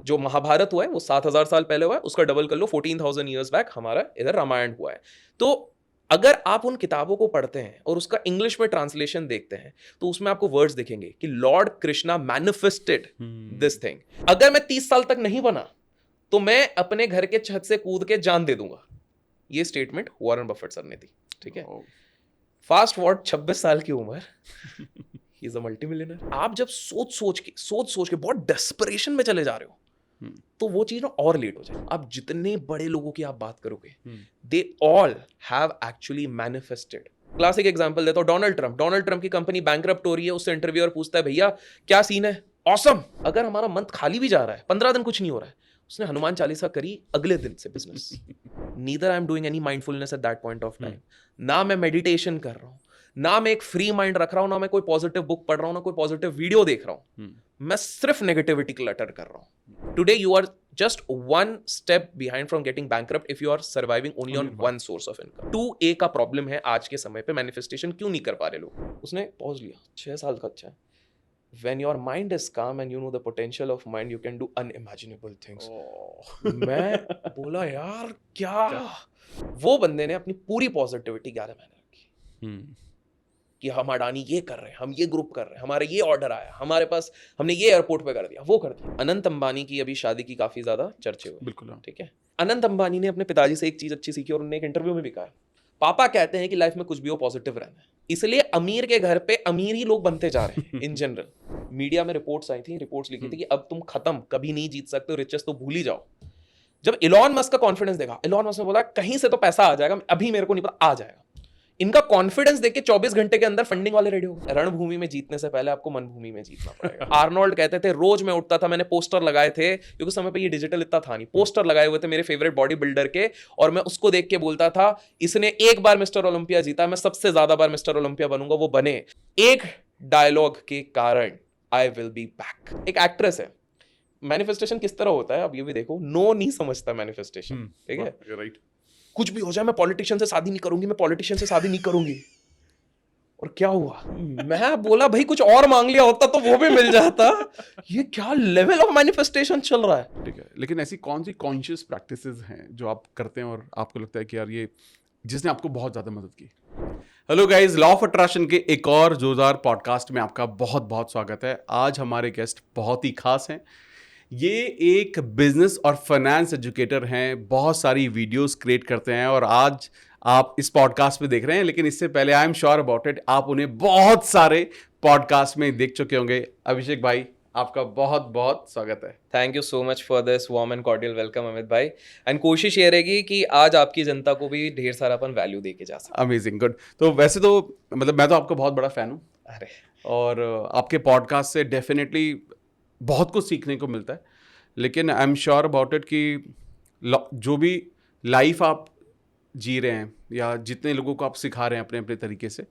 जो महाभारत हुआ है वो 7,000 साल पहले हुआ है, उसका डबल कर लो 14,000 ईयर्स बैक हमारा इधर रामायण हुआ है। तो अगर आप उन किताबों को पढ़ते हैं और उसका इंग्लिश में ट्रांसलेशन देखते हैं तो उसमें आपको वर्ड्स दिखेंगे कि Lord Krishna manifested this thing. अगर मैं 30 साल तक नहीं बना तो मैं अपने घर के छत से कूद के जान दे दूंगा। ये स्टेटमेंट वॉरेन बफेट सर ने दी, ठीक है। फास्ट फॉरवर्ड 26 साल की उम्र, ही इज अ मल्टीमिलियनर। आप जब सोच सोच के बहुत डेस्परेशन में चले जा रहे हो तो वो चीज ना और लेट हो जाए। आप जितने बड़े लोगों की आप बात करोगे, they all have actually manifested. Classic example देता हूं, डोनाल्ड ट्रंप की कंपनी बैंकरप्ट हो रही है, उससे इंटरव्यूअर पूछता है भैया क्या सीन है, ऑसम। अगर हमारा मंथ खाली भी जा रहा है, 15 दिन कुछ नहीं हो रहा है, उसने हनुमान चालीसा करी अगले दिन से business. Neither I am doing any mindfulness at that point of time. ना मैं मेडिटेशन कर रहा हूं, ना मैं एक फ्री माइंड रख रहा हूं, ना मैं कोई पॉजिटिव बुक पढ़ रहा हूं, ना कोई पॉजिटिव वीडियो देख रहा हूं। मैं सिर्फ नेगेटिविटी क्लटर कर रहा हूं। Today you are just one step behind from getting bankrupt if you are surviving only on one source of income. 2A का प्रॉब्लम है आज के समय पे, मैनिफेस्टेशन क्यों नहीं कर पा रहे लोग। उसने पॉज लिया, 6 साल का अच्छा है। When your mind is calm and you know the potential of mind, you can do unimaginable things. मैं बोला यार क्या, वो बंदे ने अपनी पूरी पॉजिटिविटी 11 महीने रखी कि हम अडानी ये कर रहे हैं, हम ये ग्रुप कर रहे हैं, हमारे ये ऑर्डर आया, हमारे पास हमने ये एयरपोर्ट पे कर दिया, वो कर दिया। अनंत अंबानी की अभी शादी की काफी ज्यादा चर्चे हुए, बिल्कुल, ठीक है। अनंत अंबानी ने अपने पिताजी से एक चीज अच्छी सीखी और उन्होंने एक इंटरव्यू में भी कहा, पापा कहते हैं कि लाइफ में कुछ भी हो पॉजिटिव रहना है। इसलिए अमीर के घर पे अमीर ही लोग बनते जा रहे हैं इन जनरल। मीडिया में रिपोर्ट्स आई थी, रिपोर्ट्स लिखी थी कि अब तुम खत्म, कभी नहीं जीत सकते हो, रिचेस तो भूल ही जाओ। जब इलॉन मस्क का कॉन्फिडेंस देखा, इलॉन मस्क ने बोला कहीं से तो पैसा आ जाएगा, अभी मेरे को नहीं पता, आ जाएगा। इनका कॉन्फिडेंस देख के 24 घंटे के अंदर फंडिंग वाले रेडी हो गए। रणभूमि में जीतने से पहले आपको मनभूमि में जीतना पड़ेगा। आर्नोल्ड कहते थे रोज मैं उठता था, मैंने पोस्टर लगाए थे, क्योंकि समय पे ये डिजिटल इतना था नहीं, पोस्टर लगाए हुए थे मेरे फेवरेट बॉडी बिल्डर के, और मैं उसको देख के बोलता था इसने एक बार मिस्टर ओलंपिया जीता, मैं सबसे ज्यादा बार मिस्टर ओलंपिया बनूंगा। वो बने। एक डायलॉग के कारण आई विल बी बैक। एक एक्ट्रेस है। मैनिफेस्टेशन किस तरह होता है अब ये भी देखो, नो नहीं समझता मैनिफेस्टेशन, ठीक है, राइट। कुछ भी हो जाए, मैं पॉलिटिशियन से शादी नहीं करूंगी, मैं पॉलिटिशियन से शादी नहीं करूंगी। और क्या हुआ, मैं बोला भाई कुछ और मांग लिया होता तो वो भी मिल जाता। ये क्या लेवल ऑफ मैनिफेस्टेशन चल रहा है, ठीक है। लेकिन ऐसी कौन सी कॉन्शियस प्रैक्टिसेस हैं जो आप करते हैं और आपको लगता है कि यार ये जिसने आपको बहुत ज्यादा मदद की? Hello guys, law of attraction के एक और जोरदार पॉडकास्ट में आपका बहुत बहुत स्वागत है। आज हमारे गेस्ट बहुत ही खास हैं। ये एक बिजनेस और फाइनेंस एजुकेटर हैं, बहुत सारी वीडियोस क्रिएट करते हैं और आज आप इस पॉडकास्ट में देख रहे हैं, लेकिन इससे पहले आई एम श्योर अबाउट इट आप उन्हें बहुत सारे पॉडकास्ट में देख चुके होंगे। अभिषेक भाई, आपका बहुत बहुत स्वागत है। Thank you so much for this warm and cordial welcome Amit भाई। एंड कोशिश ये रहेगी कि आज आपकी जनता को भी ढेर सारा अपन वैल्यू दे के जा सके। Amazing, good. तो वैसे तो मतलब मैं तो आपका बहुत बड़ा फैन हूँ, अरे, और आपके पॉडकास्ट से डेफिनेटली बहुत कुछ सीखने को मिलता है, लेकिन आई एम श्योर अबाउट इट कि जो भी लाइफ आप जी रहे हैं या जितने लोगों को आप सिखा रहे हैं अपने अपने तरीके से,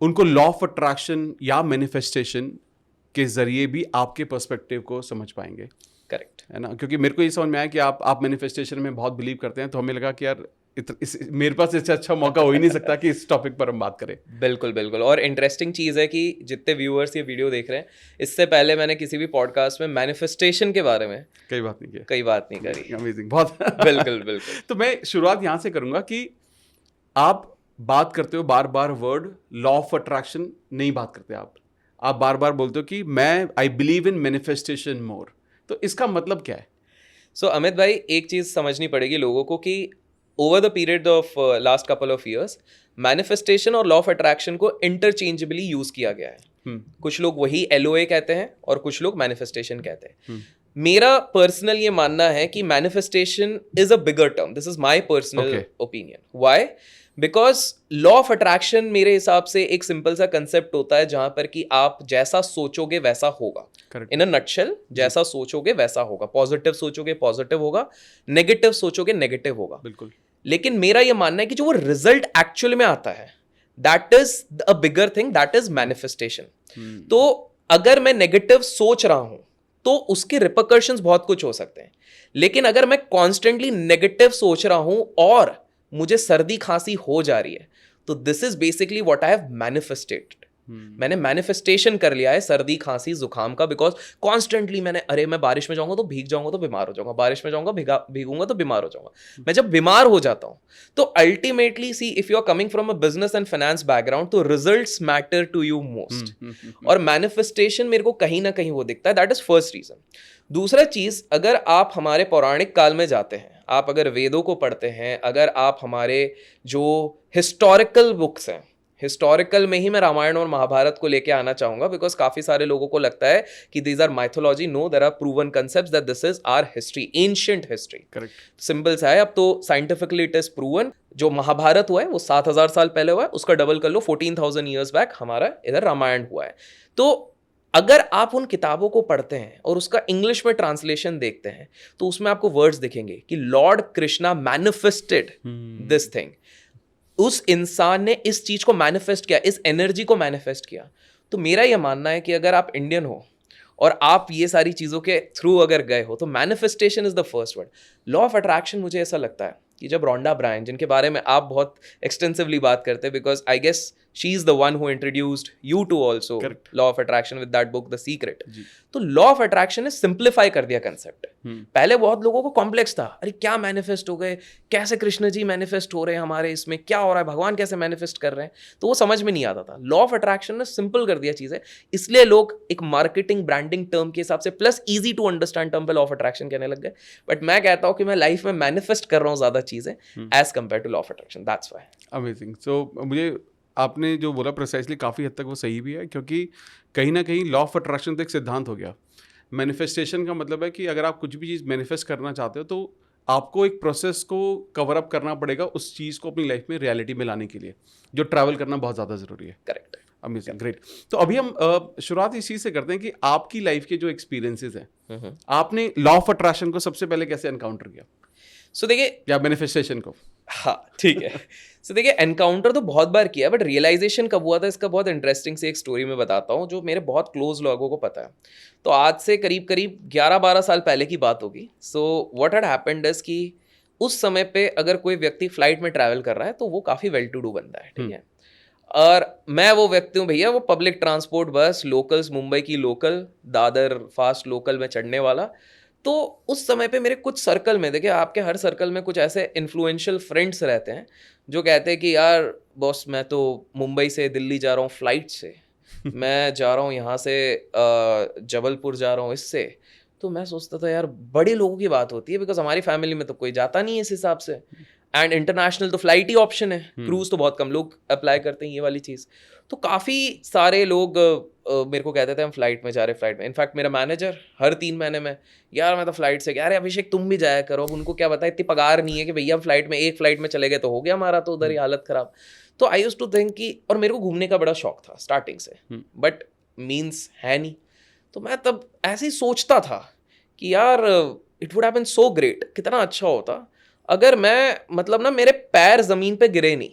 उनको लॉ ऑफ अट्रैक्शन या मैनिफेस्टेशन के जरिए भी आपके पर्सपेक्टिव को समझ पाएंगे। करेक्ट है ना, क्योंकि मेरे को ये समझ में आया कि आप मैनिफेस्टेशन में बहुत बिलीव करते हैं, तो हमें लगा कि यार मेरे पास इससे अच्छा मौका हो ही नहीं सकता कि इस टॉपिक पर हम बात करें। बिल्कुल बिल्कुल। और इंटरेस्टिंग चीज़ है कि जितने व्यूअर्स ये वीडियो देख रहे हैं, इससे पहले मैंने किसी भी पॉडकास्ट में मैनिफेस्टेशन के बारे में कई बात नहीं करी। अमेजिंग, बहुत बिल्कुल बिल्कुल। तो मैं शुरुआत यहाँ से करूँगा कि आप बात करते हो बार बार वर्ड लॉ ऑफ अट्रैक्शन, नहीं बात करते आप बार बार बोलते हो कि मैं आई बिलीव इन मैनिफेस्टेशन मोर, तो इसका मतलब क्या है? सो अमित भाई, एक चीज़ समझनी पड़ेगी लोगों को कि over the period of last couple of years manifestation और लॉ ऑफ अट्रैक्शन को इंटरचेंजेबली यूज किया गया है। कुछ लोग वही LOA कहते हैं और कुछ लोग मैनिफेस्टेशन कहते हैं। मेरा पर्सनल ये मानना है कि manifestation is a bigger term. This is my personal opinion. Why? Because law of attraction मेरे हिसाब से एक सिंपल सा कंसेप्ट होता है जहां पर कि आप जैसा सोचोगे वैसा होगा। इन अ नटशेल, जैसा सोचोगे वैसा होगा। पॉजिटिव सोचोगे पॉजिटिव होगा, नेगेटिव सोचोगे नेगेटिव होगा। बिल्कुल। लेकिन मेरा ये मानना है कि जो वो रिजल्ट एक्चुअल में आता है, that is a bigger thing, that is manifestation. तो अगर मैं नेगेटिव सोच रहा हूं तो उसके रिपरकशंस बहुत कुछ हो सकते हैं, लेकिन अगर मैं कॉन्स्टेंटली नेगेटिव सोच रहा हूं और मुझे सर्दी खांसी हो जा रही है, तो this is basically what I have manifested. मैंने मैनिफेस्टेशन कर लिया है सर्दी खांसी जुकाम का, बिकॉज कॉन्स्टेंटली मैं बारिश में जाऊंगा तो भीग जाऊंगा तो बीमार हो जाऊंगा, बारिश में जाऊंगा भीगूंगा तो बीमार हो जाऊंगा। मैं जब बीमार हो जाता हूं तो ultimately see if you are coming from a business and finance background तो results matter to you most, और मैनिफेस्टेशन मेरे को कहीं ना कहीं वो दिखता है। That is first reason. दूसरा चीज, अगर आप हमारे पौराणिक काल में जाते हैं, आप अगर वेदों को पढ़ते हैं, अगर आप हमारे जो हिस्टोरिकल बुक्स हैं, हिस्टोरिकल में ही मैं रामायण और महाभारत को लेके आना चाहूंगा, बिकॉज काफी सारे लोगों को लगता है कि these are mythology. No, there are proven concepts that this is our history, ancient history. Correct. Simple सा है, अब तो साइंटिफिकली इट इज प्रूवन। जो महाभारत हुआ है वो 7000 साल पहले हुआ है, उसका डबल कर लो 14,000 ईयर्स बैक हमारा इधर रामायण हुआ है। तो अगर आप उन किताबों को पढ़ते हैं और उसका इंग्लिश में ट्रांसलेशन देखते हैं तो उसमें आपको वर्ड्स दिखेंगे कि Lord Krishna manifested this thing. उस इंसान ने इस चीज को मैनिफेस्ट किया, इस एनर्जी को मैनिफेस्ट किया। तो मेरा यह मानना है कि अगर आप इंडियन हो और आप ये सारी चीजों के थ्रू अगर गए हो तो manifestation is the first word. Law of attraction, मुझे ऐसा लगता है कि जब रोंडा ब्रायन, जिनके बारे में आप बहुत एक्सटेंसिवली बात करते हैं, because I guess she is the one who introduced you to also law of attraction with that book the secret. तो लॉ ऑफ अट्रैक्शन ने सिंप्लीफाई कर दिया कंसेप्ट। पहले बहुत लोगों को कॉम्प्लेक्स था, अरे क्या मैनिफेस्ट हो गए, कैसे कृष्ण जी मैनिफेस्ट हो रहे हैं हमारे, इसमें क्या हो रहा है, भगवान कैसे मैनिफेस्ट कर रहे हैं, तो वो समझ में नहीं आता था। लॉ ऑफ अट्रैक्शन ने सिंपल कर दिया चीजें, इसलिए लोग एक मार्केटिंग ब्रांडिंग टर्म के हिसाब से plus easy to understand term पे लॉ ऑफ अट्रैक्शन कहने लग गए। बट मैं कहता हूं कि मैं लाइफ में मैनिफेस्ट कर रहा हूं ज्यादा चीजें as compare to law of attraction. That's why. Amazing. So मुझे आपने जो बोला प्रिसाइसली काफ़ी हद तक वो सही भी है, क्योंकि कहीं ना कहीं लॉ ऑफ अट्रैक्शन तो एक सिद्धांत हो गया। मैनिफेस्टेशन का मतलब है कि अगर आप कुछ भी चीज़ मैनिफेस्ट करना चाहते हो तो आपको एक प्रोसेस को कवर अप करना पड़ेगा उस चीज़ को अपनी लाइफ में रियलिटी में लाने के लिए, जो ट्रैवल करना बहुत ज़्यादा ज़रूरी है। करेक्ट। Amazing, great. तो अभी हम शुरुआत इस चीज़ से करते हैं कि आपकी लाइफ के जो एक्सपीरियंसेस हैं, आपने लॉ ऑफ अट्रैक्शन को सबसे पहले कैसे एनकाउंटर किया? सो देखिए, या मैनिफेस्टेशन को? हाँ ठीक है। सो देखिए, एनकाउंटर तो बहुत बार किया, बट रियलाइजेशन कब हुआ था इसका बहुत इंटरेस्टिंग से एक स्टोरी में बताता हूँ, जो मेरे बहुत क्लोज लोगों को पता है। तो आज से करीब करीब 11-12 साल पहले की बात होगी। So what had happened is कि उस समय पे अगर कोई व्यक्ति फ्लाइट में ट्रैवल कर रहा है तो वो काफ़ी वेल टू डू बंदा है, ठीक है। और मैं वो व्यक्ति हूँ भैया, वो पब्लिक ट्रांसपोर्ट, बस लोकल्स, मुंबई की लोकल, दादर फास्ट लोकल में चढ़ने वाला। तो उस समय पे मेरे कुछ सर्कल में, देखिए आपके हर सर्कल में कुछ ऐसे इन्फ्लुएंशियल फ्रेंड्स रहते हैं जो कहते हैं कि यार बॉस, मैं तो मुंबई से दिल्ली जा रहा हूँ फ्लाइट से, मैं जा रहा हूँ यहाँ से जबलपुर जा रहा हूँ इससे। तो मैं सोचता था यार बड़े लोगों की बात होती है, बिकॉज हमारी फैमिली में तो कोई जाता नहीं है इस हिसाब से, एंड इंटरनेशनल तो फ्लाइट ही ऑप्शन है, क्रूज तो बहुत कम लोग अप्लाई करते हैं ये वाली चीज़। तो काफ़ी सारे लोग मेरे को कहते थे हम फ्लाइट में जा रहे, फ्लाइट में। इनफैक्ट मेरा मैनेजर हर 3 महीने में, यार मैं तो फ्लाइट से गया, अरे अभिषेक तुम भी जाया करो। अब उनको क्या पता, इतनी पगार नहीं है कि भैया हम फ्लाइट में, एक फ्लाइट में चले गए तो हो गया हमारा, तो उधर ही हालत खराब। तो आई यूज्ड टू थिंक कि, और मेरे को घूमने का बड़ा शौक था स्टार्टिंग से, बट मीन्स है नहीं। तो मैं तब ऐसे ही सोचता था कि यार it would have been so great, कितना अच्छा होता अगर मैं, मतलब ना, मेरे पैर जमीन पे गिरे नहीं,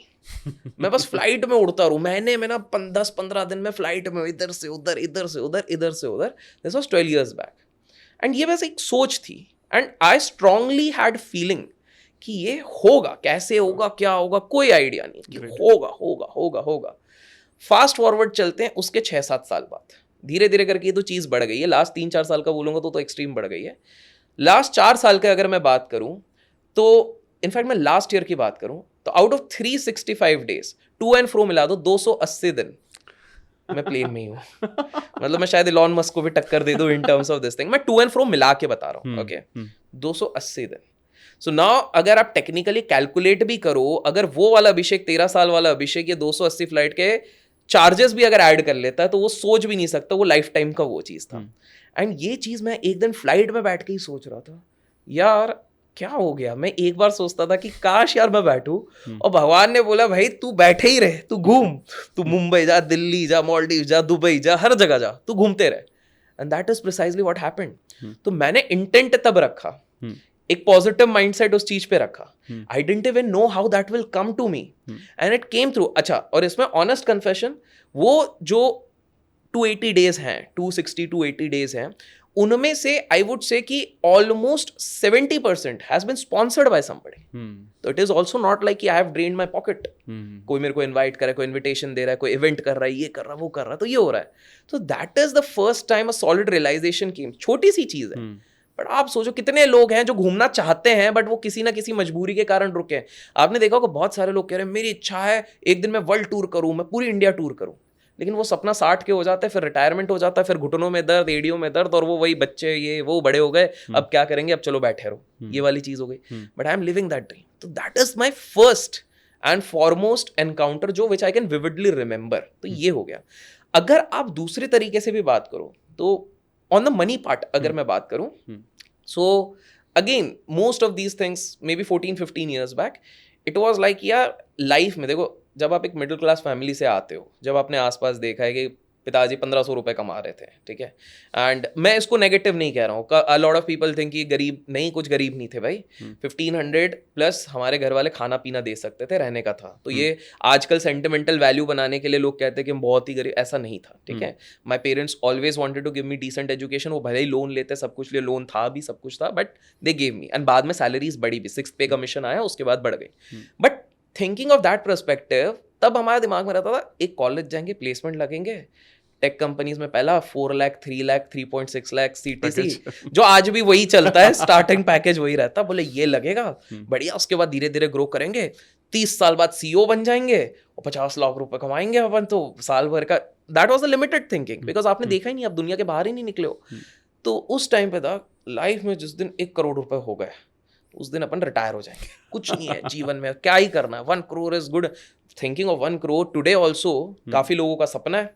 मैं बस फ्लाइट में उड़ता रहूं। महीने में ना 10-15 दिन में फ्लाइट में इधर से उधर, इधर से उधर, इधर से उधर। This was 12 years back, and ये बस एक सोच थी, and I strongly had feeling कि ये होगा, कैसे होगा, क्या होगा, कोई आइडिया नहीं, कि होगा होगा होगा होगा। फास्ट फॉरवर्ड चलते हैं उसके 6-7 साल बाद, धीरे धीरे करके ये तो चीज़ बढ़ गई है। लास्ट 3-4 साल का बोलूँगा तो एक्सट्रीम बढ़ गई है। लास्ट 4 साल का अगर मैं बात करूँ तो, इनफैक्ट मैं लास्ट ईयर की बात करूं तो out of 365 days, to and fro मिला दो 280 दिन मैं प्लेन में ही हूँ। मतलब मैं शायद इलॉन मस्क को भी टक्कर दे दूं इन टर्म्स ऑफ दिस थिंग। मैं टू एंड फ्रो मिला के बता रहा हूँ, ओके, 280 दिन। सो नाउ अगर आप टेक्निकली कैलकुलेट भी करो, अगर वो वाला अभिषेक, 13 साल वाला अभिषेक, ये 280 फ्लाइट के चार्जेस भी अगर ऐड कर लेता है तो वो सोच भी नहीं सकता, वो लाइफ टाइम का वो चीज़ था। एंड ये चीज़ मैं एक दिन फ्लाइट में बैठ के ही सोच रहा था, यार क्या हो गया। मैं एक बार सोचता था कि काश यार मैं बैठूं, और भगवान ने बोला भाई तू बैठे ही रहे, तू घूम, तू मुंबई जा, दिल्ली जा, मालदीव जा, दुबई जा, हर जगह जा, तू घूमते रहे। And that is precisely what happened. तो मैंने इंटेंट तब रखा, एक पॉजिटिव माइंडसेट उस चीज पे रखा। I didn't even know how that will come to me, and it came through. अच्छा, और इसमें ऑनेस्ट कन्फेशन, वो जो 280 डेज हैं, 260 280 डेज हैं, उनमें से आई वुड से कि almost 70% has been sponsored by somebody. तो it is also not like कि I have drained my pocket. कोई मेरे को इन्वाइट कर रहा है, कोई इन्विटेशन दे रहा है, कोई इवेंट कर रहा है, ये कर रहा है, वो कर रहा है, तो ये हो रहा है. तो that is the first time a solid realization came. छोटी सी चीज है, बट आप सोचो कितने लोग हैं जो घूमना चाहते हैं बट वो किसी ना किसी मजबूरी के कारण रुके हैं. आपने देखा होगा बहुत सारे लोग कह रहे हैं मेरी इच्छा है एक दिन मैं वर्ल्ड टूर करूं, मैं पूरी इंडिया टूर करूं, लेकिन वो सपना 60 के हो जाता है, फिर रिटायरमेंट हो जाता है, फिर घुटनों में दर्द, एड़ियों में दर्द, और वो वही बच्चे ये वो बड़े हो गए, अब क्या करेंगे, अब चलो बैठे रहो, ये वाली चीज हो गई. But I am living that dream. तो that is my first and foremost encounter जो which I can vividly remember. तो ये हो गया. अगर आप दूसरे तरीके से भी बात करो तो ऑन द मनी पार्ट अगर मैं बात करूं, so again most of these things maybe 14-15 years back it was like यार लाइफ में देखो जब आप एक मिडिल क्लास फैमिली से आते हो, जब आपने आसपास देखा है कि पिताजी 1500 रुपए कमा रहे थे, ठीक है, एंड मैं इसको नेगेटिव नहीं कह रहा हूँ, अ लॉट ऑफ पीपल थिंक कि गरीब नहीं, कुछ गरीब नहीं थे भाई. 1500 प्लस हमारे घर वाले खाना पीना दे सकते थे, रहने का था. तो ये आजकल सेंटिमेंटल वैल्यू बनाने के लिए लोग कहते हैं कि हम बहुत ही गरीब, ऐसा नहीं था, ठीक है. My parents always wanted to give me decent education. वो भले ही लोन लेते, सब कुछ लिए, लोन था भी, सब कुछ था, but they gave me. And बाद में सैलरीज बढ़ी भी, 6th पे कमीशन आया, उसके बाद बढ़ गई. But thinking of that perspective, तब हमारे दिमाग में रहता था एक कॉलेज जाएंगे, प्लेसमेंट लगेंगे, टेक कंपनीज में पहला 4 लाख, 3 लाख, 3.6 लाख CTC, जो आज भी वही चलता है, स्टार्टिंग पैकेज वही रहता. बोले ये लगेगा बढ़िया, उसके बाद धीरे धीरे ग्रो करेंगे, 30 साल बाद CEO बन जाएंगे और 50 लाख रुपए कमाएंगे अपन तो साल भर का. That was the limited thinking, because आपने देखा ही नहीं, आप दुनिया के बाहर ही नहीं निकले हो. तो उस टाइम पे था लाइफ में जिस दिन 1 करोड़ रुपए हो गए उस दिन अपन रिटायर हो जाएंगे, कुछ नहीं है जीवन में, क्या ही करना है. 1 crore is good. Thinking of 1 crore today also काफी लोगों का सपना है.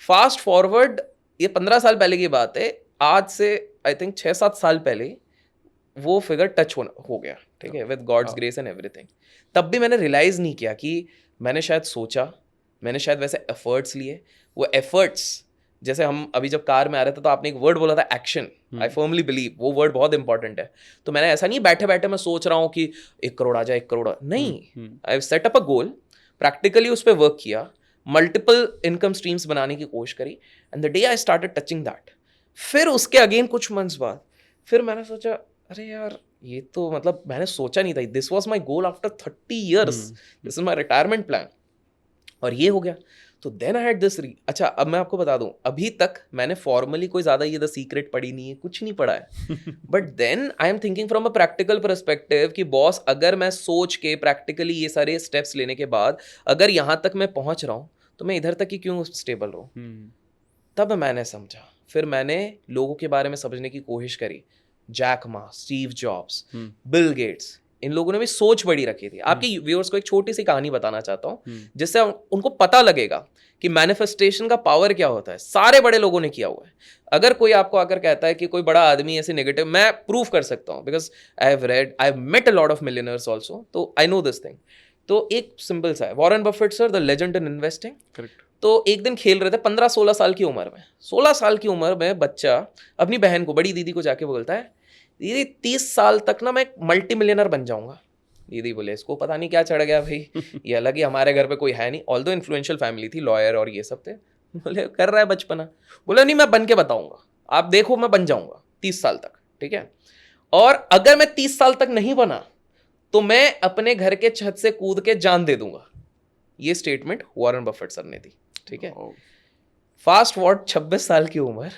फास्ट फॉरवर्ड, ये 15 साल पहले की बात है, आज से आई थिंक 6-7 साल पहले वो फिगर टच हो गया, ठीक है, with God's grace and everything. तब भी मैंने रियलाइज नहीं किया कि मैंने शायद सोचा, मैंने शायद वैसे एफर्ट्स लिए. वो एफर्ट्स, जैसे हम अभी जब कार में आ रहे थे तो आपने एक वर्ड बोला था एक्शन. आई फर्मली बिलीव वो वर्ड बहुत इंपॉर्टेंट है. तो मैंने ऐसा नहीं बैठे बैठे मैं सोच रहा हूँ कि 1 करोड़ आ जाए, 1 करोड़ नहीं. I set up a goal, practically उस पर वर्क किया, मल्टीपल इनकम स्ट्रीम्स बनाने की कोशिश करी, and the day I started touching that, फिर उसके अगेन कुछ मंथ्स बाद फिर मैंने सोचा अरे यार ये तो मतलब मैंने सोचा नहीं था, this was my goal after 30 years, this is my retirement plan, और ये हो गया. तो देन आई हैड दिस अच्छा अब मैं आपको बता दूं, अभी तक मैंने फॉर्मली कोई ज्यादा ये द सीक्रेट पढ़ी नहीं है, कुछ नहीं पढ़ा है. But then I am thinking from a practical perspective कि बॉस अगर मैं सोच के प्रैक्टिकली ये सारे स्टेप्स लेने के बाद अगर यहाँ तक मैं पहुंच रहा हूँ तो मैं इधर तक ही क्यों स्टेबल रहूँ. तब मैंने समझा, फिर मैंने लोगों के बारे में समझने की कोशिश करी. Jack Ma, Steve Jobs, Bill Gates, इन लोगों ने भी सोच बड़ी रखी थी. आपके व्यूअर्स को एक छोटी सी कहानी बताना चाहता हूँ जिससे उनको पता लगेगा कि मैनिफेस्टेशन का पावर क्या होता है. सारे बड़े लोगों ने किया हुआ है. अगर कोई आपको आकर कहता है कि कोई बड़ा आदमी ऐसे नेगेटिव, मैं प्रूव कर सकता हूँ because I have met a lot of millionaires also, तो आई नो दिस थिंग. तो एक सिंपल सा है, Warren Buffett sir, the legend in investing. Correct. तो एक दिन खेल रहे थे 15-16 साल की उम्र में. 16 साल की उम्र में बच्चा अपनी बहन को, बड़ी दीदी को जाके बोलता है दीदी 30 साल तक ना मैं मल्टी मिलियनर बन जाऊंगा. दीदी बोले इसको पता नहीं क्या चढ़ गया भाई, ये अलग ही, हमारे घर पे कोई है नहीं, ऑल्दो इन्फ्लुएंशियल फैमिली थी, लॉयर और ये सब थे. बोले कर रहा है बचपना. बोले नहीं मैं बन के बताऊंगा, आप देखो मैं बन जाऊंगा 30 साल तक, ठीक है, और अगर मैं 30 साल तक नहीं बना तो मैं अपने घर के छत से कूद के जान दे दूंगा. ये स्टेटमेंट वॉरेन बफेट सर ने दी, ठीक है. फास्ट फॉरवर्ड 26 साल की उम्र,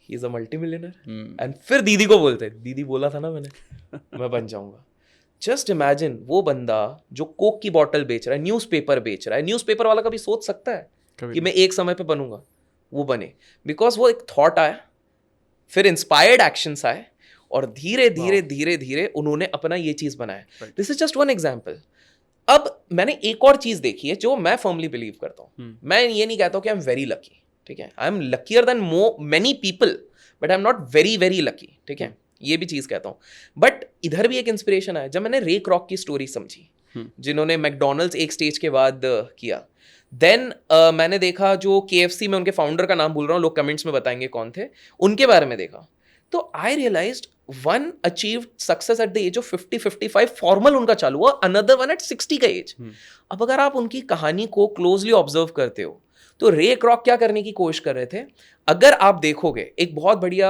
he is a multi millionaire. And फिर दीदी को बोलते, दीदी बोला था ना मैंने मैं बन जाऊंगा. जस्ट इमेजिन वो बंदा जो कोक की बोतल बेच रहा है, न्यूज़पेपर बेच रहा है, न्यूज़पेपर वाला कभी सोच सकता है कि मैं एक समय पे बनूंगा? वो बने बिकॉज वो एक थॉट आया, फिर इंस्पायर्ड एक्शंस आए, और धीरे धीरे धीरे धीरे उन्होंने अपना ये चीज बनाया. This is just one example. अब मैंने एक और चीज देखी है जो मैं फर्मली बिलीव करता हूँ. मैं ये नहीं कहता हूँ कि आई एम वेरी लकी, ठीक है, I am luckier than many people, but I am not very very lucky, ठीक है, ये भी चीज कहता हूँ. बट इधर भी एक इंस्पिरेशन आया जब मैंने रे क्रॉक की स्टोरी समझी, जिन्होंने मैकडोनल्ड्स एक स्टेज के बाद किया. देन मैंने देखा जो KFC में उनके फाउंडर का नाम भूल रहा हूँ, लोग कमेंट्स में बताएंगे कौन थे, उनके बारे में देखा. तो I realized one achieved success at the age of 50-55, formal उनका चालू हुआ, अनदर वन एट 60 का एज. अब अगर आप उनकी कहानी को क्लोजली ऑब्जर्व करते हो तो रे क्रॉक क्या करने की कोशिश कर रहे थे, अगर आप देखोगे एक बहुत बढ़िया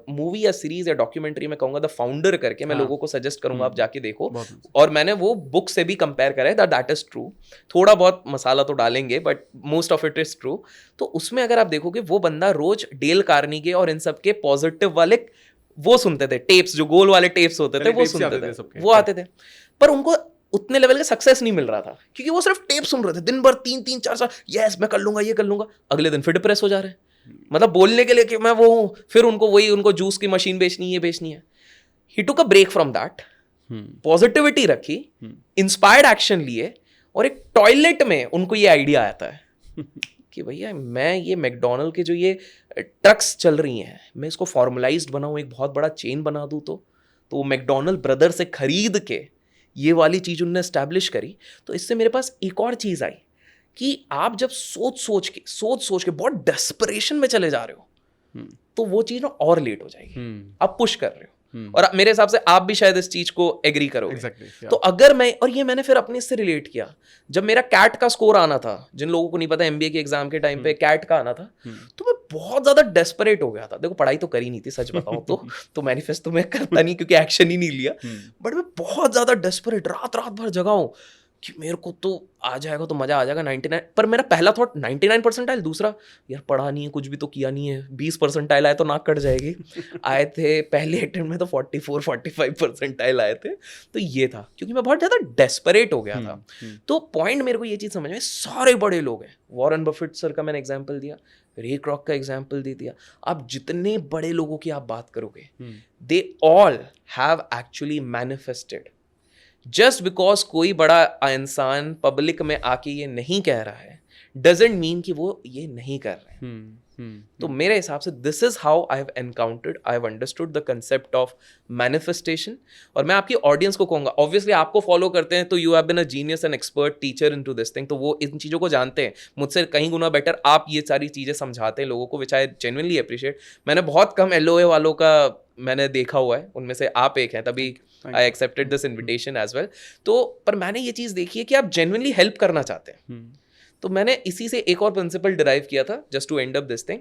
मूवी या सीरीज या डॉक्यूमेंट्री में कहूंगा द फाउंडर करके, मैं हाँ। लोगों को सजेस्ट करूंगा आप जाके देखो, बहुत अच्छा। और मैंने वो बुक से भी कंपेयर करा है, दैट इज ट्रू। थोड़ा बहुत मसाला तो डालेंगे but most of it is true. तो उसमें अगर आप देखोगे वो बंदा रोज डेल कार्नेगी और इन सब के पॉजिटिव वाले वो सुनते थे, टेप्स जो गोल वाले टेप्स होते थे पहले वो tapes ही आते सुनते थे थे, सबके। वो आते थे, पर उनको उतने लेवल का सक्सेस नहीं मिल रहा था क्योंकि वो सिर्फ टेप सुन रहे थे दिन भर, 3-4 साल, यस मैं कर लूंगा, ये कर लूंगा, अगले दिन फिर डिप्रेस हो जा रहे हैं, मतलब बोलने के लिए कि मैं वो हूं, फिर उनको जूस की मशीन बेचनी है, ये बेचनी है। He took a break from that, positivity रखी, इंस्पायर्ड एक्शन लिए, और एक टॉयलेट में उनको ये आइडिया आता है कि भैया मैं ये मैकडोनल्ड के जो ये ट्रक्स चल रही हैं, मैं इसको फॉर्मलाइज्ड बनाऊं, एक बहुत बड़ा चेन बना दूं, तो वो मैकडोनल्ड ब्रदर से खरीद के ये वाली चीज उन्होंने एस्टैब्लिश करी। तो इससे मेरे पास एक और चीज आई कि आप जब सोच सोच के बहुत डेस्परेशन में चले जा रहे हो तो वो चीज ना और लेट हो जाएगी, आप पुश कर रहे हो, और मेरे हिसाब से आप भी शायद इस चीज को एग्री करोगे। Exactly, yeah. तो अगर मैं, और ये मैंने फिर अपने इससे रिलेट किया, जब मेरा कैट का स्कोर आना था, जिन लोगों को नहीं पता एमबीए के एग्जाम के टाइम पे कैट का आना था, तो मैं बहुत ज्यादा डेस्परेट हो गया था। देखो पढ़ाई तो करी नहीं थी सच बताऊं तो मैनिफेस्ट तो मैं करता नहीं क्योंकि एक्शन ही नहीं लिया, बट मैं बहुत ज्यादा डेस्परेट, रात भर जगा हूं कि मेरे को तो आ जाएगा तो मजा आ जाएगा 99, पर मेरा पहला थॉट 99 परसेंटाइल, दूसरा यार पढ़ा नहीं है, कुछ भी तो किया नहीं है, 20 परसेंटाइल आए तो नाक कट जाएगी। आए थे पहले अटेम्प्ट में तो 44-45 परसेंटाइल आए थे, तो ये था क्योंकि मैं बहुत ज्यादा डेस्परेट हो गया था। तो पॉइंट मेरे को ये चीज समझ में, सारे बड़े लोग हैं, वॉरेन बफेट सर का मैंने एग्जाम्पल दिया, रे क्रॉक का एग्जाम्पल दे दिया, आप जितने बड़े लोगों की आप बात करोगे, they all have actually manifested. Just because कोई बड़ा इंसान पब्लिक में आके ये नहीं कह रहा है डजेंट मीन कि वो ये नहीं कर रहे हैं। तो मेरे हिसाब से this is how I have encountered, I have understood the concept of manifestation. और मैं आपकी ऑडियंस को कहूंगा, ऑब्वियसली आपको फॉलो करते हैं तो you have been a genius and expert teacher into this thing, तो वो इन चीज़ों को जानते हैं मुझसे कहीं गुना बेटर, आप ये सारी चीज़ें समझाते हैं लोगों को, विच आई जेन्युइनली अप्रिशिएट। मैंने बहुत कम एलओए वालों का मैंने देखा हुआ है, उनमें से आप एक हैं, तभी I accepted this invitation as well. तो पर मैंने ये चीज़ देखी है कि आप जेन्युइनली हेल्प करना चाहते हैं, तो मैंने इसी से एक और प्रिंसिपल डिराइव किया था, just to end up this thing,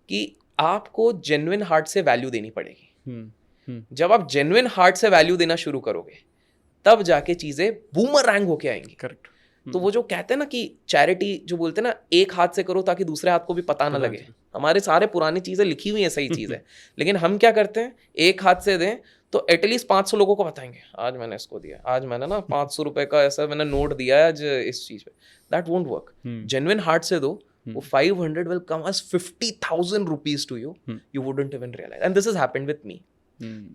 कि आपको जेन्युइन हार्ट से वैल्यू देनी पड़ेगी। जब आप जेन्युइन हार्ट से वैल्यू देना शुरू करोगे तब जाके चीजें बूमरैंग होके आएंगी। करेक्ट। तो वो जो कहते हैं ना कि चैरिटी जो बोलते हैं ना, एक हाथ से करो ताकि दूसरे हाथ को भी पता ना लगे, हमारे सारे पुरानी चीजें लिखी हुई हैं, सही चीज है, लेकिन हम क्या करते हैं, एक हाथ से दें तो एटलीस्ट 500 लोगों को बताएंगे आज मैंने इसको दिया, आज मैंने ना 500 रुपए का ऐसा मैंने नोट दिया है आज इस चीज पे। That won't work. Genuine heart से दो, वो 500 will come as 50,000 rupees to you, you wouldn't even realize, and this has happened with me.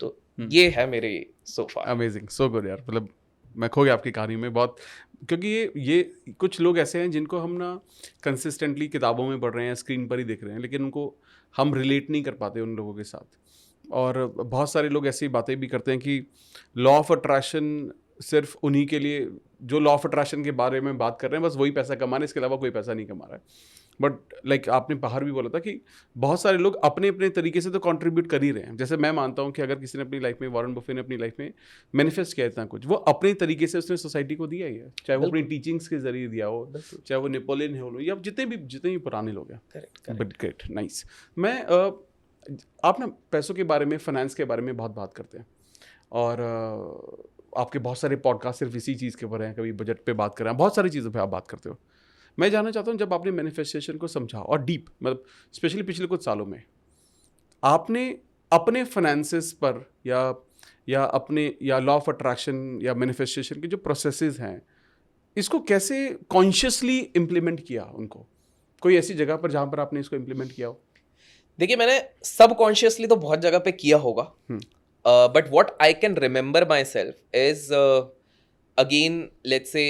तो ये है मेरे so far. Amazing, so good यार, मतलब मैं खो गया आपकी कहानी में बहुत, क्योंकि ये कुछ लोग ऐसे हैं जिनको हम ना कंसिस्टेंटली किताबों में पढ़ रहे हैं, स्क्रीन पर ही देख रहे हैं, लेकिन उनको हम रिलेट नहीं कर पाते उन लोगों के साथ। और बहुत सारे लोग ऐसी बातें भी करते हैं कि लॉ ऑफ अट्रैक्शन सिर्फ उन्हीं के लिए, जो लॉ ऑफ अट्रैक्शन के बारे में बात कर रहे हैं, बस वही पैसा कमा रहे हैं, इसके अलावा कोई पैसा नहीं कमा रहा है। बट लाइक आपने बाहर भी बोला था कि बहुत सारे लोग अपने अपने तरीके से तो कंट्रीब्यूट कर ही रहे हैं। जैसे मैं मानता हूँ कि अगर किसी ने अपनी लाइफ में, वॉरेन बफे ने अपनी लाइफ में मैनिफेस्ट किया इतना कुछ, वो अपने तरीके से उसने सोसाइटी को दिया ही है, चाहे वो अपनी टीचिंग्स के जरिए दिया हो, चाहे वो नेपोलियन हिल हो, या जितने भी पुराने लोग हैं। But great, nice. मैं आप ना पैसों के बारे में, फाइनेंस के बारे में बहुत बात करते हैं, और आपके बहुत सारे पॉडकास्ट सिर्फ इसी चीज़ के ऊपर हैं, कभी बजट पे बात कर रहे हैं, बहुत सारी चीज़ों पे आप बात करते हो। मैं जानना चाहता हूँ, जब आपने मैनिफेस्टेशन को समझा और डीप, मतलब स्पेशली पिछले कुछ सालों में, आपने अपने फाइनेंसेस पर या अपने या लॉ ऑफ अट्रैक्शन या मैनिफेस्टेशन के जो प्रोसेसेस हैं, इसको कैसे कॉन्शियसली इम्प्लीमेंट किया उनको? कोई ऐसी जगह पर जहाँ पर आपने इसको इम्प्लीमेंट किया हो? देखिए, मैंने सबकॉन्शियसली तो बहुत जगह पे किया होगा, but what I can remember my self is, again let's say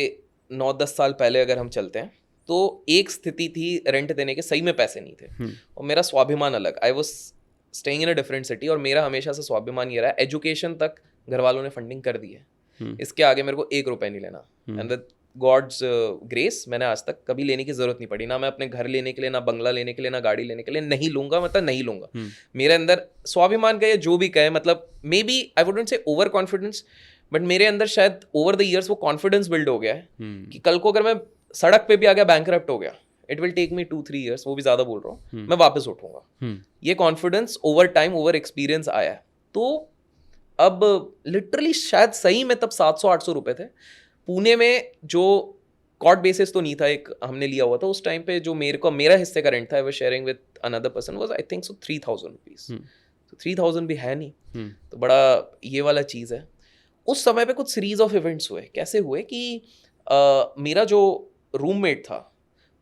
9-10 साल पहले अगर हम चलते हैं, तो एक स्थिति थी रेंट देने के, सही में पैसे नहीं थे, और मेरा स्वाभिमान अलग, I was staying in a different city, और मेरा हमेशा से स्वाभिमान ये रहा, एजुकेशन तक घर वालों ने फंडिंग कर दी है, इसके आगे मेरे को 1 रुपए नहीं लेना, एंड विद गॉड्स ग्रेस मैंने आज तक कभी लेने की जरूरत नहीं पड़ी, ना मैं अपने घर लेने के लिए, ना बंगला लेने के लिए, ना गाड़ी लेने के लिए, नहीं लूंगा, मतलब नहीं लूंगा। मेरे अंदर स्वाभिमान का, जो भी कहे, मतलब may be I wouldn't say over confidence, but मेरे अंदर शायद ओवर द ईयर्स वो कॉन्फिडेंस बिल्ड हो गया है कि कल को अगर मैं सड़क पे भी आ गया, बैंकरप्ट हो गया, it will take me 2-3 years, वो भी ज़्यादा बोल रहा हूँ, मैं वापस उठूंगा। ये confidence over time, over experience आया है। तो अब लिटरली शायद सही में तब 700-800 रुपए थे। पुणे में जो कॉर्ड बेसिस तो नहीं था, एक हमने लिया हुआ था उस टाइम पे, जो मेरा हिस्से का रेंट था, I was sharing with another person, was I think so 3000 rupees. तो 3000 भी है नहीं, तो बड़ा ये वाला चीज़ है। उस समय पे कुछ सीरीज ऑफ इवेंट्स हुए। कैसे हुए कि मेरा जो रूममेट था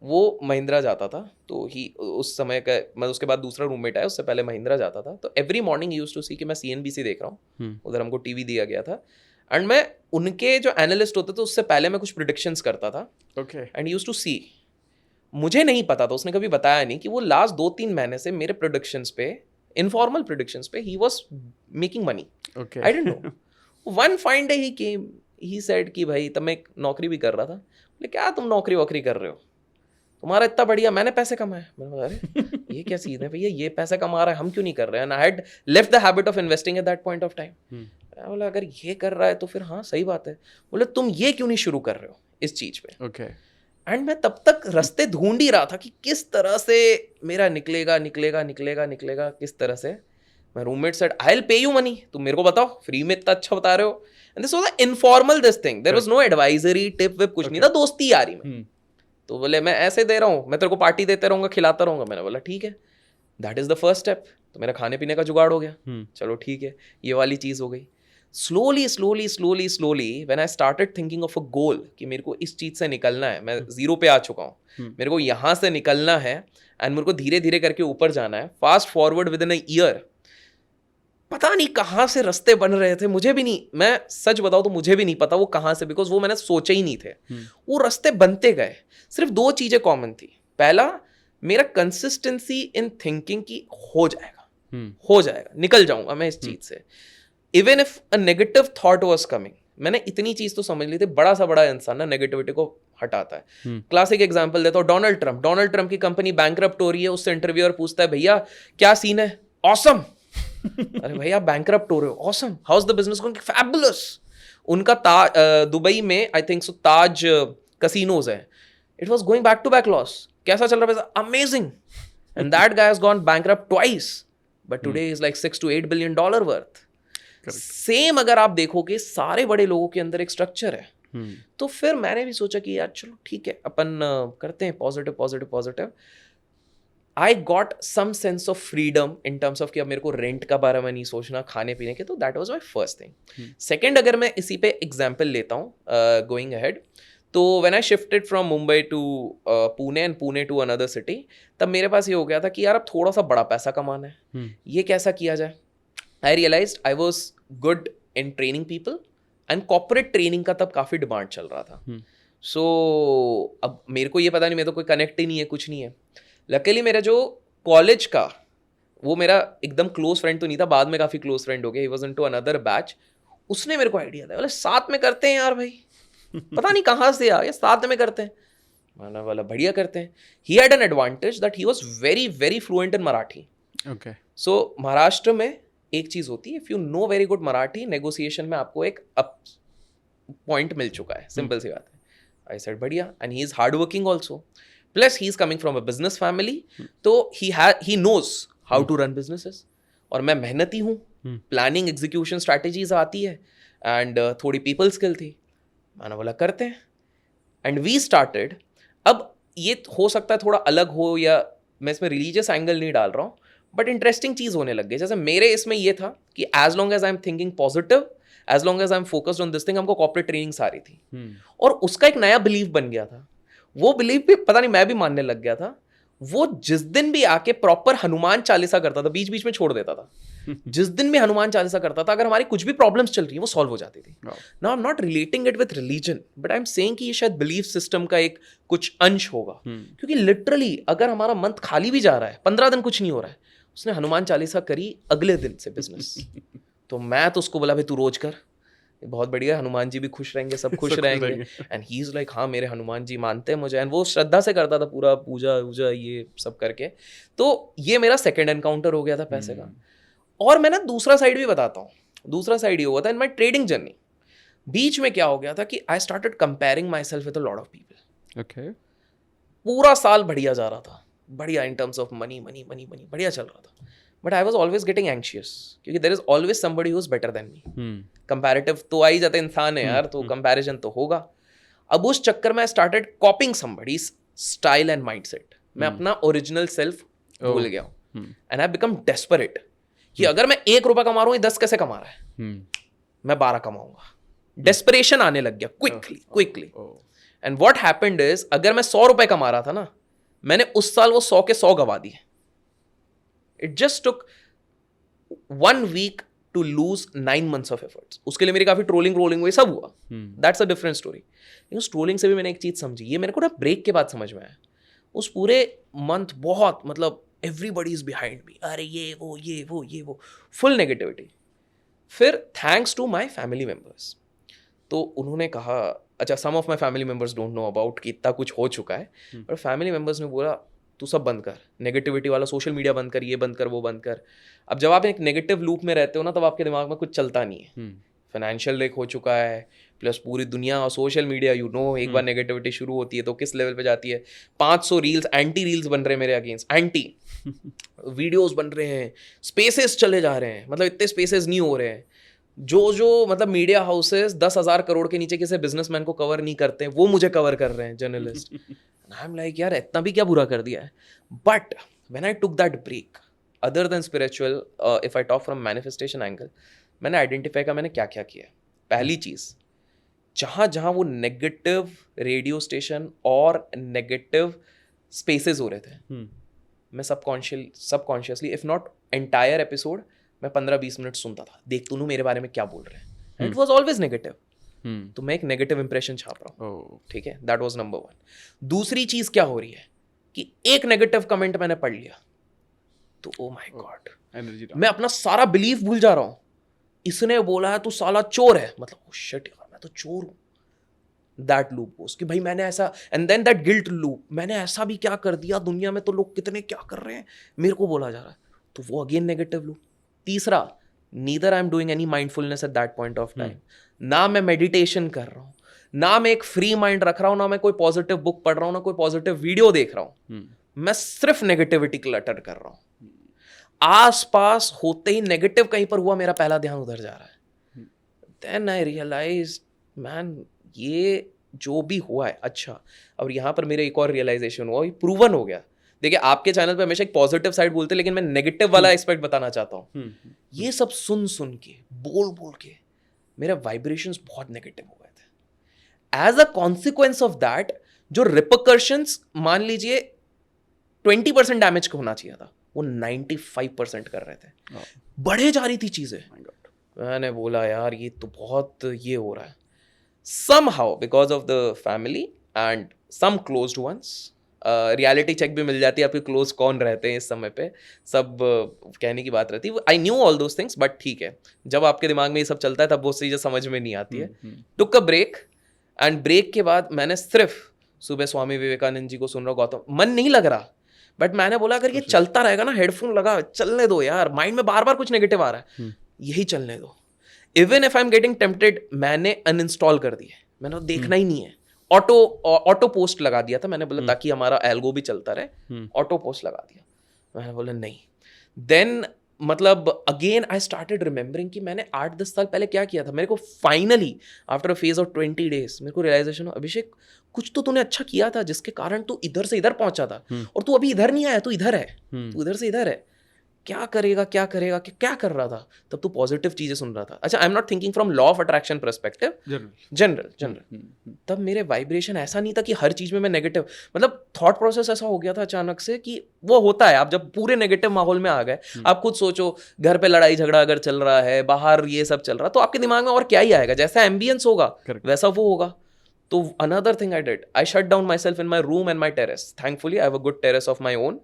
वो महिंद्रा जाता था, तो ही उस समय का, मतलब उसके बाद दूसरा रूममेट आया, उससे पहले महिंद्रा जाता था। तो एवरी मॉर्निंग यूज्ड टू सी कि मैं CNBC देख रहा हूँ, उधर हमको टीवी दिया गया था, एंड मैं उनके जो एनालिस्ट होते थे उससे पहले मैं कुछ प्रिडिक्शंस करता था। ओके। एंड यूज्ड टू सी, मुझे नहीं पता था, उसने कभी बताया नहीं कि वो लास्ट 2-3 महीने से मेरे प्रोडिक्शंस पे, इनफॉर्मल प्रोडिक्शंस पे, he was making money. Okay. I didn't know. One fine day he came, he said कि भाई, तब मैं एक नौकरी भी कर रहा था, बोले क्या तुम नौकरी वोकरी कर रहे हो, तुम्हारा इतना बढ़िया, मैंने पैसे कमाए। मैंने बोला अरे ये क्या सीन है भैया, ये पैसे कमा रहा है, हम क्यों नहीं कर रहे हैं। And I had left the habit of investing at that point of time. मैं बोला अगर ये कर रहा है तो फिर हाँ सही बात है। बोले तुम ये क्यों नहीं शुरू कर रहे हो इस चीज पे। ओके। एंड मैं तब तक रास्ते ढूंढ ही रहा था कि किस तरह से मेरा निकलेगा किस तरह से। मैं roommate said I will pay you money, तुम मेरे को बताओ, फ्री में इतना अच्छा बता रहे हो। And this was informal this thing, there was no advisory tip विप, कुछ नहीं था, दोस्ती यारी में। तो बोले मैं ऐसे दे रहा हूँ, मैं तेरे को पार्टी देते रहूंगा, खिलाता रहूंगा। मैंने बोला ठीक है, that is the first step. तो मेरा खाने पीने का जुगाड़ हो गया, चलो ठीक है, ये वाली चीज हो गई। Slowly when I started thinking of a goal कि मेरे को इस चीज से निकलना है, मैं जीरो पे आ चुका हूँ, मेरे को यहाँ से निकलना है एंड मेरे को धीरे धीरे करके ऊपर जाना है। Fast forward with in a year, पता नहीं कहाँ से रास्ते बन रहे थे, मुझे भी नहीं, मैं सच बताऊँ तो मुझे भी नहीं पता वो कहाँ से, बिकॉज वो मैंने सोचे ही नहीं थे। वो रास्ते बनते गए। सिर्फ 2 चीजें कॉमन थी। पहला, मेरा कंसिस्टेंसी इन थिंकिंग की हो जाएगा, निकल जाऊंगा मैं इस चीज से। Even if a negative thought was coming, मैंने इतनी चीज तो समझ ली थी, बड़ा सा बड़ा इंसान ना नेगेटिविटी को हटाता है। क्लासिक एग्जांपल देता हूँ, डोनाल्ड ट्रंप की कंपनी बैंकरप्ट हो रही है, उससे इंटरव्यूअर पूछता है भैया क्या सीन है, ऑसम। अरे भैया बैंकरप्ट हो रहे हो, awesome, how is the business going, fabulous. उनका दुबई में I think so Taj casinos है, it was going back to back loss. कैसा चल रहा है, amazing. And that guy has gone bankrupt twice, but today is like $6 to $8 billion worth. Same अगर आप देखोगे, सारे बड़े लोगों के अंदर एक स्ट्रक्चर है। तो फिर मैंने भी सोचा कि यार चलो ठीक है, अपन करते हैं positive. I got some sense of freedom in terms of कि अब मेरे को रेंट का बारे में नहीं सोचना, खाने पीने के। तो that was my first thing. Second, अगर मैं इसी पे एग्जांपल लेता हूँ गोइंग अहेड, तो when I shifted from Mumbai to Pune and Pune to another city, तब मेरे पास ये हो गया था कि यार अब थोड़ा सा बड़ा पैसा कमाना है, ये कैसा किया जाए। I realized I was good in training people and corporate training का तब काफ़ी डिमांड चल रहा था। So अब मेरे को ये पता नहीं, मेरे तो कोई कनेक्ट ही नहीं है, कुछ नहीं है। लकीली मेरा जो कॉलेज का, वो मेरा एकदम क्लोज फ्रेंड तो नहीं था, बाद में काफ़ी क्लोज फ्रेंड हो गया, he was into another batch। उसने मेरे को आइडिया दिया, बोले साथ में करते हैं यार भाई, पता नहीं कहाँ से आ गया, साथ में करते हैं। मैंने बोला बढ़िया करते हैं। He had an advantage that he was very very fluent in Marathi। Okay। So Maharashtra में एक चीज होती है, if you know very good Marathi, negotiation में आपको एक अप पॉइंट मिल चुका है, सिंपल सी बात है। आई सेड बढ़िया, and he is hard working also, plus he is coming from a business family, तो he knows how to run businesses. और मैं मेहनती हूँ, प्लानिंग एग्जीक्यूशन स्ट्रैटेजीज आती है, एंड थोड़ी पीपल स्किल थी। मैंने बोला करते हैं, एंड वी स्टार्टेड। अब ये हो सकता है थोड़ा अलग हो, या मैं इसमें रिलीजियस एंगल नहीं डाल रहा हूँ, बट इंटरेस्टिंग चीज होने लग गई। जैसे मेरे इसमें ये था कि as long as I am thinking positive, as long as I am focused on this thing, हमको कॉर्पोरेट ट्रेनिंग्स आ रही थी। और उसका एक नया बिलीफ बन गया था। वो बिलीफ भी पता नहीं मैं भी मानने लग गया था। वो जिस दिन भी आके प्रॉपर हनुमान चालीसा करता था, बीच बीच में छोड़ देता था। जिस दिन भी हनुमान चालीसा करता था, अगर हमारी कुछ भी प्रॉब्लम्स चल रही है वो सॉल्व हो जाती थी। Now I am not relating it with religion, but I am saying कि ये शायद बिलीफ सिस्टम का एक कुछ अंश होगा। क्योंकि लिटरली अगर हमारा मंथ खाली भी जा रहा है, 15 दिन कुछ नहीं हो रहा है, उसने हनुमान चालीसा करी अगले दिन से बिजनेस। तो मैं तो उसको बोला भाई तू रोज कर, बहुत बढ़िया, हनुमान जी भी खुश रहेंगे, सब खुश रहेंगे। एंड ही इज लाइक हाँ मेरे हनुमान जी मानते हैं मुझे, एंड वो श्रद्धा से करता था पूरा पूजा वूजा ये सब करके। तो ये मेरा सेकेंड एनकाउंटर हो गया था पैसे का। और मैं ना दूसरा साइड भी बताता हूँ। दूसरा साइड ये हुआ था इन माई ट्रेडिंग जर्नी। बीच में क्या हो गया था कि I started comparing myself with a lot of people. Okay. पूरा साल बढ़िया जा रहा था, बढ़िया in terms of money money money money, बढ़िया चल रहा था, but I was always getting anxious क्योंकि there is always somebody who is better than me. Comparative तो आ ही जाता है, इंसान है यार, तो कंपैरिजन तो होगा. अब उस चक्कर में I started कॉपिंग somebody's style and mindset. मैं अपना ओरिजिनल सेल्फ भूल गया हूँ एंड आई बिकम डेस्परेट कि अगर मैं 1 रुपया कमा रहा हूँ, ये 10 कैसे कमा रहा है, मैं 12 कमाऊंगा. डेस्परेशन आने लग गया quickly. And what happened is, अगर मैं 100 रुपए कमा रहा था ना, मैंने उस साल वो 100 के 100 गवा दिए. It just took 1 week to lose 9 months of efforts. उसके लिए मेरी काफी ट्रोलिंग हुई, सब हुआ. That's a different story. लेकिन उस ट्रोलिंग से भी मैंने एक चीज समझी, ये मेरे को ना ब्रेक के बाद समझ में आया. उस पूरे मंथ बहुत, मतलब एवरीबडी इज बिहाइंड मी, अरे ये वो फुल नेगेटिविटी. फिर thanks to my family members, तो उन्होंने कहा, अच्छा some of my family members don't know about कि इतना कुछ हो चुका है, पर फैमिली मेम्बर्स ने बोला तू सब बंद कर, नेगेटिविटी वाला सोशल मीडिया बंद कर, ये बंद कर, वो बंद कर. अब जब आप एक नेगेटिव लूप में रहते हो ना, तब आपके दिमाग में कुछ चलता नहीं है. फाइनेंशियल लेक हो चुका है, प्लस पूरी दुनिया और सोशल मीडिया, एक बार नेगेटिविटी शुरू होती है तो किस लेवल पे जाती है. 500 रील्स, एंटी रील्स बन रहे हैं मेरे अगेंस्ट, एंटी वीडियोस बन रहे हैं, स्पेसेस चले जा रहे हैं, मतलब इतने स्पेसेस नहीं हो रहे हैं. जो मतलब मीडिया हाउसेस 10,000 करोड़ के नीचे किसी बिजनेसमैन को कवर नहीं करते हैं, वो मुझे कवर कर रहे हैं, जर्नलिस्ट. आई एम लाइक यार इतना भी क्या बुरा कर दिया है. But when I took that break, other than spiritual, if I talk from manifestation angle, मैंने आइडेंटिफाई किया मैंने क्या क्या किया. पहली चीज, जहां वो नेगेटिव रेडियो स्टेशन और नेगेटिव स्पेसेस हो रहे थे, मैं subconsciously if not entire episode, मैं 15-20 मिनट सुनता था, देख तूनू मेरे बारे में क्या बोल रहे हैं. It was always negative. तो मैं एक नेगेटिव इंप्रेशन छाप रहा हूँ. ठीक है, दैट वाज नंबर 1. दूसरी चीज क्या हो रही है कि एक नेगेटिव कमेंट मैंने पढ़ लिया तो ओ माय गॉड, मैं अपना सारा बिलीफ भूल जा रहा हूँ. इसने बोला है तू साला चोर है, मतलब ओ शिट यार मैं तो चोर हूँ. दैट लूप गोस कि भाई मैंने ऐसा, and then that guilt loop, मैंने ऐसा भी क्या कर दिया, दुनिया में तो लोग कितने क्या कर रहे हैं, मेरे को बोला जा रहा है, तो वो अगेन नेगेटिव लूप. तीसरा, neither I am doing any mindfulness at that point of time. ना मैं मेडिटेशन कर रहा हूँ, ना मैं एक फ्री माइंड रख रहा हूँ, ना मैं कोई पॉजिटिव बुक पढ़ रहा हूँ, ना कोई पॉजिटिव वीडियो देख रहा हूँ. मैं सिर्फ नेगेटिविटी क्लटर कर रहा हूँ. आसपास होते ही नेगेटिव कहीं पर हुआ, मेरा पहला ध्यान उधर जा रहा है. देन आई रियलाइज मैन, ये जो भी हुआ है अच्छा. और यहाँ पर मेरे एक और रियलाइजेशन हुआ, ये प्रूवन हो गया. देखिए आपके चैनल पे हमेशा एक पॉजिटिव साइड बोलते हैं, लेकिन मैं नेगेटिव वाला एस्पेक्ट बताना चाहता हूँ. ये सब सुन के, बोल के मेरे वाइब्रेशंस बहुत नेगेटिव हो गए थे. As a consequence of that, जो रिपरकर्शंस मान लीजिए 20% डैमेज का होना चाहिए था, वो 95% कर रहे थे. बढ़े जा रही थी चीजें. मैंने बोला यार ये तो बहुत ये हो रहा है. somehow because of the family and some closed ones, reality check भी मिल जाती है आपके क्लोज कौन रहते हैं इस समय पे, सब कहने की बात रहती है. I knew all those things, but ठीक है, जब आपके दिमाग में ये सब चलता है तब वो चीज़ें समझ में नहीं आती है. टुक अ ब्रेक, एंड ब्रेक के बाद मैंने सिर्फ सुबह स्वामी विवेकानंद जी को सुन रहा, गौतम, मन नहीं लग रहा, बट मैंने बोला अगर ये चलता रहेगा ना, हेडफोन लगा, चलने दो यार, माइंड में बार बार कुछ नेगेटिव आ रहा है, यही चलने दो. Even if I am getting tempted, मैंने अनइंस्टॉल कर दिए, मैंने देखना ही नहीं है. ऑटो पोस्ट लगा दिया था, मैंने बोला ताकि हमारा एल्गो भी चलता रहे, ऑटो पोस्ट लगा दिया. मैंने बोला नहीं. देन मतलब अगेन आई स्टार्टेड रिमेंबरिंग कि मैंने 8-10 साल पहले क्या किया था. मेरे को finally after a phase of 20 days मेरे को रियलाइजेशन हो, अभिषेक कुछ तो तूने अच्छा किया था जिसके कारण तू इधर से इधर पहुंचा था, और तू अभी इधर नहीं आया, तू इधर है, तू इधर से इधर है. क्या करेगा क्या कर रहा था तब? तू पॉजिटिव चीजें सुन रहा था. अच्छा, आई am not thinking from law of attraction perspective, general. तब मेरे वाइब्रेशन ऐसा नहीं था कि हर चीज में मैं नेगेटिव, मतलब थॉट प्रोसेस ऐसा हो गया था अचानक से कि वो होता है, आप जब पूरे नेगेटिव माहौल में आ गए, आप खुद सोचो, घर पे लड़ाई झगड़ा अगर चल रहा है, बाहर ये सब चल रहा, तो आपके दिमाग में और क्या ही आएगा, जैसा एम्बियंस होगा वैसा वो होगा. तो another thing I did, I shut down my self in my room and my terrace. Thankfully I have a good terrace of my own,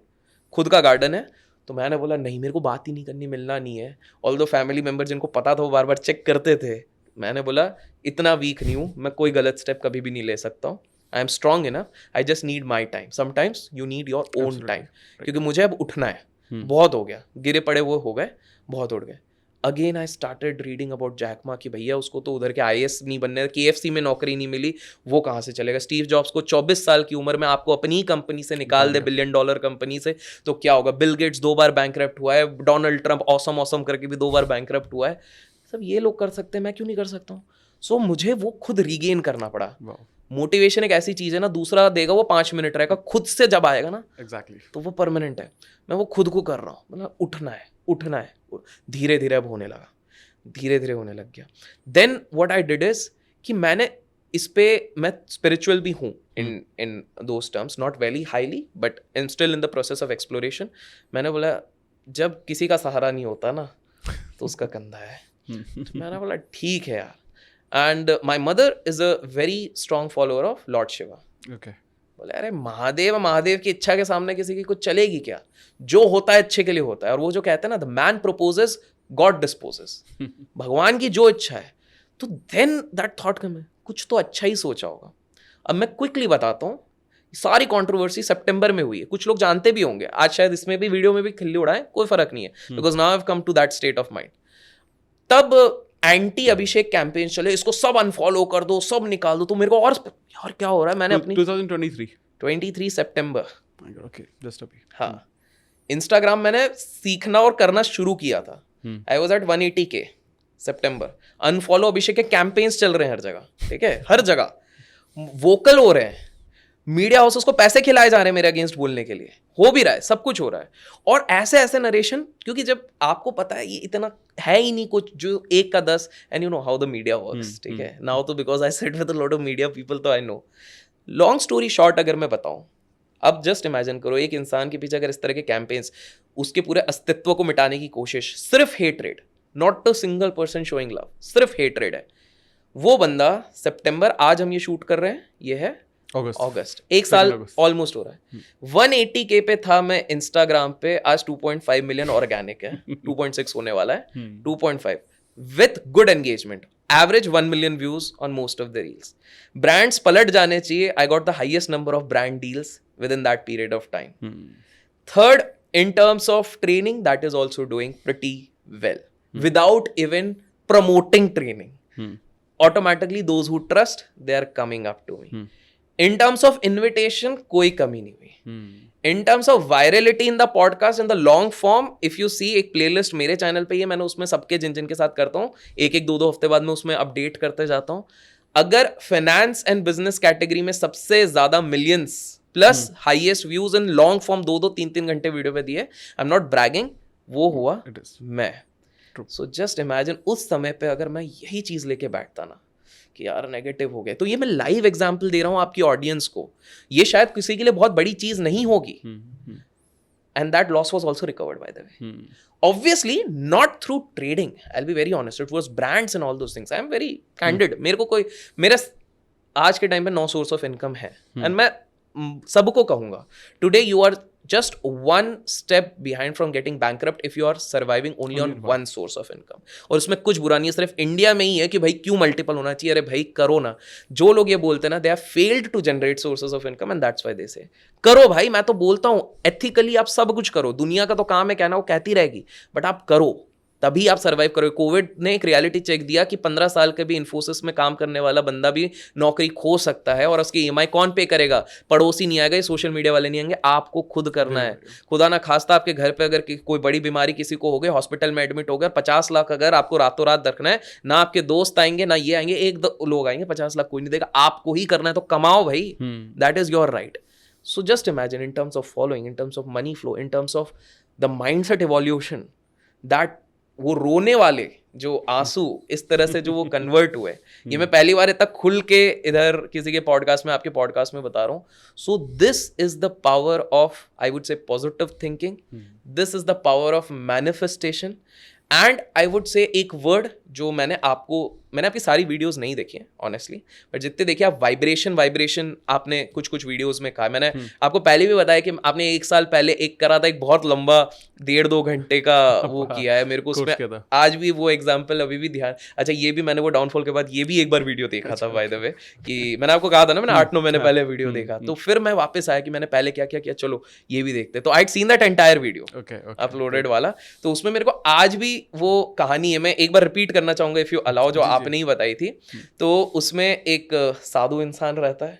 खुद का गार्डन है. तो मैंने बोला नहीं, मेरे को बात ही नहीं करनी, मिलना नहीं है. ऑल दो फैमिली मेम्बर जिनको पता था वो बार बार चेक करते थे. मैंने बोला इतना वीक नहीं हूँ मैं, कोई गलत स्टेप कभी भी नहीं ले सकता हूँ. I am strong enough, I just need my time. Sometimes you need your own time, क्योंकि मुझे अब उठना है. बहुत हो गया, गिरे पड़े वो हो गए, बहुत उठ गए. Again I started reading about Jack Ma कि भैया उसको तो उधर के IAS नहीं बनने, KFC में नौकरी नहीं मिली, वो कहाँ से चलेगा। स्टीव जॉब्स को 24 साल की उम्र में आपको अपनी कंपनी से निकाल दे, $1 बिलियन कंपनी से, तो क्या होगा। बिल गेट्स 2 बार बैंकरप्ट हुआ है, डोनाल्ड ट्रंप ऑसम करके भी 2 बार बैंकरप्ट हुआ है। सब ये लोग कर सकते हैं, मैं क्यों नहीं कर सकता हूँ। सो मुझे वो खुद रीगेन करना पड़ा। मोटिवेशन एक ऐसी चीज है ना, दूसरा देगा वो 5 मिनट रहेगा, खुद से जब आएगा ना एग्जैक्टली तो वो परमानेंट है। मैं वो खुद को कर रहा हूँ, मतलब उठना है। धीरे धीरे अब होने लगा, धीरे धीरे होने लग गया। Then what I did is कि मैंने इस पे, मैं स्पिरिचुअल भी हूँ in those terms, not very highly but am still in the process of exploration. मैंने बोला जब किसी का सहारा नहीं होता ना तो उसका कंधा है। तो मैंने बोला ठीक है यार। And my mother is a very strong follower of Lord Shiva. Okay बोले अरे महादेव की इच्छा के सामने किसी की कुछ चलेगी क्या, जो होता है अच्छे के लिए होता है। और वो जो कहते हैं ना, the man purposes God disposes, भगवान की जो इच्छा है। तो देन दैट थॉट में कुछ तो अच्छा ही सोचा होगा। अब मैं क्विकली बताता हूँ, सारी कंट्रोवर्सी सितंबर में हुई है, कुछ लोग जानते भी होंगे, आज शायद इसमें भी वीडियो में भी खिल्ली उड़ाएं, कोई फर्क नहीं है, because now I have come to that state of mind. तब एंटी अभिषेक कैंपेन चले, इसको सब अनफॉलो कर दो, सब निकाल दो। तो मेरे को और यार क्या हो रहा है, मैंने अपनी 23 सितंबर ओके जस्ट अभी हाँ इंस्टाग्राम मैंने सीखना और करना शुरू किया था। I was at 180K September. Unfollow Abhishek के कैंपेन्स चल रहे हैं हर जगह, ठीक है, हर जगह वोकल हो रहे हैं, मीडिया हाउसेस को पैसे खिलाए जा रहे हैं मेरे अगेंस्ट बोलने के लिए, हो भी रहा है, सब कुछ हो रहा है। और ऐसे ऐसे नरेशन, क्योंकि जब आपको पता है ये इतना है ही नहीं कुछ जो 1 का 10, and you know how the media works, ठीक है। नाउ तो because I sit with a lot of media people, तो I know. Long story short अगर मैं बताऊं, अब जस्ट इमेजिन करो एक इंसान के पीछे अगर इस तरह के कैंपेन्स, उसके पूरे अस्तित्व को मिटाने की कोशिश, सिर्फ hatred, not a single person showing love, सिर्फ हेटरेड है। वो बंदा सितंबर, आज हम ये शूट कर रहे हैं, ये है अगस्त, 1 साल ऑलमोस्ट हो रहा है। 180K पे था मैं इंस्टाग्राम पे, आज 2.5 मिलियन ऑर्गेनिक है, 2.6 होने वाला है, 2.5 with good engagement, average 1 million views on most of the reels. Brands पलट जाने चाहिए, I got the highest number of brand deals with in that period of time. Third, in terms of training, that is also doing pretty well without even promoting training. Automatically those who trust, they are coming up to me. In terms of invitation, कोई कमी नहीं हुई। In terms of virality in the podcast, in the long form, if you see एक playlist मेरे channel पे ही है, मैंने उसमें सबके जिन के साथ करता हूँ, एक 2 हफ्ते बाद मैं उसमें अपडेट करते जाता हूँ। अगर फाइनेंस एंड बिजनेस कैटेगरी में सबसे ज्यादा millions plus highest views in long form 2-3 घंटे वीडियो पे दिए, आई एम नॉट ब्रैगिंग, वो हुआ मैं। सो जस्ट इमेजिन उस समय पे अगर मैं यही चीज लेके बैठता ना कि यार नेगेटिव हो गए, तो ये मैं लाइव एग्जांपल दे रहा हूँ आपकी ऑडियंस को, ये शायद किसी के लिए बहुत बड़ी चीज नहीं होगी। And that loss was also recovered by the way, obviously not through trading, I will be very honest, it was brands and all those things. I am very candid, मेरे को कोई, मेरा आज के टाइम पे 9 सोर्स ऑफ इनकम है, एंड मैं सबको कहूंगा, today you are just one step behind from getting bankrupt if you are surviving only on one source of income. और उसमें कुछ बुरा नहीं है, सिर्फ इंडिया में ही है कि भाई क्यों मल्टीपल होना चाहिए, अरे भाई करो ना। जो लोग ये बोलते हैं ना, they have failed to generate sources of income and that's why they say करो भाई। मैं तो बोलता हूँ एथिकली आप सब कुछ करो, दुनिया का तो काम है कहना, वो कहती रहेगी, बट आप करो, तभी आप सर्वाइव करोगे। कोविड ने एक रियलिटी चेक दिया कि 15 साल के भी इन्फोसिस में काम करने वाला बंदा भी नौकरी खो सकता है, और उसकी EMI कौन पे करेगा, पड़ोसी नहीं आएगा, ये सोशल मीडिया वाले नहीं आएंगे, आपको खुद करना है। खुदा ना खास्ता आपके घर पे अगर कोई बड़ी बीमारी किसी को हो गई, हॉस्पिटल में एडमिट हो गया, 50 लाख अगर आपको रातों रात रखना है, ना आपके दोस्त आएंगे ना ये आएंगे, एक लोग आएंगे, 50 लाख कोई नहीं देगा, आपको ही करना है, तो कमाओ भाई, that is your right. So just imagine in terms of following, in terms of money flow, in terms of the mindset evolution, that वो रोने वाले जो आंसू इस तरह से जो वो कन्वर्ट हुए, ये मैं पहली बार इतना खुल के इधर किसी के पॉडकास्ट में, आपके पॉडकास्ट में बता रहा हूँ। So this is the power of, I would से, positive thinking, this is the power of manifestation, and I would से एक वर्ड जो मैंने आपकी सारी वीडियोस नहीं देखी हैं ऑनेस्टली, बट जितने देखी आप वाइब्रेशन आपने कुछ कुछ वीडियोस में कहा। मैंने आपको पहले भी बताया कि आपने 1 साल पहले एक करा था, एक बहुत लंबा 1.5-2 घंटे का वो किया है। मेरे को उसमें आज भी वो एग्जाम्पल अभी भी ध्यान। अच्छा, ये भी मैंने वो डाउनफॉल के बाद ये भी एक बार वीडियो देखा था बाय द वे, कि मैंने आपको कहा था ना मैंने 8-9 महीने पहले वीडियो देखा, तो फिर मैं वापस आया कि मैंने पहले क्या किया, चलो ये भी देखते। तो I had seen that entire video uploaded वाला, तो उसमें मेरे को आज भी वो कहानी है, मैं एक बार रिपीट करना चाहूंगा इफ यू अलाउ, जो आपने ही बताई थी। तो उसमें एक साधु इंसान रहता है,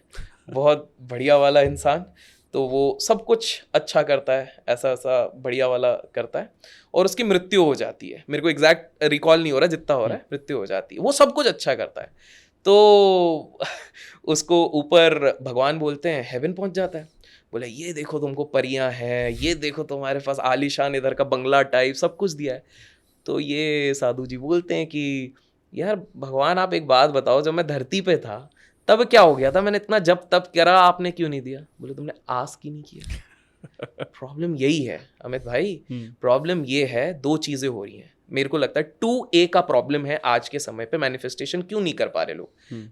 बहुत बढ़िया वाला इंसान, तो वो सब कुछ अच्छा करता है, ऐसा बढ़िया वाला करता है, और उसकी मृत्यु हो जाती है। मेरे को एग्जैक्ट रिकॉल नहीं हो रहा, जितना हो रहा है मृत्यु हो जाती है। वो सब कुछ अच्छा करता है, तो उसको ऊपर भगवान बोलते हैं, हेवन पहुंच जाता है, बोले ये देखो तुमको परियां हैं, ये देखो तुम्हारे पास आलीशान इधर का बंगला टाइप सब कुछ दिया है। तो ये साधु जी बोलते हैं कि यार भगवान आप एक बात बताओ, जब मैं धरती पे था तब क्या हो गया था, मैंने इतना जब तब करा, आपने क्यों नहीं दिया? बोले तुमने आस्क ही नहीं किया। प्रॉब्लम यही है अमित भाई, प्रॉब्लम ये है, 2 चीजें हो रही हैं। मेरे को लगता है 2A का प्रॉब्लम है आज के समय पे, मैनिफेस्टेशन क्यों नहीं कर पा रहे लोग।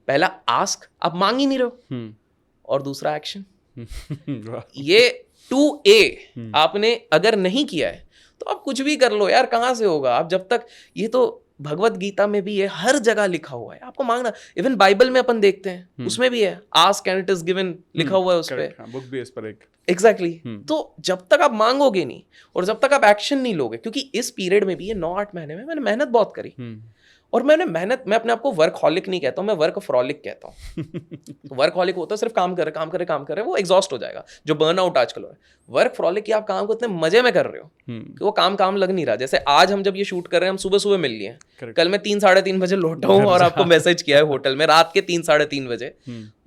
पहला आस्क, आप मांग ही नहीं रहे हो, और दूसरा एक्शन। ये 2A आपने अगर नहीं किया है तो आप कुछ भी कर लो यार, कहाँ से होगा? आप जब तक, ये तो भगवत गीता में भी है, हर जगह लिखा हुआ है आपको मांगना। इवन बाइबल में अपन देखते हैं, उसमें भी है ask and it is given, लिखा हुआ है उस पे, बुक भी इस पर एक एग्जैक्टली। तो जब तक आप मांगोगे नहीं और जब तक आप एक्शन नहीं लोगे, क्योंकि इस पीरियड में भी, ये 9-8 महीने में मैंने मेहनत बहुत करी, और मैं अपने आप को वर्कहॉलिक नहीं कहता हूँ, मैं वर्कफ्रॉलिक कहता हूँ। वर्कहॉलिक होता है सिर्फ काम करे, वो एग्जॉस्ट हो जाएगा, जो बर्नआउट आजकल हो रहा है। वर्कफ्रॉलिक आप काम को इतने मजे में कर रहे हो कि वो काम लग नहीं रहा। जैसे आज हम जब ये शूट कर रहे हैं, हम सुबह मिल लिए हैं, कल मैं 3-3:30 बजे लौटा हूँ और आपको मैसेज किया है होटल में रात के 3-3:30 बजे।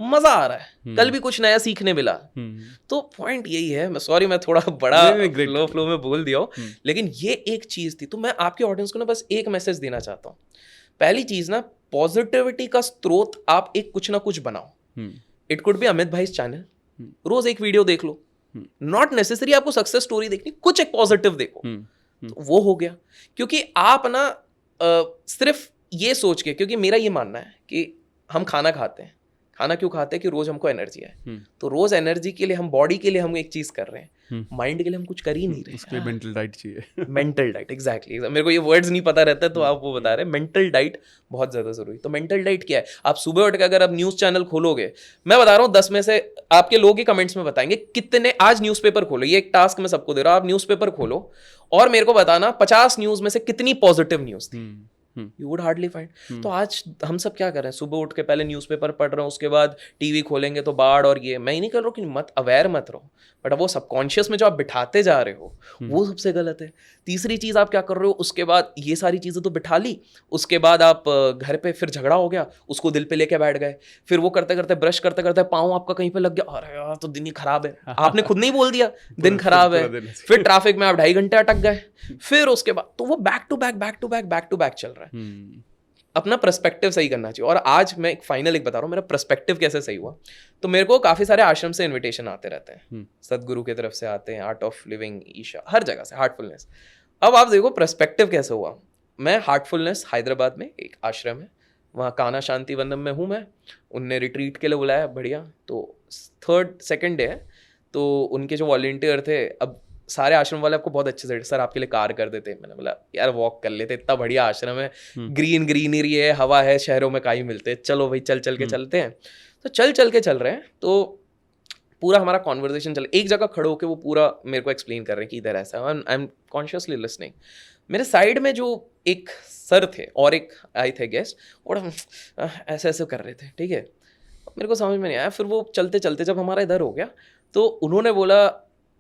मजा आ रहा है, कल भी कुछ नया सीखने मिला। तो पॉइंट यही है, मैं सॉरी मैं थोड़ा बड़ा फ्लो में बोल दिया हूँ, लेकिन ये एक चीज थी। तो मैं आपके ऑडियंस को ना बस एक मैसेज देना चाहता हूँ। पहली चीज ना, पॉजिटिविटी का स्रोत आप एक कुछ ना कुछ बनाओ। इट कुड बी अमित भाई चैनल, रोज एक वीडियो देख लो, नॉट नेसेसरी आपको सक्सेस स्टोरी देखनी, कुछ एक पॉजिटिव देखो, तो वो हो गया। क्योंकि आप ना सिर्फ ये सोच के, क्योंकि मेरा ये मानना है कि हम खाना खाते हैं, खाना क्यों खाते हैं? कि रोज हमको एनर्जी है, तो रोज एनर्जी के लिए हम, बॉडी के लिए हम एक चीज कर रहे हैं, माइंड के लिए हम कुछ कर ही नहीं रहे। उसके लिए मेंटल डाइट चाहिए। Mental diet, exactly. मेरे को ये वर्ड्स नहीं पता रहता, तो आप वो बता रहे हैं, मेंटल डाइट बहुत ज्यादा जरूरी। तो मेंटल डाइट क्या है? आप सुबह उठ के अगर आप न्यूज चैनल खोलोगे, मैं बता रहा हूँ 10 में से आपके लोग ही कमेंट्स में बताएंगे कितने आज न्यूज़पेपर खोलो। ये एक टास्क मैं सबको दे रहा हूँ, आप न्यूज़पेपर खोलो और मेरे को बताना 50 न्यूज में से कितनी पॉजिटिव न्यूज थी। You would hardly find. तो आज हम सब क्या कर रहे हैं? सुबह उठ के पहले न्यूज़पेपर पढ़ रहे हैं, उसके बाद टीवी खोलेंगे तो बाढ़ और ये। मैं ही नहीं कर रहा हूँ कि मत अवेयर मत रहो, बट अब वो सबकॉन्शियस में जो आप बिठाते जा रहे हो वो सबसे गलत है। तीसरी चीज आप क्या कर रहे हो? उसके बाद ये सारी चीजें तो बिठा ली, उसके बाद आप घर पे फिर झगड़ा हो गया, उसको दिल पे लेके बैठ गए, फिर वो करते करते ब्रश करते करते पाँव आपका कहीं पे लग गया, अरे यार तो दिन ही खराब है, आपने खुद नहीं बोल दिया दिन खराब है, फिर ट्रैफिक में आप 2.5 घंटे अटक गए, फिर उसके बाद तो वो बैक टू बैक चल रहा है। अपना पर्सपेक्टिव सही करना चाहिए। और आज मैं एक फाइनल एक बता रहा हूँ मेरा पर्सपेक्टिव कैसे सही हुआ। तो मेरे को काफ़ी सारे आश्रम से इनविटेशन आते रहते हैं, सदगुरु की तरफ से आते हैं, आर्ट ऑफ लिविंग, ईशा, हर जगह से, हार्टफुलनेस। अब आप देखो पर्सपेक्टिव कैसे हुआ। मैं हार्टफुलनेस हैदराबाद में एक आश्रम है, वहाँ काना शांति वनम में हूँ मैं, उनने रिट्रीट के लिए बुलाया, बढ़िया। तो 2nd डे है, तो उनके जो वॉलंटियर थे, अब सारे आश्रम वाले आपको बहुत अच्छे से, सर आपके लिए कार कर देते। मैंने बोला यार वॉक कर लेते, इतना बढ़िया आश्रम है, ग्रीनरी है, हवा है, शहरों में काई मिलते, चलो भाई चल के चलते हैं। तो चल के चल रहे हैं, तो पूरा हमारा कॉन्वर्जेशन चल, एक जगह खड़े होकर वो पूरा मेरे को एक्सप्लेन कर रहे हैं कि इधर ऐसा है, आई एम कॉन्शियसली लिसनिंग। मेरे साइड में जो एक सर थे और एक आए थे गेस्ट, और ऐसे कर रहे थे, ठीक है, मेरे को समझ में नहीं आया। फिर वो चलते चलते जब हमारा इधर हो गया, तो उन्होंने बोला,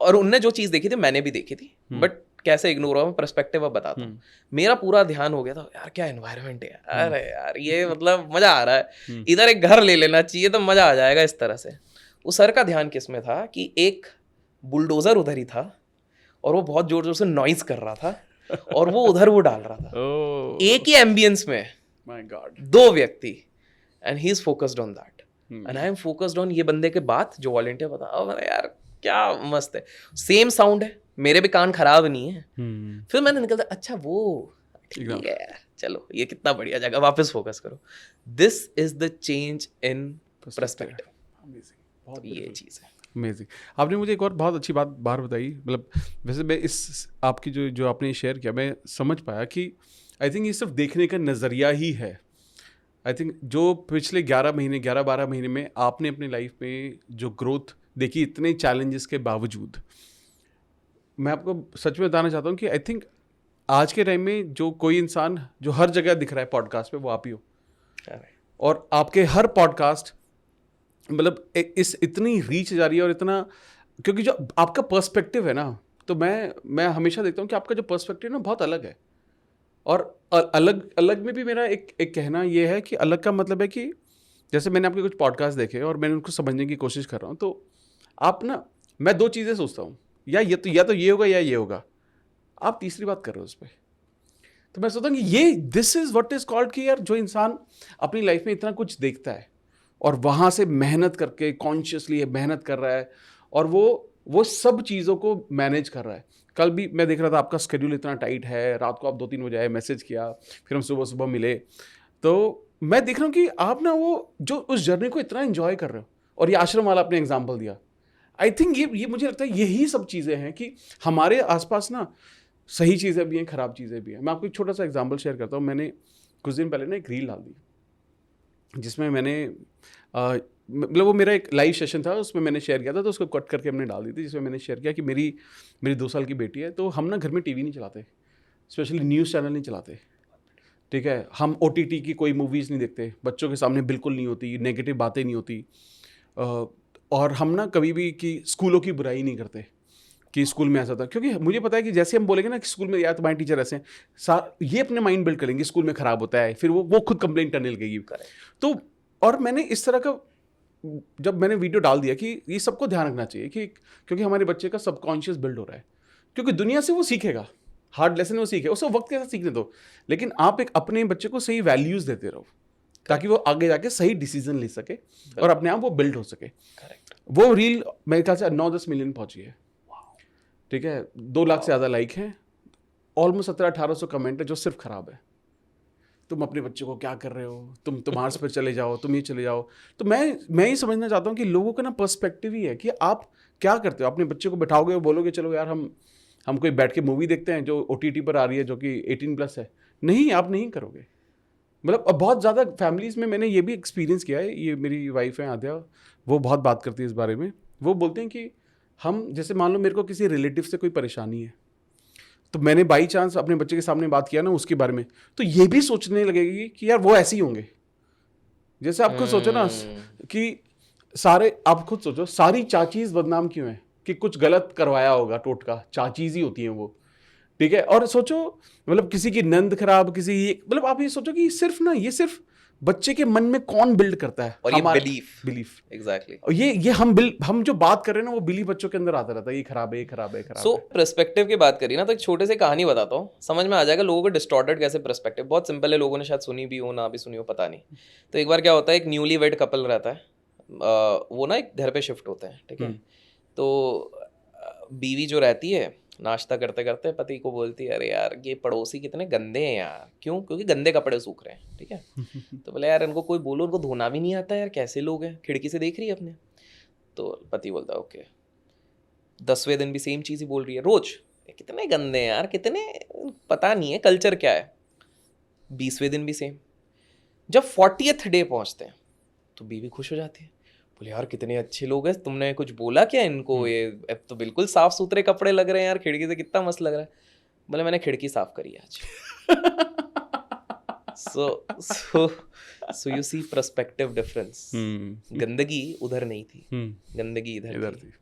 और उनने जो चीज़ देखी थी मैंने भी देखी थी, बट कैसे इग्नोर हुआ, मैं पर्सपेक्टिव अब बताता हूँ। मेरा पूरा ध्यान हो गया था, यार क्या एनवायरनमेंट है, अरे यार ये मतलब मजा आ रहा है, इधर एक घर ले लेना चाहिए तो मजा आ जाएगा इस तरह से। उस सर का ध्यान किस में था कि एक बुलडोजर उधर ही था और वो बहुत जोर जोर से नॉइज कर रहा था और वो उधर वो डाल रहा था एक ही एम्बियंस में, माय गॉड, 2 व्यक्ति, and he is focused on that and I am focused on ये बंदे के बात जो वॉलंटियर बता। अरे यार क्या मस्त है, सेम साउंड है, मेरे भी कान खराब नहीं है। फिर मैंने निकलता, अच्छा वो ठीक है यार, चलो ये कितना बढ़िया जगह, वापस फोकस करो। This is the change in perspective. बहुत ये चीज़ है। अमेजिंग। आपने मुझे एक और बहुत अच्छी बात बाहर बताई, मतलब वैसे मैं इस आपकी जो जो आपने शेयर किया, मैं समझ पाया कि आई थिंक ये सिर्फ देखने का नज़रिया ही है। आई थिंक जो पिछले 11-12 महीने में आपने अपनी लाइफ में जो ग्रोथ देखी, इतने चैलेंजेस के बावजूद, मैं आपको सच में बताना चाहता हूँ कि आई थिंक आज के टाइम में जो कोई इंसान जो हर जगह दिख रहा है पॉडकास्ट पे, वो आप ही हो। और आपके हर पॉडकास्ट मतलब इस इतनी रीच जा रही है और इतना, क्योंकि जो आपका पर्सपेक्टिव है ना, तो मैं हमेशा देखता हूँ कि आपका जो पर्सपेक्टिव ना बहुत अलग है। और अलग अलग में भी मेरा एक कहना ये है कि अलग का मतलब है कि जैसे मैंने आपके कुछ पॉडकास्ट देखे और मैंने उनको समझने की कोशिश कर रहा हूँ, तो आप ना, मैं दो चीज़ें सोचता हूँ, या तो ये होगा या ये होगा, आप तीसरी बात कर रहे हो उस पर। तो मैं सोचता हूँ कि ये this is what is called कि यार जो इंसान अपनी लाइफ में इतना कुछ देखता है और वहाँ से मेहनत करके कॉन्शियसली मेहनत कर रहा है और वो सब चीज़ों को मैनेज कर रहा है। कल भी मैं देख रहा था आपका स्केड्यूल इतना टाइट है, रात को आप 2-3 बजे आए, मैसेज किया, फिर हम सुबह सुबह मिले, तो मैं देख रहा हूँ कि आप ना वो जो उस जर्नी को इतना एंजॉय कर रहे हो, और ये आश्रम वाला आपने एग्जाम्पल दिया। आई थिंक ये मुझे लगता है यही सब चीज़ें हैं कि हमारे आसपास ना सही चीज़ें भी हैं, ख़राब चीज़ें भी हैं। मैं आपको एक छोटा सा एग्जाम्पल शेयर करता हूँ। मैंने कुछ दिन पहले ना एक रील डाल दी जिसमें मैंने मतलब वो मेरा एक लाइव सेशन था, उसमें मैंने शेयर किया था, तो उसको कट करके हमने डाल दी थी, जिसमें मैंने शेयर किया कि मेरी 2 साल की बेटी है, तो हम ना घर में टीवी नहीं चलाते, स्पेशली न्यूज़ चैनल नहीं चलाते, ठीक है। हम OTT की कोई मूवीज़ नहीं देखते, बच्चों के सामने बिल्कुल नहीं होती, नेगेटिव बातें नहीं होती। और हम ना कभी भी कि स्कूलों की बुराई नहीं करते कि स्कूल में ऐसा था, क्योंकि मुझे पता है कि जैसे हम बोलेंगे ना कि स्कूल में यार तुम्हारे टीचर ऐसे हैं, ये अपने माइंड बिल्ड करेंगे स्कूल में ख़राब होता है, फिर वो खुद कंप्लेंट करने लगेगी। तो और मैंने इस तरह का जब मैंने वीडियो डाल दिया कि ये सबको ध्यान रखना चाहिए कि क्योंकि हमारे बच्चे का सबकॉन्शियस बिल्ड हो रहा है, क्योंकि दुनिया से वो सीखेगा, हार्ड लेसन वो सीखे, उसको वक्त के साथ सीखने दो, लेकिन आप एक अपने बच्चे को सही वैल्यूज़ देते रहो ताकि वो आगे जाके सही डिसीजन ले सके और अपने आप वो बिल्ड हो सके। वो रील मेरे ख्याल से 9-10 मिलियन पहुंची है, ठीक है, 2 लाख से ज़्यादा लाइक हैं, ऑलमोस्ट 1700-1800 कमेंट है जो सिर्फ ख़राब है। तुम अपने बच्चे को क्या कर रहे हो, तुम मार्स पर चले जाओ, तुम ये चले जाओ। तो मैं ये समझना चाहता हूँ कि लोगों का ना पर्सपेक्टिव ही है कि आप क्या करते हो। अपने बच्चे को बैठाओगे और बोलोगे चलो यार हम कोई बैठ के मूवी देखते हैं जो OTT पर आ रही है जो कि 18+ है, नहीं, आप नहीं करोगे। मतलब अब बहुत ज़्यादा फैमिलीज़ में मैंने ये भी एक्सपीरियंस किया है, ये मेरी वाइफ है आद्या, वो बहुत बात करती है इस बारे में। वो बोलते हैं कि हम जैसे मान लो मेरे को किसी रिलेटिव से कोई परेशानी है, तो मैंने बाई चांस अपने बच्चे के सामने बात किया ना उसके बारे में, तो ये भी सोचने लगेगी कि यार वो ऐसे ही होंगे। जैसे आप खुद सोचो ना कि आप खुद सोचो सारी चाचीज़ बदनाम क्यों है कि कुछ गलत करवाया होगा, टोटका चाचीज़ ही होती हैं वो, ठीक है। और सोचो मतलब किसी की नंद खराब, मतलब आप ये सोचो कि ये सिर्फ बच्चे के मन में कौन बिल्ड करता है, और ये बिलीफ एग्जैक्टली। और ये हम जो बात कर रहे हैं ना, वो बिलीफ बच्चों के अंदर आता रहता है, ये खराब है, ये खराब है, खराब है। पर्सपेक्टिव की बात करी ना, तो एक छोटे से कहानी बताता हूँ, समझ में आ जाएगा लोगों को डिस्टॉर्टेड कैसे पर्सपेक्टिव। बहुत सिंपल है, लोगों ने शायद सुनी भी हो ना भी सुनी हो, पता नहीं। तो एक बार क्या होता है, एक न्यूली वेड कपल रहता है, वो ना एक घर पे शिफ्ट होते हैं, ठीक है। तो बीवी जो रहती है, नाश्ता करते करते पति को बोलती है, अरे यार ये पड़ोसी कितने गंदे हैं यार। क्यों? क्योंकि गंदे कपड़े सूख रहे हैं, ठीक है। तो बोले यार इनको कोई बोलो, उनको धोना भी नहीं आता यार, कैसे लोग हैं, खिड़की से देख रही है अपने। तो पति बोलता है ओके। 10वें दिन भी सेम चीज़ ही बोल रही है रोज, कितने गंदे हैं यार, कितने, पता नहीं है कल्चर क्या है। 20वें दिन भी सेम। जब 40th डे पहुंचते हैं तो बीवी खुश हो जाती है, बोले यार कितने अच्छे लोग हैं, तुमने कुछ बोला क्या इनको, ये अब तो बिल्कुल साफ सुथरे कपड़े लग रहे हैं यार, खिड़की से कितना मस्त लग रहा है। बोले मैंने खिड़की साफ करी आज। So you see perspective difference. गंदगी उधर नहीं थी, गंदगी इधर थी।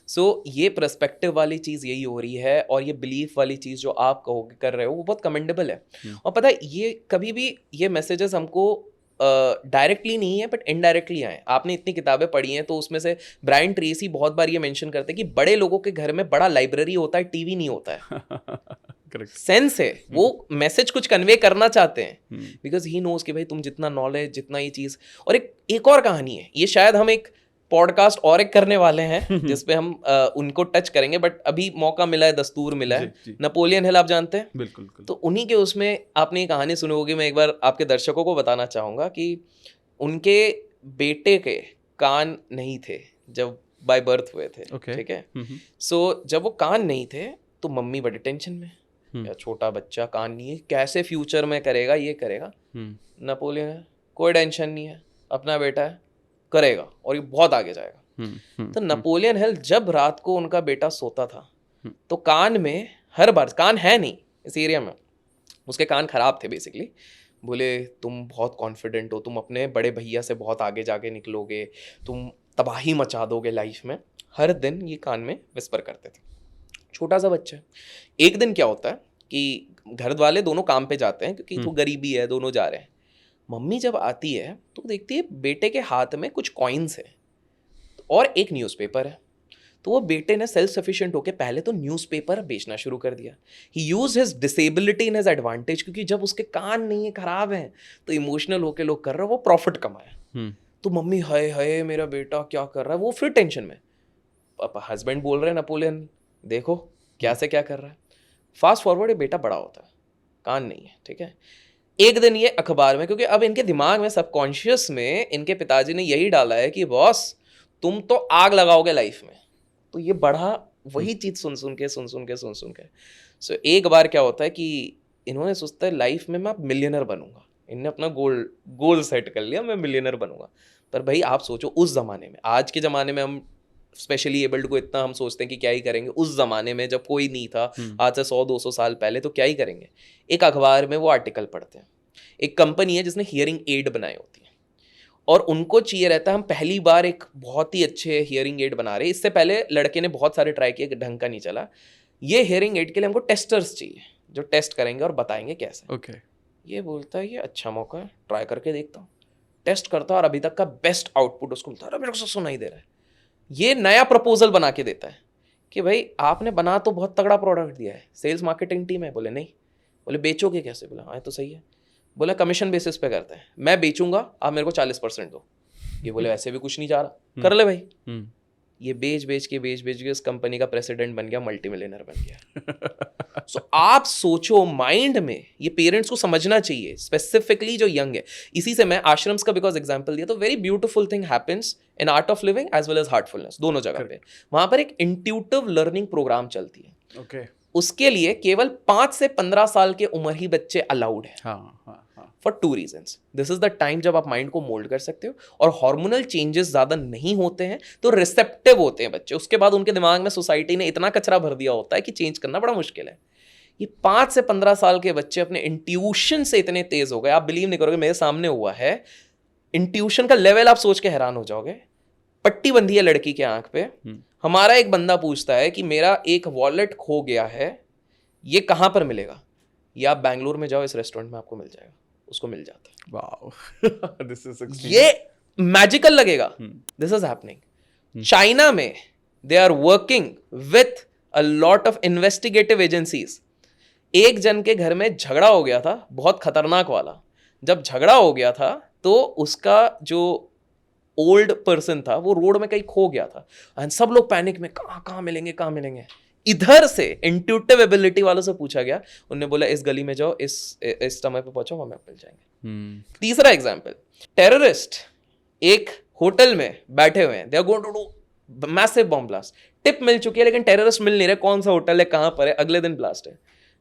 सो ये पर्सपेक्टिव वाली चीज़ यही हो रही है, और ये बिलीफ वाली चीज़ जो आप कहोगे कर रहे हो वो बहुत कमेंडेबल है। और पता है ये कभी भी ये मैसेजेस हमको डायरेक्टली नहीं है बट इनडायरेक्टली आए। आपने इतनी किताबें पढ़ी हैं, तो उसमें से ब्रायन ट्रेसी बहुत बार ये मेंशन करते हैं कि बड़े लोगों के घर में बड़ा लाइब्रेरी होता है, टीवी नहीं होता है। सेंस है, वो मैसेज कुछ कन्वे करना चाहते हैं, बिकॉज ही नोज कि भाई तुम जितना नॉलेज, जितना ये चीज़। और एक और कहानी है, ये शायद हम एक पॉडकास्ट और एक करने वाले हैं जिसपे हम उनको टच करेंगे, बट अभी मौका मिला है, दस्तूर मिला है। जी। नेपोलियन हिल आप जानते हैं? बिल्कुल बिल्कुल। तो उन्हीं के उसमें आपने ये कहानी सुनी होगी, मैं एक बार आपके दर्शकों को बताना चाहूँगा कि उनके बेटे के कान नहीं थे जब बाय बर्थ हुए थे। Okay. ठीक है। हम्म, सो जब वो कान नहीं थे तो मम्मी बड़े टेंशन में, हम्म, या छोटा बच्चा कान नहीं है, कैसे फ्यूचर में करेगा, ये करेगा। हम्म, नेपोलियन है, कोई टेंशन नहीं है, अपना बेटा है, करेगा और ये बहुत आगे जाएगा। तो नेपोलियन हिल जब रात को उनका बेटा सोता था तो कान में हर बार, कान है नहीं इस एरिया में, उसके कान खराब थे बेसिकली। बोले तुम बहुत कॉन्फिडेंट हो, तुम अपने बड़े भैया से बहुत आगे जाके निकलोगे, तुम तबाही मचा दोगे लाइफ में। हर दिन ये कान में विस्पर करते थे। छोटा सा बच्चा। एक दिन क्या होता है कि घर वाले दोनों काम पे जाते हैं क्योंकि तो गरीबी है, दोनों जा रहे हैं। मम्मी जब आती है तो देखती है बेटे के हाथ में कुछ कॉइन्स है और एक न्यूज़पेपर है। तो वो बेटे ने सेल्फ सफिशिएंट होकर पहले तो न्यूज़पेपर बेचना शुरू कर दिया। He use his disability in his advantage, क्योंकि जब उसके कान नहीं है, खराब है, तो इमोशनल होके लोग कर रहे हैं, वो प्रॉफिट कमाया। तो मम्मी हाय हाय मेरा बेटा क्या कर रहा है, वो फिर टेंशन में। हस्बैंड बोल रहे हैं नेपोलियन देखो क्या से क्या कर रहा है। फास्ट फॉरवर्ड, ये बेटा बड़ा होता है, कान नहीं है। ठीक है। एक दिन ये अखबार में, क्योंकि अब इनके दिमाग में सबकॉन्शियस में इनके पिताजी ने यही डाला है कि बॉस तुम तो आग लगाओगे लाइफ में, तो ये बढ़ा वही चीज सुन सुन के सो एक बार क्या होता है कि इन्होंने सोचता है लाइफ में मैं मिलियनर बनूंगा। इनने अपना गोल सेट कर लिया, मैं मिलियनर बनूंगा। पर भाई आप सोचो उस जमाने में, आज के जमाने में हम स्पेशली एबल्ड को इतना हम सोचते हैं कि क्या ही करेंगे, उस जमाने में जब कोई नहीं था, आज से 100-200 साल पहले, तो क्या ही करेंगे। एक अखबार में वो आर्टिकल पढ़ते हैं, एक कंपनी है जिसने हियरिंग एड बनाई होती है और उनको चाहिए रहता है हम पहली बार एक बहुत ही अच्छे हियरिंग एड बना रहे हैं। इससे पहले लड़के ने बहुत सारे ट्राई किए, ढंग का नहीं चला। ये हियरिंग एड के लिए हमको टेस्टर्स चाहिए जो टेस्ट करेंगे और बताएंगे कैसे। ओके। ये बोलता है ये अच्छा मौका है, ट्राई करके देखता हूँ। टेस्ट करता है और अभी तक का बेस्ट आउटपुट उसको मिलता है। मेरे को सुनाई दे रहा है। ये नया प्रपोजल बना के देता है कि भाई आपने बना तो बहुत तगड़ा प्रोडक्ट दिया है, सेल्स मार्केटिंग टीम है। बोले नहीं। बोले बेचोगे कैसे? बोला हाँ तो सही है। बोला कमीशन बेसिस पे करते हैं, मैं बेचूंगा, आप मेरे को 40% दो। ये बोले वैसे भी कुछ नहीं जा रहा, कर ले भाई। ये बेच के उस कंपनी का प्रेसिडेंट बन गया, मल्टी मिलियनर बन गया। सो आप सोचो, माइंड में ये पेरेंट्स को समझना चाहिए, स्पेसिफिकली जो यंग है। इसी से मैं आश्रम्स का बिकॉज एग्जांपल दिया, तो very beautiful thing happens in Art of Living as well as Heartfulness, दोनों जगह पे। वहां पर एक इंट्यूटिव लर्निंग प्रोग्राम चलती है। ओके। उसके लिए केवल 5 से 15 साल के उम्र ही बच्चे अलाउड है। For 2 reasons. This is the time जब आप माइंड को मोल्ड कर सकते हो और हार्मोनल चेंजेस ज्यादा नहीं होते हैं, तो रिसेप्टिव होते हैं बच्चे। उसके बाद उनके दिमाग में सोसाइटी ने इतना कचरा भर दिया होता है कि चेंज करना बड़ा मुश्किल है। ये 5 से 15 साल के बच्चे अपने इंट्यूशन से इतने तेज हो गए, आप बिलीव नहीं करोगे, मेरे सामने हुआ है। इंट्यूशन का लेवल आप सोच के हैरान हो जाओगे। पट्टी बंधी है लड़की के आंख पे। हमारा एक बंदा पूछता है कि मेरा एक वॉलेट खो गया है, ये कहां पर मिलेगा? या आप बैंगलोर में जाओ, इस रेस्टोरेंट में आपको मिल जाएगा। उसको मिल जाता है। वाओ। दिस इज ये मैजिकल लगेगा। दिस इज हैपनिंग चाइना में। They are working with a lot of investigative agencies. एक जन के घर में झगड़ा हो गया था, बहुत खतरनाक वाला। जब झगड़ा हो गया था तो उसका जो ओल्ड पर्सन था वो रोड में कहीं खो गया था एंड सब लोग पैनिक में, कहाँ मिलेंगे। इधर से इंट्यूटिव एबिलिटी वालों से पूछा गया, उन्होंने बोला इस गली में जाओ, इस समय पे पहुंचो, वहां मिल जाएंगे। तीसरा एग्जांपल, टेररिस्ट एक होटल में बैठे हुए हैं, they are going to do massive bomb blast. Tip मिल चुकी है लेकिन टेररिस्ट मिल नहीं रहे, कौन सा होटल है, कहां पर है। अगले दिन ब्लास्ट है।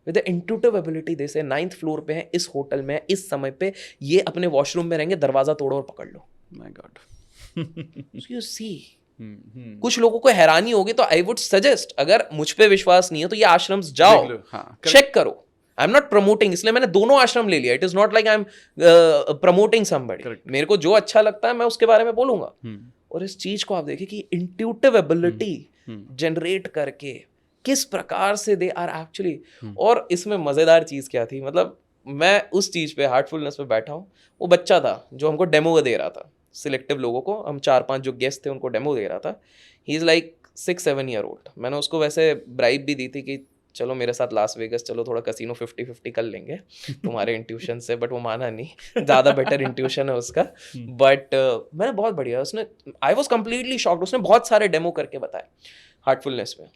विद द इंट्यूटिव एबिलिटी दे से 9th फ्लोर पे है, इस होटल में, इस समय पे, ये अपने वॉशरूम में रहेंगे, दरवाजा तोड़ो और पकड़ लो। My god. यू सी, कुछ लोगों को हैरानी होगी। तो आई वुड सजेस्ट, अगर मुझ पे विश्वास नहीं है तो ये आश्रम्स जाओ, चेक करो। आई एम नॉट प्रमोटिंग, इसलिए मैंने दोनों आश्रम ले लिया। It is not like I am promoting somebody. मेरे को जो अच्छा लगता है मैं उसके बारे में बोलूंगा। और इस चीज को आप देखिए कि इंट्यूटिव एबिलिटी जनरेट करके किस प्रकार से दे आर एक्चुअली। और इसमें मजेदार चीज क्या थी, मतलब मैं उस चीज पे, हार्टफुलनेस पे बैठा हूँ। वो बच्चा था जो हमको डेमो दे रहा था, सिलेक्टिव लोगों को, हम 4-5 जो गेस्ट थे उनको डेमो दे रहा था। He is like 6-7 year old. मैंने उसको वैसे ब्राइब भी दी थी कि चलो मेरे साथ लास वेगस चलो, थोड़ा कसिनो 50-50 कर लेंगे तुम्हारे इंट्यूशन से, बट वो माना नहीं, ज़्यादा बेटर इंट्यूशन है उसका। बट मैंने बहुत बढ़िया, उसने, आई वॉज कम्प्लीटली शॉक्ड, उसने बहुत सारे डेमो करके बताए हार्टफुलनेस में।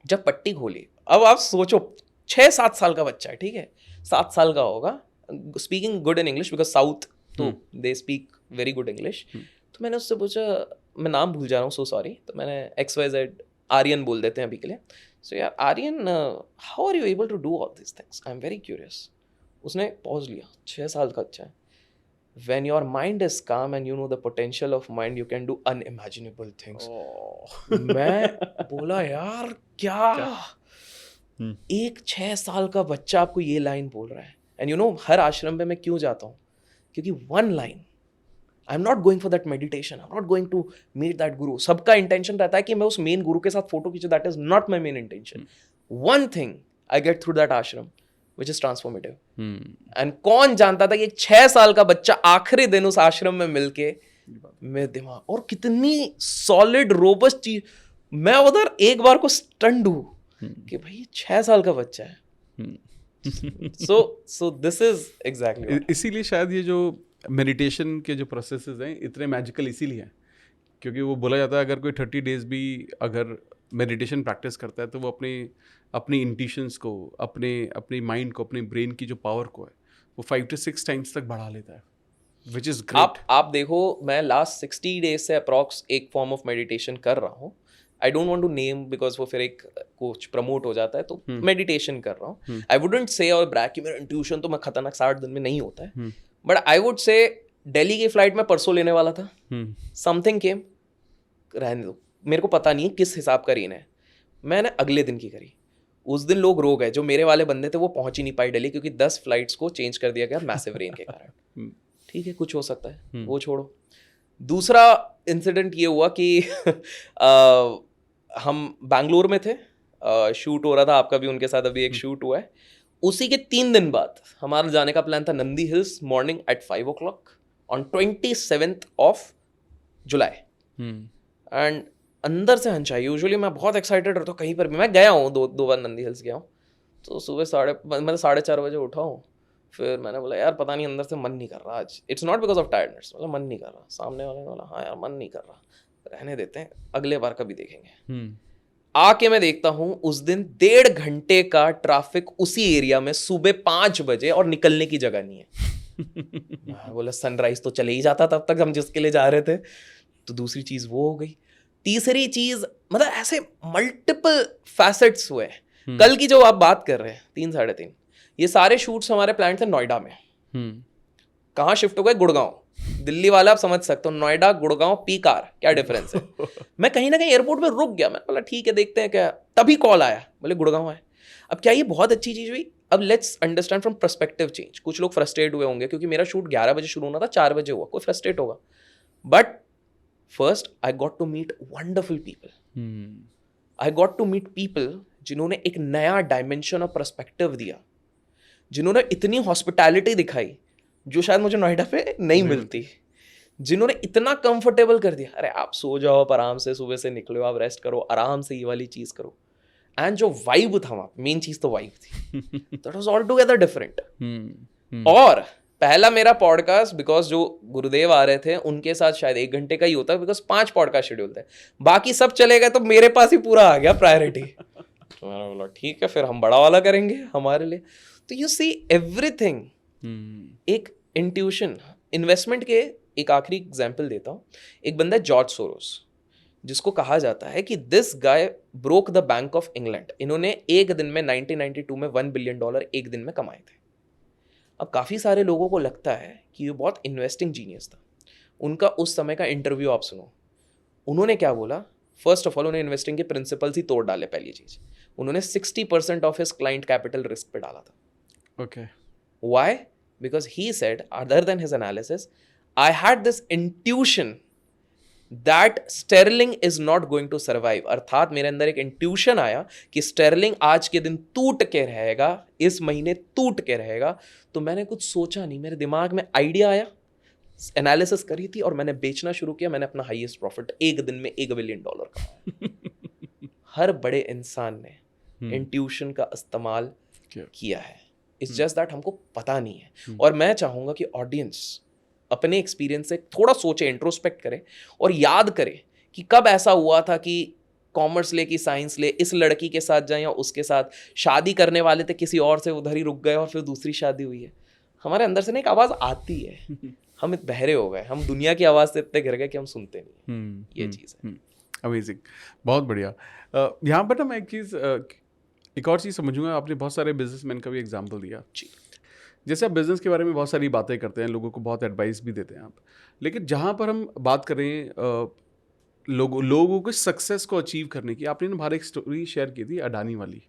जब पट्टी खोली, अब आप सोचो 6-7 साल का बच्चा है, ठीक है, 7 साल का होगा, speaking good in English because south तो they speak very good English. तो मैंने उससे पूछा, मैं नाम भूल जा रहा हूँ, सो सॉरी, तो मैंने XYZ आर्यन बोल देते हैं अभी के लिए। सो यार Aryan, how are you able to do all this things, I am very curious. उसने पॉज लिया, 6 साल का अच्छा है। When your mind is calm and you know the potential of mind, you can do unimaginable things. मैं बोला यार क्या? एक 6 साल का बच्चा आपको ये लाइन बोल रहा है। एंड यू नो हर आश्रम में मैं क्यों जाता हूँ? क्योंकि one line, I am not going for that meditation, I am not going to meet that guru. सबका इंटेंशन रहता है कि मैं उस मेन गुरु के साथ फोटो खींचूं, that is not my main intention. One thing I get through that ashram which is transformative. And कौन जानता था कि एक 6 साल का बच्चा आखिरी दिन उस आश्रम में मिलके मेरे दिमाग, और कितनी सॉलिड रोबस्ट चीज, मैं उधर एक बार को स्टन्ड हूं कि भाई 6 साल का बच्चा है। so this is exactly इसीलिए शायद ये जो मेडिटेशन के जो प्रोसेसेस हैं इतने मैजिकल इसीलिए हैं, क्योंकि वो बोला जाता है अगर कोई 30 डेज भी अगर मेडिटेशन प्रैक्टिस करता है तो वो अपनी इंट्यूशंस को, अपने माइंड को, अपने ब्रेन की जो पावर को है वो 5 to 6 टाइम्स तक बढ़ा लेता है, विच इज़ ग्रेट। आप देखो, मैं लास्ट 60 डेज से अप्रॉक्स एक फॉर्म ऑफ मेडिटेशन कर रहा हूँ। I don't want to name because वो फिर एक कुछ प्रमोट हो जाता है, तो मेडिटेशन कर रहा हूँ। आई वुडंट से और ब्रैक कि मेरा इंट्यूशन तो मैं खतरनाक 60 दिन में नहीं होता है, बट आई वुड से दिल्ली की फ्लाइट में परसों लेने वाला था, समथिंग केम, रहने दो, मेरे को पता नहीं है किस हिसाब का रेन है, मैंने अगले दिन की करी। उस दिन लोग रो गए, जो मेरे वाले बंदे थे वो पहुंच ही नहीं पाए दिल्ली, क्योंकि 10 फ्लाइट्स को चेंज कर दिया गया मैसिव रेन के कारण। ठीक है, कुछ हो सकता है, वो छोड़ो। दूसरा इंसिडेंट ये हुआ कि हम बैंगलोर में थे, शूट हो रहा था, आपका भी उनके साथ अभी एक शूट हुआ है। उसी के 3 दिन बाद हमारा जाने का प्लान था Nandi Hills, morning at 5 o'clock on 27th of July। And अंदर से हंचा, यूजुअली मैं बहुत एक्साइटेड रहता हूँ कहीं पर भी, मैं गया हूँ दो बार नंदी हिल्स गया हूँ। तो सुबह मैं 4:30 बजे उठा हूँ, फिर मैंने बोला यार पता नहीं अंदर से मन नहीं कर रहा आज, it's not because of tiredness, मतलब मन नहीं कर रहा। सामने वाले ने बोला हाँ यार मन नहीं कर रहा, रहने देते हैं, अगले बार कभी देखेंगे। आके मैं देखता हूँ उस दिन 1.5 घंटे का ट्रैफिक उसी एरिया में सुबह 5 बजे, और निकलने की जगह नहीं है। बोला सनराइज तो चले ही जाता तब तक हम जिसके लिए जा रहे थे। तो दूसरी चीज वो हो गई। तीसरी चीज, मतलब ऐसे मल्टीपल फैसेट्स हुए। कल की जो आप बात कर रहे हैं 3-3.5, ये सारे शूट्स हमारे प्लान थे नोएडा में। कहाँ शिफ्ट हो गए? गुड़गांव। दिल्ली वाला आप समझ सकते हो, नोएडा गुड़गांव पीकार, क्या डिफरेंस है। मैं कहीं ना कहीं एयरपोर्ट में रुक गया, मैं बोला ठीक है देखते हैं क्या, तभी कॉल आया, बोले गुड़गांव है। अब क्या ये बहुत अच्छी चीज हुई? अब let's understand from perspective change. कुछ लोग फ्रस्ट्रेट हुए होंगे क्योंकि मेरा शूट 11 बजे शुरू होना था, 4 बजे हुआ, कोई फ्रस्ट्रेट होगा। But first I got to meet wonderful people. I got to meet people जिन्होंने एक नया डायमेंशन ऑफ पर्सपेक्टिव दिया, जिन्होंने इतनी हॉस्पिटैलिटी दिखाई जो शायद मुझे नोएडा पे नहीं मिलती, जिन्होंने इतना कंफर्टेबल कर दिया, अरे आप सो जाओ आप आराम से, सुबह से निकलो आप रेस्ट करो आराम से, ये वाली चीज करो। एंड जो वाइब था वहां, मेन चीज तो वाइब थी, that was all together different. और पहला मेरा पॉडकास्ट, बिकॉज जो गुरुदेव आ रहे थे उनके साथ शायद 1 घंटे का ही होता है, बिकॉज 5 पॉडकास्ट शेड्यूल थे, बाकी सब चले गए, तो मेरे पास ही पूरा आ गया प्रायोरिटी। तो मैंने बोला ठीक है फिर हम बड़ा वाला करेंगे हमारे लिए। तो यू सी एवरीथिंग एक इंट्यूशन। इन्वेस्टमेंट के एक आखिरी एग्जाम्पल देता हूँ। एक बंदा है जॉर्ज सोरोस, जिसको कहा जाता है कि this guy broke the bank of England. इन्होंने एक दिन में 1992 में $1 बिलियन एक दिन में कमाए थे। अब काफ़ी सारे लोगों को लगता है कि ये बहुत इन्वेस्टिंग जीनियस था। उनका उस समय का इंटरव्यू आप सुनो, उन्होंने क्या बोला। फर्स्ट ऑफ ऑल उन्होंने इन्वेस्टिंग के प्रिंसिपल्स ही तोड़ डाले। पहली चीज, उन्होंने 60% of his client capital risk पे डाला था। Okay, why? Because he said, other than his analysis, I had this intuition that sterling is not going to survive. अर्थात मेरे अंदर एक इंट्यूशन आया कि स्टेरलिंग आज के दिन टूट के रहेगा, इस महीने टूट के रहेगा। तो मैंने कुछ सोचा नहीं, मेरे दिमाग में आइडिया आया, एनालिसिस करी थी और मैंने बेचना शुरू किया। मैंने अपना हाईएस्ट प्रॉफिट एक दिन में $1 बिलियन कमाया। हर बड़े इंसान ने इंट्यूशन का इस्तेमाल किया है। इट्स जस्ट दैट हमको पता नहीं है। और मैं चाहूँगा कि ऑडियंस अपने एक्सपीरियंस से थोड़ा सोचे, इंट्रोस्पेक्ट करे और याद करे कि कब ऐसा हुआ था कि कॉमर्स ले कि साइंस ले, इस लड़की के साथ जाए या उसके साथ, शादी करने वाले थे किसी और से, उधर ही रुक गए और फिर दूसरी शादी हुई है। हमारे अंदर से ना एक आवाज़ आती है, हम बहरे हो गए, हम दुनिया की आवाज़ से इतने घिर गए कि हम सुनते नहीं। ये चीज़ है। अमेजिंग, बहुत बढ़िया। यहाँ पर ना मैं एक और चीज़ समझूंगा। आपने बहुत सारे बिजनेसमैन का भी एग्जाम्पल दिया जी। जैसे आप बिजनेस के बारे में बहुत सारी बातें करते हैं, लोगों को बहुत एडवाइस भी देते हैं आप, लेकिन जहाँ पर हम बात करें लोगों को सक्सेस को अचीव करने की, आपने ना बाहर एक स्टोरी शेयर की थी अडानी वाली,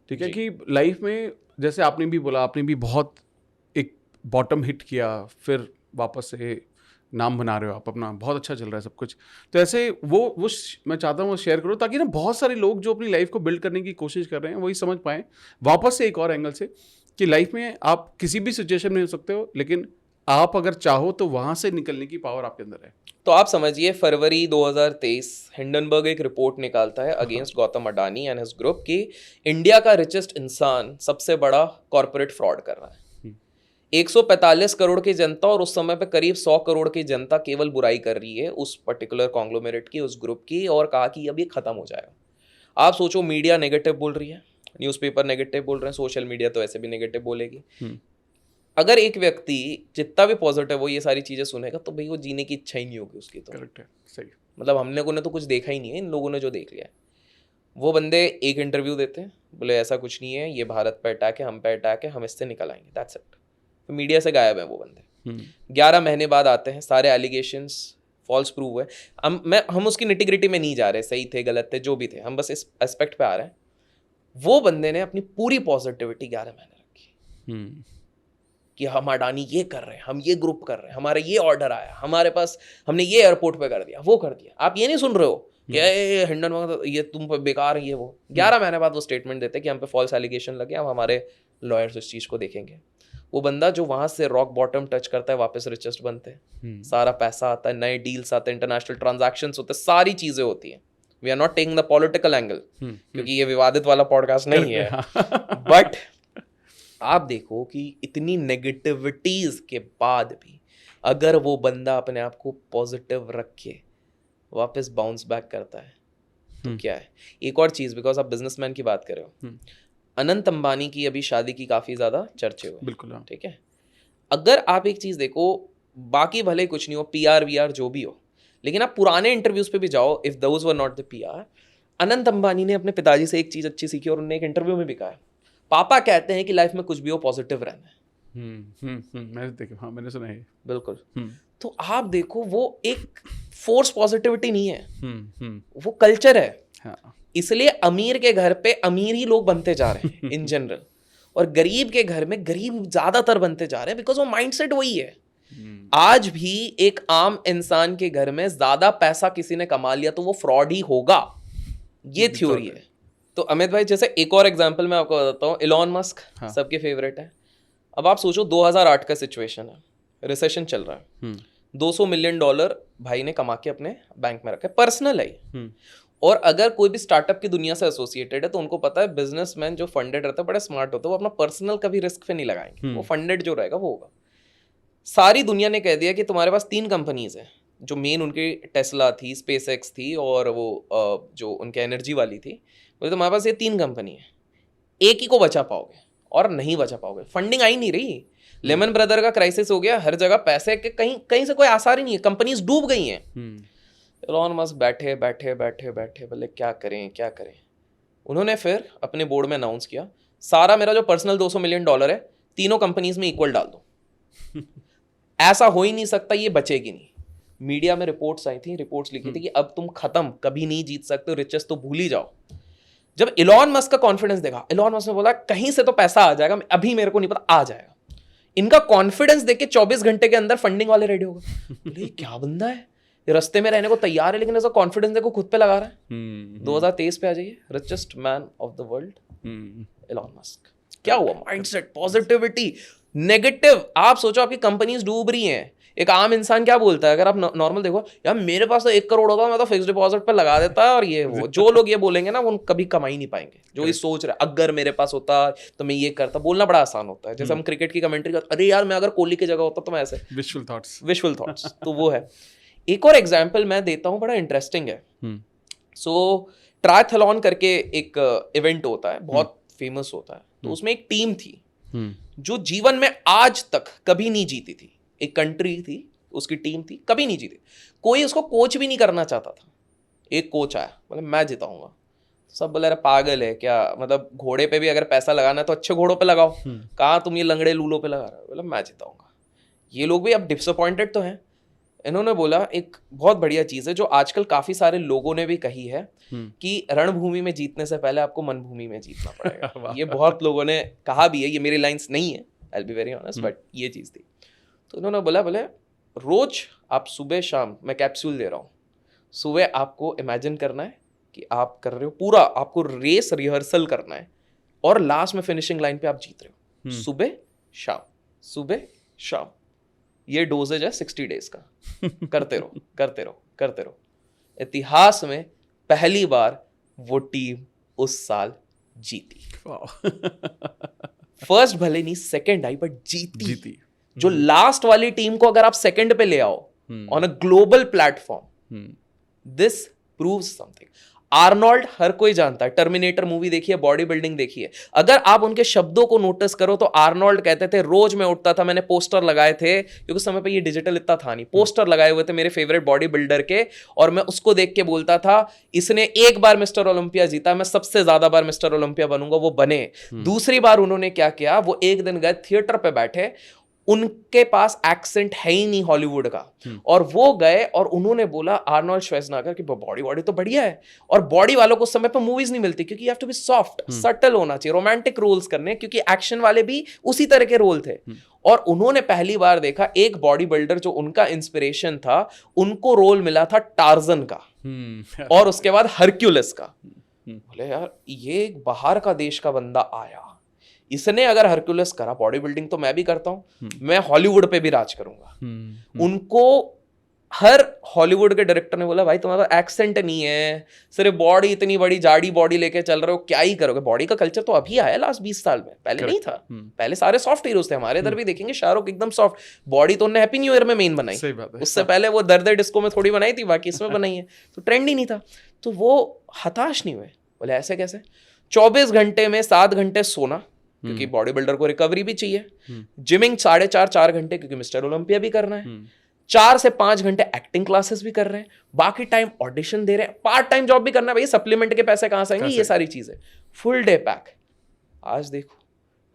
ठीक है, कि लाइफ में जैसे आपने भी बोला, आपने भी बहुत एक बॉटम हिट किया, फिर वापस से नाम बना रहे हो आप अपना, बहुत अच्छा चल रहा है सब कुछ। तो ऐसे वो मैं चाहता हूँ वो शेयर करो, ताकि ना बहुत सारे लोग जो अपनी लाइफ को बिल्ड करने की कोशिश कर रहे हैं वही समझ पाएँ वापस से एक और एंगल से, कि लाइफ में आप किसी भी सिचुएशन में हो सकते हो, लेकिन आप अगर चाहो तो वहाँ से निकलने की पावर आपके अंदर है। तो आप समझिए, फरवरी 2023 हिंडनबर्ग एक रिपोर्ट निकालता है against Gautam Adani and his group कि इंडिया का रिचेस्ट इंसान सबसे बड़ा कॉर्पोरेट फ्रॉड कर रहा है। 145 करोड़ की जनता और उस समय पे करीब 100 करोड़ की जनता केवल बुराई कर रही है उस पर्टिकुलर कॉन्ग्लोमेरेट की, उस ग्रुप की, और कहा कि अब ये खत्म हो जाएगा। आप सोचो, मीडिया नेगेटिव बोल रही है, न्यूज़पेपर नेगेटिव बोल रहे हैं, सोशल मीडिया तो ऐसे भी नेगेटिव बोलेगी। अगर एक व्यक्ति जितना भी पॉजिटिव वो ये सारी चीजें सुनेगा तो भाई वो जीने की इच्छा ही नहीं होगी उसकी। तो करेक्ट है, सही। मतलब हम लोगों ने तो कुछ देखा ही नहीं है, इन लोगों ने जो देख लिया है। वो बंदे एक इंटरव्यू देते हैं, बोले ऐसा कुछ नहीं है, ये भारत पे अटैक है, हम पे अटैक है, हम इससे निकल आएंगे, दैट्स इट। तो मीडिया से गायब है वो बंदे। 11 महीने बाद आते हैं, सारे एलिगेशंस फॉल्स प्रूव हुए। हम उसकी निटिग्रिटी में नहीं जा रहे, सही थे गलत थे जो भी थे, हम बस इस एस्पेक्ट पे आ रहे हैं। वो बंदे ने अपनी पूरी पॉजिटिविटी 11 महीने रखी कि हम अडानी ये कर रहे हैं, हम ये ग्रुप कर रहे हैं, हमारा ये ऑर्डर आया हमारे पास, हमने ये एयरपोर्ट पे कर दिया, वो कर दिया। आप ये नहीं सुन रहे हो कि हिंडनबर्ग ये तुम पे बेकार है, ये वो। 11 महीने बाद वो स्टेटमेंट देते कि हम पे फॉल्स एलिगेशन लगे, अब हमारे लॉयर्स उस चीज़ को देखेंगे। वो बंदा जो वहाँ से रॉक बॉटम टच करता है, वापस रिचेस्ट बनते हैं, सारा पैसा आता है, नए डील्स आते हैं, इंटरनेशनल ट्रांजैक्शंस होते हैं, सारी चीज़ें होती हैं। We are not taking the political angle, क्योंकि ये विवादित वाला पॉडकास्ट नहीं है। बट आप देखो कि इतनी नेगेटिविटीज के बाद भी अगर वो बंदा अपने आप को पॉजिटिव रख के वापस बाउंस बैक करता है तो क्या है। एक और चीज, बिकॉज आप बिजनेसमैन की बात कर रहे हो, अनंत अंबानी की अभी शादी की काफी ज्यादा चर्चे हुए। बिल्कुल, ठीक है। अगर आप एक चीज देखो, बाकी भले कुछ नहीं हो, पीआर वीआर जो भी हो, लेकिन आप पुराने इंटरव्यूज पे भी जाओ, if those were not the PR, Anant Ambani ने अपने पिताजी से एक चीज अच्छी सीखी और उन्होंने एक इंटरव्यू में भी कहा, पापा कहते हैं कि लाइफ में कुछ भी हो पॉजिटिव रहना है। मैंने सुना है। बिल्कुल। तो आप देखो, वो एक फोर्स पॉजिटिविटी नहीं है, वो कल्चर है। हाँ। इसलिए अमीर के घर पे अमीर ही लोग बनते जा रहे हैं इन जनरल, और गरीब के घर में गरीब ज्यादातर बनते जा रहे हैं, बिकॉज वो माइंडसेट वही है। आज भी एक आम इंसान के घर में ज्यादा पैसा किसी ने कमा लिया तो वो फ्रॉड ही होगा, ये थ्योरी है। तो अमित भाई, जैसे एक और एग्जांपल मैं आपको बताता हूँ, इलॉन मस्क। हाँ। सबके फेवरेट है। अब आप सोचो 2008 का सिचुएशन है, रिसेशन चल रहा है, $200 मिलियन भाई ने कमा के अपने बैंक में रखा है, पर्सनल है। और अगर कोई भी स्टार्टअप की दुनिया से एसोसिएटेड है तो उनको पता है बिजनेसमैन जो फंडेड रहता है बड़े स्मार्ट होते हैं, वो अपना पर्सनल कभी रिस्क पे नहीं लगाएंगे, वो फंडेड जो रहेगा वो होगा। सारी दुनिया ने कह दिया कि तुम्हारे पास 3 कंपनीज हैं, जो मेन उनकी टेस्ला थी, स्पेसएक्स थी, और वो जो उनके एनर्जी वाली थी, बोले तुम्हारे पास ये 3 कंपनी है, एक ही को बचा पाओगे और नहीं बचा पाओगे। फंडिंग आई नहीं रही, लेमन ब्रदर का क्राइसिस हो गया, हर जगह पैसे के कहीं से कोई आसार ही नहीं है, कंपनीज डूब गई हैं। एलोन मस्क बैठे बोले क्या करें। उन्होंने फिर अपने बोर्ड में अनाउंस किया, सारा मेरा जो पर्सनल $200 मिलियन है, तीनों कंपनीज में इक्वल डाल दो। ऐसा हो ही नहीं सकता, ये बचेगी नहीं। मीडिया में रिपोर्ट्स आई थी, रिपोर्ट्स लिखी थी कि अब तुम खत्म, कभी नहीं जीत सकते, रिचेस तो भूल ही जाओ। जब इलॉन मस्क का कॉन्फिडेंस देखा, इलॉन मस्क ने बोला कहीं से तो पैसा आ जाएगा, अभी मेरे को नहीं पता, आ जाएगा। इनका कॉन्फिडेंस देख के 24 घंटे के अंदर फंडिंग वाले रेडी हो गए। बोले क्या बंदा है, ये रास्ते में रहने को तैयार है, लेकिन ऐसा कॉन्फिडेंस देखो खुद पे लगा रहा है। 2023 पे आ जाइए, richest man of the world Elon Musk. क्या हुआ? Mindset, positivity, negative. आप सोचो आपकी कंपनीज डूब रही हैं, एक आम इंसान क्या बोलता है, अगर आप नॉर्मल देखो, यार मेरे पास तो 1 करोड़ होता, मैं तो फिक्स डिपॉजिट पे लगा देता है और ये वो, जो लोग ये बोलेंगे ना वो कभी कमाई नहीं पाएंगे। जो ये सोच रहे अगर मेरे पास होता तो मैं ये करता, बोलना बड़ा आसान होता है। जैसे हम क्रिकेट की कमेंट्री करते, अरे यार मैं अगर कोहली की जगह होता तो मैं ऐसे, विजुअल थॉट्स। तो वो है। एक और एग्जाम्पल मैं देता हूँ, बड़ा इंटरेस्टिंग है। सो ट्रायथलॉन करके एक इवेंट होता है, बहुत फेमस होता है। तो उसमें एक टीम थी जो जीवन में आज तक कभी नहीं जीती थी। एक कंट्री थी, उसकी टीम थी, कभी नहीं जीती। कोई उसको कोच भी नहीं करना चाहता था। एक कोच आया, बोले मैं जिताऊंगा। सब बोले अरे पागल है क्या, मतलब घोड़े पे भी अगर पैसा लगाना है तो अच्छे घोड़ों पे लगाओ, कहाँ तुम ये लंगड़े लूलों पे लगा रहे हो। बोले मैं जिताऊंगा। ये लोग भी अब डिसअपॉइंटेड तो हैं। इन्होंने बोला एक बहुत बढ़िया चीज़ है जो आजकल काफ़ी सारे लोगों ने भी कही है कि रणभूमि में जीतने से पहले आपको मनभूमि में जीतना पड़ेगा। ये बहुत लोगों ने कहा भी है, ये मेरी लाइंस नहीं है, आई will be very honest, but ये चीज़ थी। तो इन्होंने बोला, बोले रोज आप सुबह शाम, मैं कैप्सूल दे रहा हूँ, सुबह आपको इमेजिन करना है कि आप कर रहे हो, पूरा आपको रेस रिहर्सल करना है और लास्ट में फिनिशिंग लाइन पे आप जीत रहे हो। सुबह शाम, सुबह शाम, ये डोजेज है 60 डेज का। करते रहो करते रहो करते रहो। इतिहास में पहली बार वो टीम उस साल जीती। फर्स्ट भले नहीं, सेकंड आई, बट जीती। जो लास्ट वाली टीम को अगर आप सेकंड पे ले आओ on a global platform, this proves something. Arnold हर कोई जानता है, टर्मिनेटर मूवी देखी है, बॉडी बिल्डिंग देखी है। अगर आप उनके शब्दों को नोटिस करो तो आर्नोल्ड कहते थे रोज मैं उठता था, मैंने पोस्टर लगाए थे, क्योंकि उस समय पे ये डिजिटल इतना था नहीं, पोस्टर लगाए हुए थे मेरे फेवरेट बॉडी बिल्डर के, और मैं उसको देख के बोलता था इसने एक बार मिस्टर ओलंपिया जीता, मैं सबसे ज्यादा बार मिस्टर ओलंपिया बनूंगा। वो बने। दूसरी बार उन्होंने क्या किया, वो एक दिन गए थिएटर पे बैठे, उनके पास एक्सेंट है ही नहीं हॉलीवुड का, और वो गए और उन्होंने बोला आर्नोल्ड श्वार्ज़नेगर की बॉडी तो बढ़िया है, और बॉडी वालों को उस समय पे मूवीज नहीं मिलती क्योंकि you have to be soft, subtle होना चाहिए, रोमांटिक रोल्स करने, क्योंकि एक्शन वाले भी उसी तरह के रोल थे। और उन्होंने पहली बार देखा एक बॉडी बिल्डर जो उनका इंस्पिरेशन था, उनको रोल मिला था टार्जन का और उसके बाद हरक्यूलिस का। बोले यार ये एक बाहर का देश का बंदा आया, इसने अगर हरक्यूलिस करा, बॉडी बिल्डिंग तो मैं भी करता हूं, मैं हॉलीवुड पे भी राज करूंगा। उनको हर हॉलीवुड के डायरेक्टर ने बोला भाई तुम्हारा एक्सेंट नहीं है, सिर्फ बॉडी इतनी बड़ी जाड़ी बॉडी लेके चल रहे हो, क्या ही करोगे। बॉडी का कल्चर तो अभी आया लास्ट 20 साल में, पहले नहीं था। पहले सारे सॉफ्ट हीरोज थे। हमारे इधर भी देखेंगे शाहरुख एकदम सॉफ्ट बॉडी, तो उन्होंने हैप्पी न्यू ईयर में मेन बनाई, उससे पहले वो दर्द डिस्को में थोड़ी बनाई थी, बाकी इसमें बनाई है, तो ट्रेंड ही नहीं था। तो वो हताश नहीं हुए, बोले ऐसे कैसे। 24 घंटे में 7 घंटे सोना, क्योंकि बॉडी बिल्डर को रिकवरी भी चाहिए, जिमिंग 4.5-4 घंटे, क्योंकि मिस्टर ओलंपिया भी करना है, 4 से 5 घंटे एक्टिंग क्लासेस भी कर रहे हैं, बाकी टाइम ऑडिशन दे रहे हैं, पार्ट टाइम जॉब भी करना है। भाई सप्लीमेंट के पैसे कहां से आएंगे, ये सारी चीजें, फुल डे पैक। आज देखो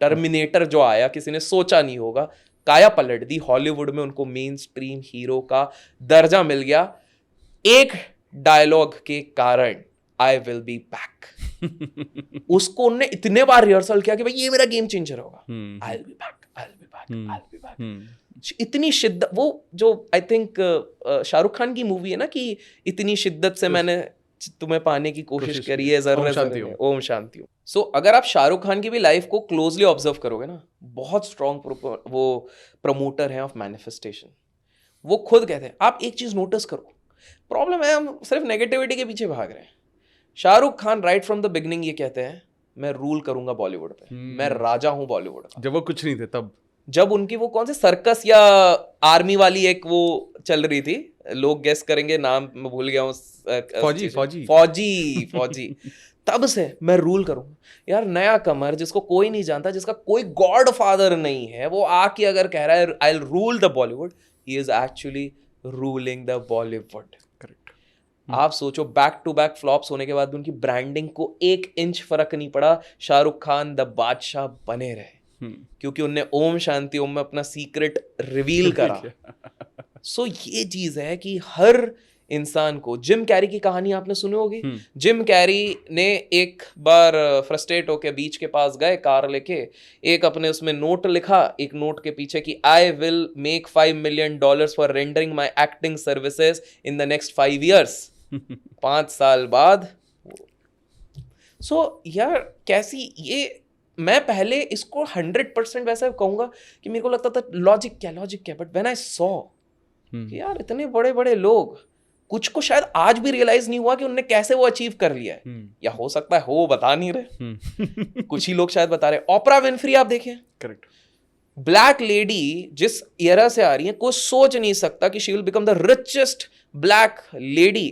टर्मिनेटर जो आया, किसी ने सोचा नहीं होगा, काया पलट दी, हॉलीवुड में उनको मेन स्ट्रीम हीरो का दर्जा मिल गया, एक डायलॉग के कारण, आई विल बी बैक। उसको उन्होंने इतने बार रिहर्सल किया कि भाई ये मेरा गेम चेंजर होगा, आई will be back, I will be back, I will be back. इतनी शिद्दत, वो जो आई थिंक शाहरुख खान की मूवी है ना, कि इतनी शिद्दत से मैंने तुम्हें पाने की कोशिश करी है, ओम शांति हो। सो अगर आप शाहरुख खान की भी लाइफ को क्लोजली ऑब्जर्व करोगे ना, बहुत स्ट्रॉन्ग वो प्रमोटर हैं ऑफ मैनिफेस्टेशन। वो खुद कहते हैं, आप एक चीज नोटिस करो, प्रॉब्लम है हम सिर्फ नेगेटिविटी के पीछे भाग रहे हैं। Shahrukh Khan right from the beginning ये कहते हैं मैं रूल करूंगा बॉलीवुड पे, मैं राजा हूं बॉलीवुड का। जब वो कुछ नहीं थे तब, जब उनकी वो कौन से सर्कस या आर्मी वाली एक वो चल रही थी, लोग गेस करेंगे, नाम मैं भूल गया हूँ, फौजी तब से मैं रूल करूंगा। यार नया कमर जिसको कोई नहीं जानता, जिसका कोई गॉड फादर नहीं है, वो आके अगर कह रहा है I will rule the Bollywood, he is actually ruling the Bollywood. आप सोचो, बैक टू बैक फ्लॉप्स होने के बाद भी उनकी ब्रांडिंग को 1 इंच फर्क नहीं पड़ा, शाहरुख खान द बादशाह बने रहे, क्योंकि उनने ओम शांति ओम में अपना सीक्रेट रिवील करा। सो ये चीज है कि हर इंसान को, जिम कैरी की कहानी आपने सुनी होगी। जिम कैरी ने एक बार फ्रस्ट्रेट होकर बीच के पास गए कार लेके, एक अपने उसमें नोट लिखा, एक नोट के पीछे कि I will make $5 million for rendering my acting services in the next 5 years। 5 साल बाद। सो यार कैसी ये, मैं पहले इसको 100% वैसा कहूंगा कि मेरे को लगता था लॉजिक क्या, बट व्हेन आई सॉ कि यार इतने बड़े बड़े लोग, कुछ को शायद आज भी रियलाइज नहीं हुआ कि उनने कैसे वो अचीव कर लिया है, या हो सकता है हो बता नहीं रहे, कुछ ही लोग शायद बता रहे। ऑपरा विनफ्री आप देखें, करेक्ट, ब्लैक लेडी जिस एरा से आ रही है, कोई सोच नहीं सकता कि she will become the richest black lady.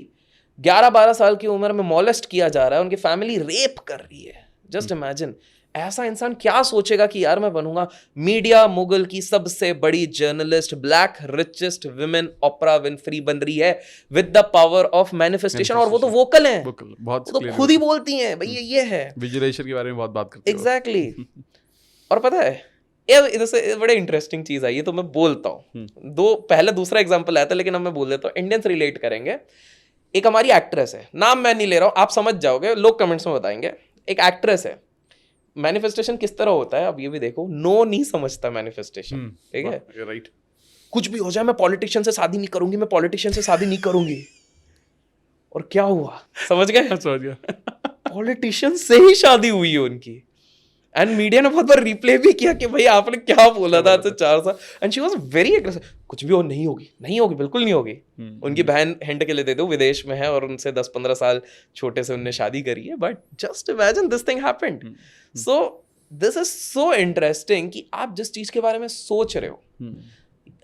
11-12 साल की उम्र में मॉलेस्ट किया जा रहा है, उनकी फैमिली रेप कर रही है। जस्ट इमेजिन, ऐसा इंसान क्या सोचेगा कि यार मैं बनूंगा मीडिया मुगल की सबसे बड़ी journalist, black richest women ऑपरा Winfrey बन रही है with the power of manifestation. और वो तो वोकल हैं, बहुत वो तो खुद ही बोलती हैं भाई ये है। विजुअलाइजेशन के बारे में बहुत बात करते हैं। एग्जैक्टली। और पता है ये इधर से बड़े इंटरेस्टिंग चीज आई है, तो मैं बोलता हूँ। पहले दूसरा एग्जांपल आया था, लेकिन अब मैं बोल देता हूँ, इंडियंस रिलेट करेंगे। एक हमारी एक्ट्रेस है, नाम मैं नहीं ले रहा हूँ, आप समझ जाओगे, लोग कमेंट्स में बताएंगे। एक एक्ट्रेस है, मैनिफेस्टेशन किस तरह होता है अब ये भी देखो। नो नहीं समझता मैनिफेस्टेशन, ठीक है, राइट। कुछ भी हो जाए, मैं पॉलिटिशियन से शादी नहीं करूंगी, मैं पॉलिटिशियन से शादी नहीं करूंगी। और क्या हुआ, समझ गए? समझ गया। पॉलिटिशियन से ही शादी हुई है उनकी। एंड मीडिया ने बहुत बार रिप्ले भी किया कि भाई आपने क्या बोला था आज से 4 साल। And she was very aggressive, कुछ भी हो, नहीं होगी, नहीं होगी, बिल्कुल नहीं होगी। उनकी बहन हिंट के लिए दे दो, विदेश में है और उनसे 10-15 साल छोटे से उनने शादी करी है। But just imagine this thing happened. So this is so interesting कि आप जिस चीज के बारे में सोच रहे हो,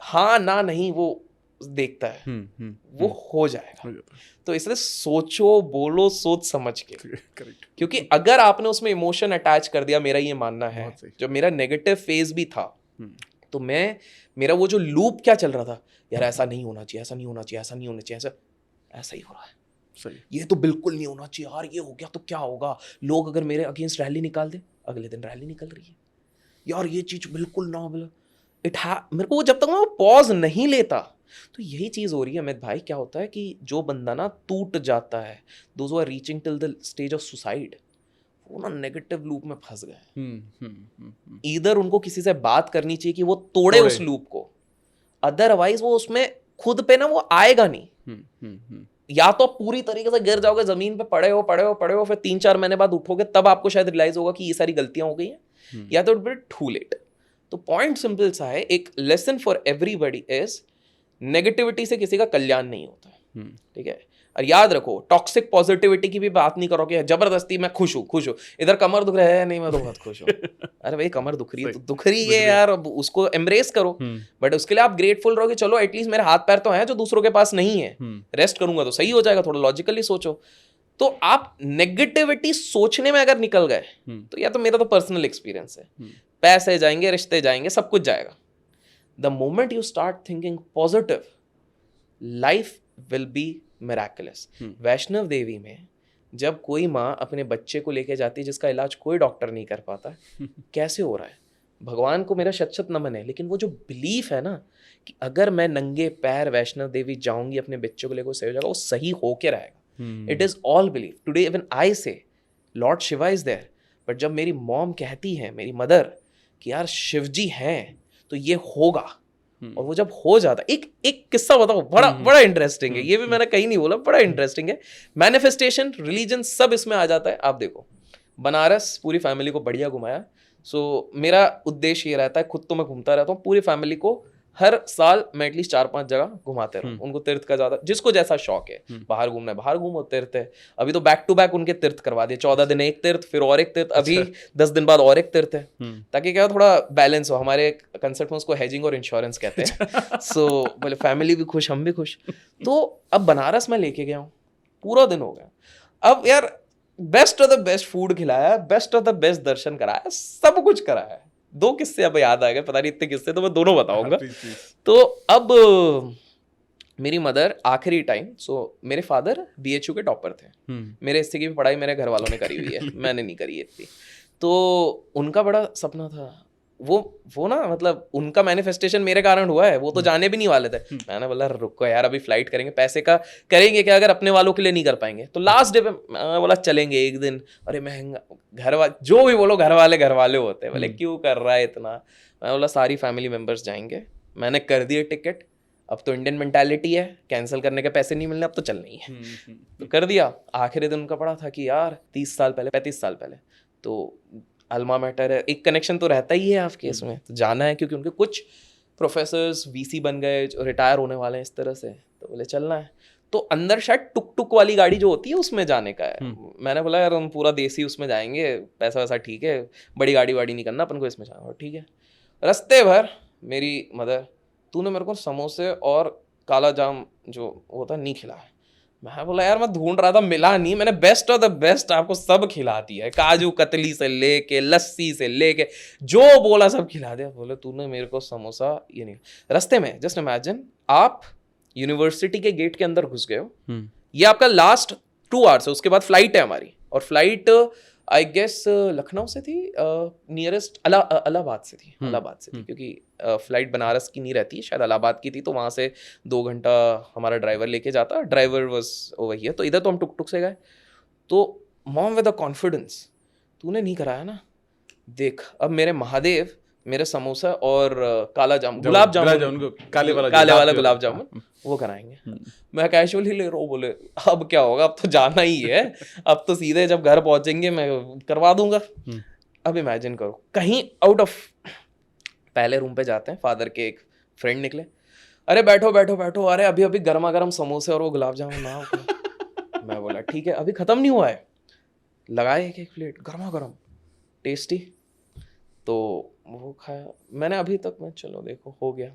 हाँ ना नहीं वो देखता है, वो हो जाएगा। तो इसलिए सोचो, बोलो सोच समझ के। करेक्ट। क्योंकि अगर आपने उसमें इमोशन अटैच कर दिया, मेरा ये मानना है, जब मेरा नेगेटिव फेज भी था, तो मेरा वो जो लूप क्या चल रहा था, यार ऐसा नहीं होना चाहिए, ऐसा नहीं होना चाहिए, ऐसा नहीं होना चाहिए, ऐसा ही हो रहा है, सही, ये तो बिल्कुल नहीं होना चाहिए यार, ये हो गया तो क्या होगा, लोग अगर मेरे अगेंस्ट रैली निकाल दे, अगले दिन रैली निकल रही है, यार ये चीज बिल्कुल ना हो। मेरे को जब तक मैं पॉज नहीं लेता, तो यही चीज हो रही है अमित भाई। क्या होता है कि जो बंदा ना टूट जाता है, those are reaching till the stage of suicide, वो ना नेगेटिव लूप में फंस गए। इधर उनको किसी से बात करनी चाहिए कि वो तोड़े उस लूप को, अदरवाइज वो उसमें खुद पे ना वो आएगा नहीं। या तो पूरी तरीके से गिर जाओगे, जमीन पे पड़े हो, फिर 3-4 महीने बाद उठोगे, तब आपको शायद रियलाइज होगा कि ये सारी गलतियां हो गई हैं, या तो it will be too late. तो पॉइंट सिंपल सा है, एक lesson for everybody is, negativity से किसी का कल्याण नहीं होता है, ठीक है। और याद रखो, टॉक्सिक पॉजिटिविटी की भी बात नहीं करो कि जबरदस्ती मैं खुश हूँ, इधर कमर दुख रहा है, नहीं मैं तो बहुत खुश हूँ। अरे भाई कमर दुख रही है तो दुख रही है यार, अब उसको एम्ब्रेस करो। बट उसके लिए आप ग्रेटफुल रहो कि चलो एटलीस्ट मेरे हाथ पैर तो हैं जो दूसरों के पास नहीं है, रेस्ट करूंगा तो सही हो जाएगा। थोड़ा लॉजिकली सोचो। तो आप नेगेटिविटी सोचने में अगर निकल गए, तो या तो मेरा तो पर्सनल एक्सपीरियंस है, पैसे जाएंगे, रिश्ते जाएंगे, सब कुछ जाएगा। The moment you start thinking positive, life will be miraculous. Vaishno Devi में जब कोई माँ अपने बच्चे को लेके जाती है जिसका इलाज कोई डॉक्टर नहीं कर पाता, कैसे हो रहा है, भगवान को मेरा शत नमन है, लेकिन वो जो बिलीफ है ना कि अगर मैं नंगे पैर वैष्णव देवी जाऊंगी अपने बच्चे को लेकर, सही हो जाएगा, वो सही होके रहेगा। It is all belief. Today even I say lord Shiva is there, but जब मेरी मॉम कहती है, मेरी मदर, कि यार शिवजी हैं तो ये होगा, और वो जब हो जाता, एक किस्सा बताओ, बड़ा इंटरेस्टिंग है, ये भी मैंने कहीं नहीं बोला, बड़ा इंटरेस्टिंग है। मैनिफेस्टेशन, रिलीजन, सब इसमें आ जाता है। आप देखो, बनारस पूरी फैमिली को बढ़िया घुमाया। सो मेरा उद्देश्य ये रहता है, खुद तो मैं घूमता रहता हूँ, पूरी फैमिली को हर साल मैं एटलीस्ट 4-5 जगह घुमाते रहूँ। उनको तीर्थ का ज्यादा, जिसको जैसा शौक है, बाहर घूमना है बाहर घूमो, तीर्थ है। अभी तो बैक टू बैक उनके तीर्थ करवा दिए, 14 दिन एक तीर्थ, फिर और एक तीर्थ, अभी 10 दिन बाद और एक तीर्थ है, ताकि क्या थोड़ा बैलेंस हो। हमारे कंसेप्ट में उसको हेजिंग और इंश्योरेंस कहते हैं। सो बोले फैमिली भी खुश, हम भी खुश। तो अब बनारस में लेके गया हूँ, पूरा दिन हो गया। अब यार best of the best food खिलाया, बेस्ट ऑफ द बेस्ट दर्शन कराया, सब कुछ कराया। 2 किस्से अब याद आ गए, पता नहीं इतने किस्से, तो मैं दोनों बताऊंगा। तो अब मेरी मदर आखिरी टाइम, मेरे फादर BHU के टॉपर थे। मेरे हिस्से की भी पढ़ाई मेरे घर वालों ने करी हुई है, मैंने नहीं करी है इतनी। तो उनका बड़ा सपना था, वो ना मतलब उनका मैनिफेस्टेशन मेरे कारण हुआ है, वो तो जाने भी नहीं वाले थे। मैंने बोला रुको यार, अभी फ्लाइट करेंगे, पैसे का करेंगे क्या अगर अपने वालों के लिए नहीं कर पाएंगे। तो लास्ट डे पे मैं बोला चलेंगे एक दिन। अरे महंगा, घर वाले जो भी बोलो, घर वाले होते हैं, बोले क्यों कर रहा है इतना। मैं बोला सारी फैमिली मेम्बर्स जाएंगे, मैंने कर दिए टिकट। अब तो इंडियन मेंटालिटी है, कैंसिल करने के पैसे नहीं मिलने, अब तो चलना ही है। तो कर दिया। आखिरी दिन उनका पड़ा था कि यार 30 साल पहले, 35 साल पहले, तो अल्मा मैटर है, एक कनेक्शन तो रहता ही है आपके इसमें, तो जाना है, क्योंकि उनके कुछ प्रोफेसर्स वीसी बन गए जो रिटायर होने वाले हैं इस तरह से, तो बोले चलना है। तो अंदर शायद टुक टुक वाली गाड़ी जो होती है उसमें जाने का है। मैंने बोला यार हम पूरा देसी उसमें जाएंगे, पैसा वैसा ठीक है, बड़ी गाड़ी वाड़ी नहीं करना अपन को, इसमें जाना। ठीक है। रास्ते भर मेरी मदर, तूने मेरे को समोसे और काला जाम जो होता है नहीं खिलाया। मैं बोला यार मैं ढूंढ रहा था, मिला नहीं, मैंने बेस्ट ऑफ द बेस्ट आपको सब खिला दिया है, काजू कतली से लेके लस्सी से लेके जो बोला सब खिला दिया। बोले तूने मेरे को समोसा ये नहीं। रास्ते में जस्ट इमेजिन आप यूनिवर्सिटी के गेट के अंदर घुस गए हो, ये आपका लास्ट 2 आवर्स है, उसके बाद फ्लाइट है हमारी, और फ्लाइट आई गेस लखनऊ से थी, नियरेस्ट इलाहाबाद से थी, इलाहाबाद से थी, क्योंकि फ्लाइट बनारस की नहीं रहती, शायद इलाहाबाद की थी, तो वहाँ से 2 घंटा हमारा ड्राइवर लेके जाता, ड्राइवर वाज ओवर हियर। तो इधर तो हम टुक टुक से गए, तो मॉम विद द कॉन्फिडेंस, तूने नहीं कराया ना, देख अब मेरे महादेव मेरे समोसा और काला जामुन, गुलाब जामुन, काले वाला गुलाब जामुन वो कराएंगे। मैं कैजुअली ले रहा हूँ, बोले अब क्या होगा, अब तो जाना ही है, अब तो सीधे जब घर पहुंचेंगे मैं करवा दूंगा। अब इमेजिन करो, कहीं आउट ऑफ, पहले रूम पे जाते हैं, फादर के एक फ्रेंड निकले, अरे बैठो बैठो बैठो, अरे अभी अभी गर्मा गर्म समोसे और वो गुलाब जामुन ना हो। मैं बोला ठीक है, अभी खत्म नहीं हुआ है, लगाए एक प्लेट गर्मा गर्म टेस्टी, तो वो खाया मैंने अभी तक में, चलो देखो हो गया।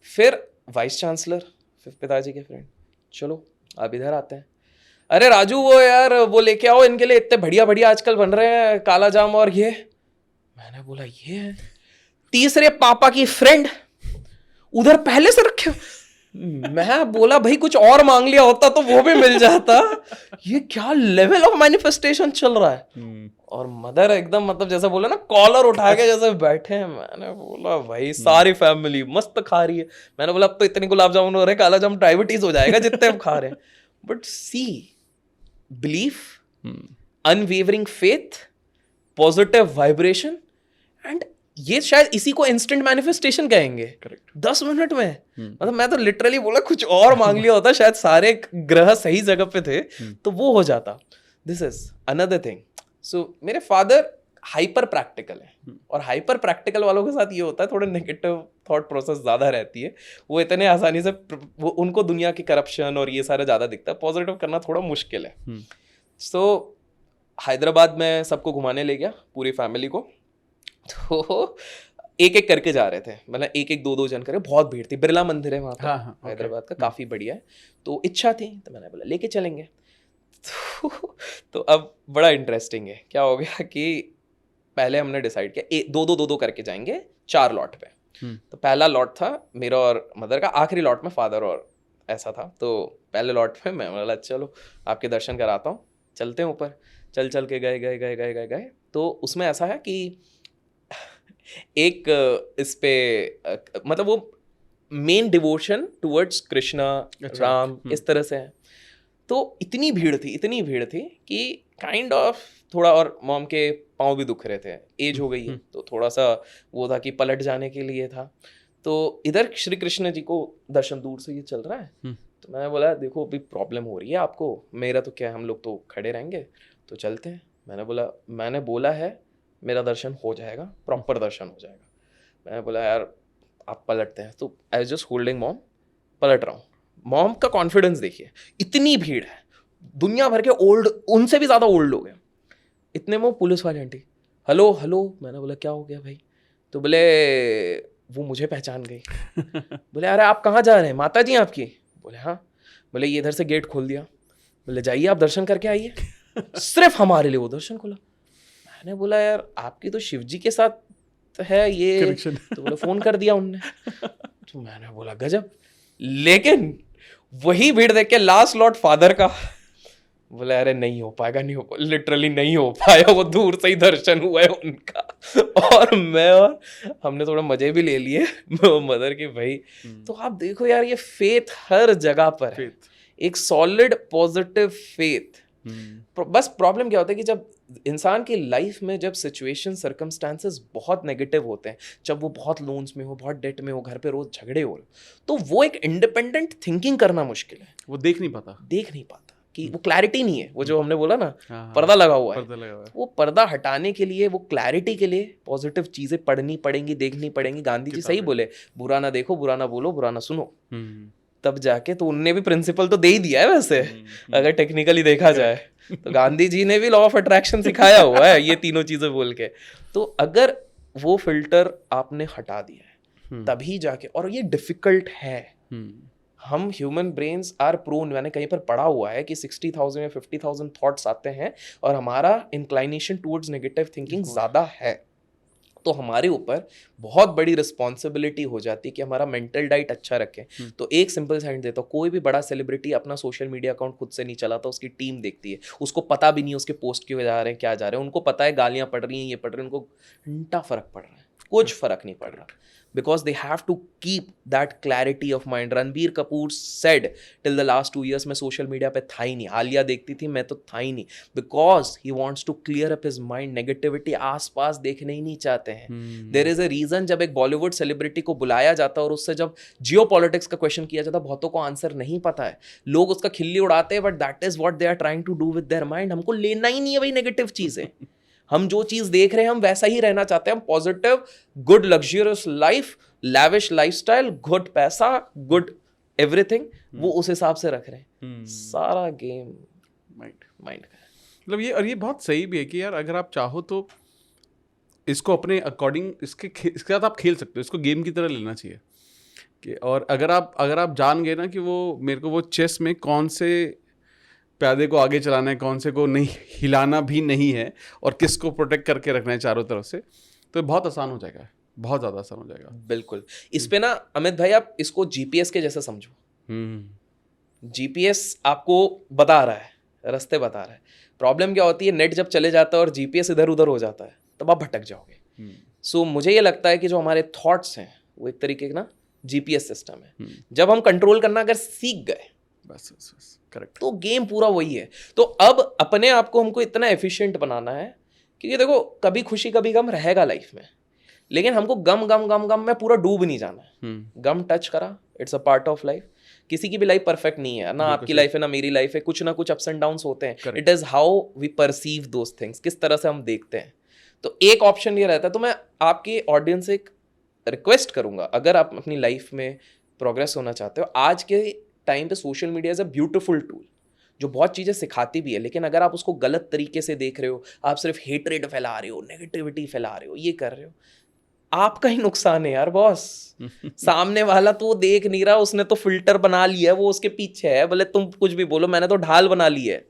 फिर वाइस चांसलर, फिर पिताजी के फ्रेंड, चलो अब इधर आते हैं, अरे राजू वो यार वो लेके आओ इनके लिए, इतने बढ़िया बढ़िया आजकल बन रहे हैं काला जाम और ये। मैंने बोला ये है। तीसरे पापा की फ्रेंड उधर पहले से रखे, मैं बोला भाई कुछ और मांग लिया होता तो वो भी मिल जाता, ये क्या लेवल ऑफ मैनिफेस्टेशन चल रहा है। और मदर एकदम मतलब जैसा बोला ना, कॉलर उठा के जैसे बैठे हैं। मैंने बोला भाई सारी फैमिली मस्त खा रही है। मैंने बोला अब तो इतने गुलाब जामुन हो रहे, काला जामुन डायबिटीज हो जाएगा जितने हम खा रहे हैं। But see, belief, unwavering faith, positive vibration, and ये शायद इसी को इंस्टेंट मैनिफेस्टेशन कहेंगे। करेक्ट, 10 मिनट में मतलब मैं तो लिटरली बोला कुछ और मांग लिया होता, शायद सारे ग्रह सही जगह पे थे तो वो हो जाता। This is another thing. So मेरे फादर हाइपर प्रैक्टिकल है, और हाइपर प्रैक्टिकल वालों के साथ ये होता है थोड़ा नेगेटिव थॉट प्रोसेस ज़्यादा रहती है, वो इतने आसानी से वो उनको दुनिया की करप्शन और ये सारा ज़्यादा दिखता है, पॉजिटिव करना थोड़ा मुश्किल है। सो हैदराबाद में सबको घुमाने ले गया, पूरी फैमिली को, तो एक एक करके जा रहे थे, मतलब एक एक 2-2 जन करके, बहुत भीड़ थी, बिरला मंदिर है वहाँ पर हैदराबाद का, काफ़ी बढ़िया है, तो इच्छा थी तो मैंने बोला लेके चलेंगे। तो अब बड़ा इंटरेस्टिंग है, क्या हो गया कि पहले हमने डिसाइड किया 2-2 करके जाएंगे 4 लॉट पे। तो पहला लॉट था मेरा और मदर का, आखिरी लॉट में फादर और ऐसा था। तो पहले लॉट में मैं बोला चलो आपके दर्शन कराता हूँ, चलते हैं ऊपर। चल के गए। तो उसमें ऐसा है कि एक इस पे मतलब वो main devotion towards Krishna, Ram, इस तरह से है। तो इतनी भीड़ थी कि काइंड ऑफ थोड़ा, और मॉम के पाँव भी दुख रहे थे, एज हो गई है, तो थोड़ा सा वो था कि पलट जाने के लिए था। तो इधर श्री कृष्ण जी को दर्शन दूर से ये चल रहा है। तो मैंने बोला देखो अभी प्रॉब्लम हो रही है आपको, मेरा तो क्या है, हम लोग तो खड़े रहेंगे, तो चलते हैं। मैंने बोला है मेरा दर्शन हो जाएगा, प्रॉपर दर्शन हो जाएगा। मैंने बोला यार आप पलटते हैं, तो I was just holding mom, पलट रहा हूँ। मॉम का कॉन्फिडेंस देखिए, इतनी भीड़ है, दुनिया भर के ओल्ड, उनसे भी ज़्यादा ओल्ड लोग हैं। इतने में पुलिस वाली आंटी, हेलो। मैंने बोला क्या हो गया भाई? तो बोले वो मुझे पहचान गई। बोले अरे आप कहाँ जा रहे हैं, माता जी आपकी? बोले हाँ। बोले ये इधर से गेट खोल दिया, बोले जाइए आप दर्शन करके आइए। सिर्फ हमारे लिए वो दर्शन खोला। मैंने बोला यार आपकी तो शिव जी के साथ है ये, तो बोले फ़ोन कर दिया उनने। तो मैंने बोला गजब। लेकिन वही भीड़ देख के लास्ट लॉट फादर का, बोले अरे नहीं हो पाएगा, लिटरली नहीं हो पाया, वो दूर से ही दर्शन हुआ है उनका। और हमने थोड़ा मजे भी ले लिए मदर के भाई। तो आप देखो यार ये फेथ हर जगह पर है, एक सॉलिड पॉजिटिव फेथ। बस प्रॉब्लम क्या होता है कि जब इंसान की लाइफ में जब सिचुएशन सर्कमस्टांसेस बहुत नेगेटिव होते हैं, जब वो बहुत लोन्स में हो, बहुत डेट में हो, घर पे रोज झगड़े हो रहे, तो वो एक इंडिपेंडेंट थिंकिंग करना मुश्किल है, वो देख नहीं पाता। कि वो क्लैरिटी नहीं है, वो जो हमने बोला ना हाँ, पर्दा लगा हुआ है, पर्दा लगा हुआ है। वो पर्दा हटाने के लिए, वो क्लैरिटी के लिए पॉजिटिव चीजें पढ़नी पड़ेंगी, देखनी पड़ेंगी। गांधी जी सही किताबें। बोले, बुरा ना देखो, बुरा ना बोलो, बुरा ना सुनो, हम्म, तब जाके। तो उनने भी प्रिंसिपल तो दे ही दिया है वैसे, अगर टेक्निकली देखा जाए तो गांधी जी ने भी लॉ ऑफ अट्रैक्शन सिखाया हुआ है ये तीनों चीजें बोल के। तो अगर वो फिल्टर आपने हटा दिया है तभी जाके, और ये डिफिकल्ट है। हम ह्यूमन ब्रेन्स आर प्रोन, मैंने कहीं पर पढ़ा हुआ है कि 60,000 या 50,000 थॉट्स आते हैं और हमारा इंक्लाइनेशन टुवर्ड्स नेगेटिव थिंकिंग ज़्यादा है। तो हमारे ऊपर बहुत बड़ी रिस्पॉन्सिबिलिटी हो जाती है कि हमारा मेंटल डाइट अच्छा रखें। तो एक सिंपल साइड देता हूँ, कोई भी बड़ा सेलिब्रिटी अपना सोशल मीडिया अकाउंट खुद से नहीं चलाता, उसकी टीम देखती है। उसको पता भी नहीं है उसके पोस्ट क्यों जा रहे हैं, क्या जा रहे हैं, उनको पता है गालियाँ पड़ रही हैं, ये पड़ रही हैं, उनको घंटा फर्क पड़ रहा है, कुछ फर्क नहीं पड़ रहा, because they have to keep that clarity of mind. Ranbir Kapoor said till the last 2 years मैं सोशल मीडिया पे था ही नहीं, आलिया देखती थी, मैं तो था ही नहीं, because he wants to clear up his mind. Negativity आसपास देखने ही नहीं चाहते हैं। There is a reason जब एक बॉलीवुड सेलिब्रिटी को बुलाया जाता है और उससे जब जियो पॉलिटिक्स का क्वेश्चन किया जाता है, बहुतों को आंसर नहीं पता है, लोग उसका खिल्ली उड़ाते हैं, but that is what they are trying to do with their mind. हमको लेना ही नहीं है भाई नेगेटिव चीजें, हम जो चीज देख रहे हैं हम वैसा ही रहना चाहते हैं। हम positive, good luxurious life, lavish lifestyle, good पैसा, गुड एवरीथिंग, वो उस हिसाब से रख रहे हैं। सारा गेम माइंड का है। मतलब ये, और ये बहुत सही भी है कि यार अगर आप चाहो तो इसको अपने अकॉर्डिंग इसके साथ आप खेल सकते हो, इसको गेम की तरह लेना चाहिए कि, और अगर आप जान गए ना कि वो मेरे को वो चेस में कौन से प्यादे को आगे चलाना है, कौन से को नहीं हिलाना भी नहीं है, और किसको प्रोटेक्ट करके रखना है चारों तरफ से, तो बहुत आसान हो जाएगा, बहुत ज़्यादा आसान हो जाएगा। बिल्कुल। इस पे ना अमित भाई आप इसको जीपीएस के जैसे समझो। जीपीएस आपको बता रहा है, रास्ते बता रहा है। प्रॉब्लम क्या होती है, नेट जब चले जाता है और जीपीएस इधर उधर हो जाता है तब आप भटक जाओगे। सो मुझे ये लगता है कि जो हमारे थॉट्स हैं वो एक तरीके का ना जीपीएस सिस्टम है। जब हम कंट्रोल करना अगर सीख गए, बस करेक्ट, तो गेम पूरा वही है। तो अब अपने आप को हमको इतना एफिशिएंट बनाना है, क्योंकि देखो कभी खुशी कभी गम रहेगा लाइफ में, लेकिन हमको गम गम गम गम में पूरा डूब नहीं जाना है। गम टच करा, it's a part of life. किसी की भी लाइफ परफेक्ट नहीं है ना, आपकी लाइफ है ना मेरी लाइफ है, कुछ ना कुछ अप्स एंड डाउन्स होते हैं। It is how we perceive those things, किस तरह से हम देखते हैं। तो एक ऑप्शन ये रहता है। तो मैं आपकी ऑडियंस से एक रिक्वेस्ट करूंगा, अगर आप अपनी लाइफ में प्रोग्रेस होना चाहते हो, आज के टाइम पे social media is a beautiful tool जो बहुत चीज़ें सिखाती भी है, लेकिन अगर आप उसको गलत तरीके से देख रहे हो, आप सिर्फ हेट्रेड फैला रहे हो, नेगेटिविटी फैला रहे हो, ये कर रहे हो, आपका ही नुकसान है यार बॉस। सामने वाला तो वो देख नहीं रहा, उसने तो फिल्टर बना लिया है, वो उसके पीछे है, बोले तुम कुछ भी बोलो, मैंने तो ढाल बना ली है।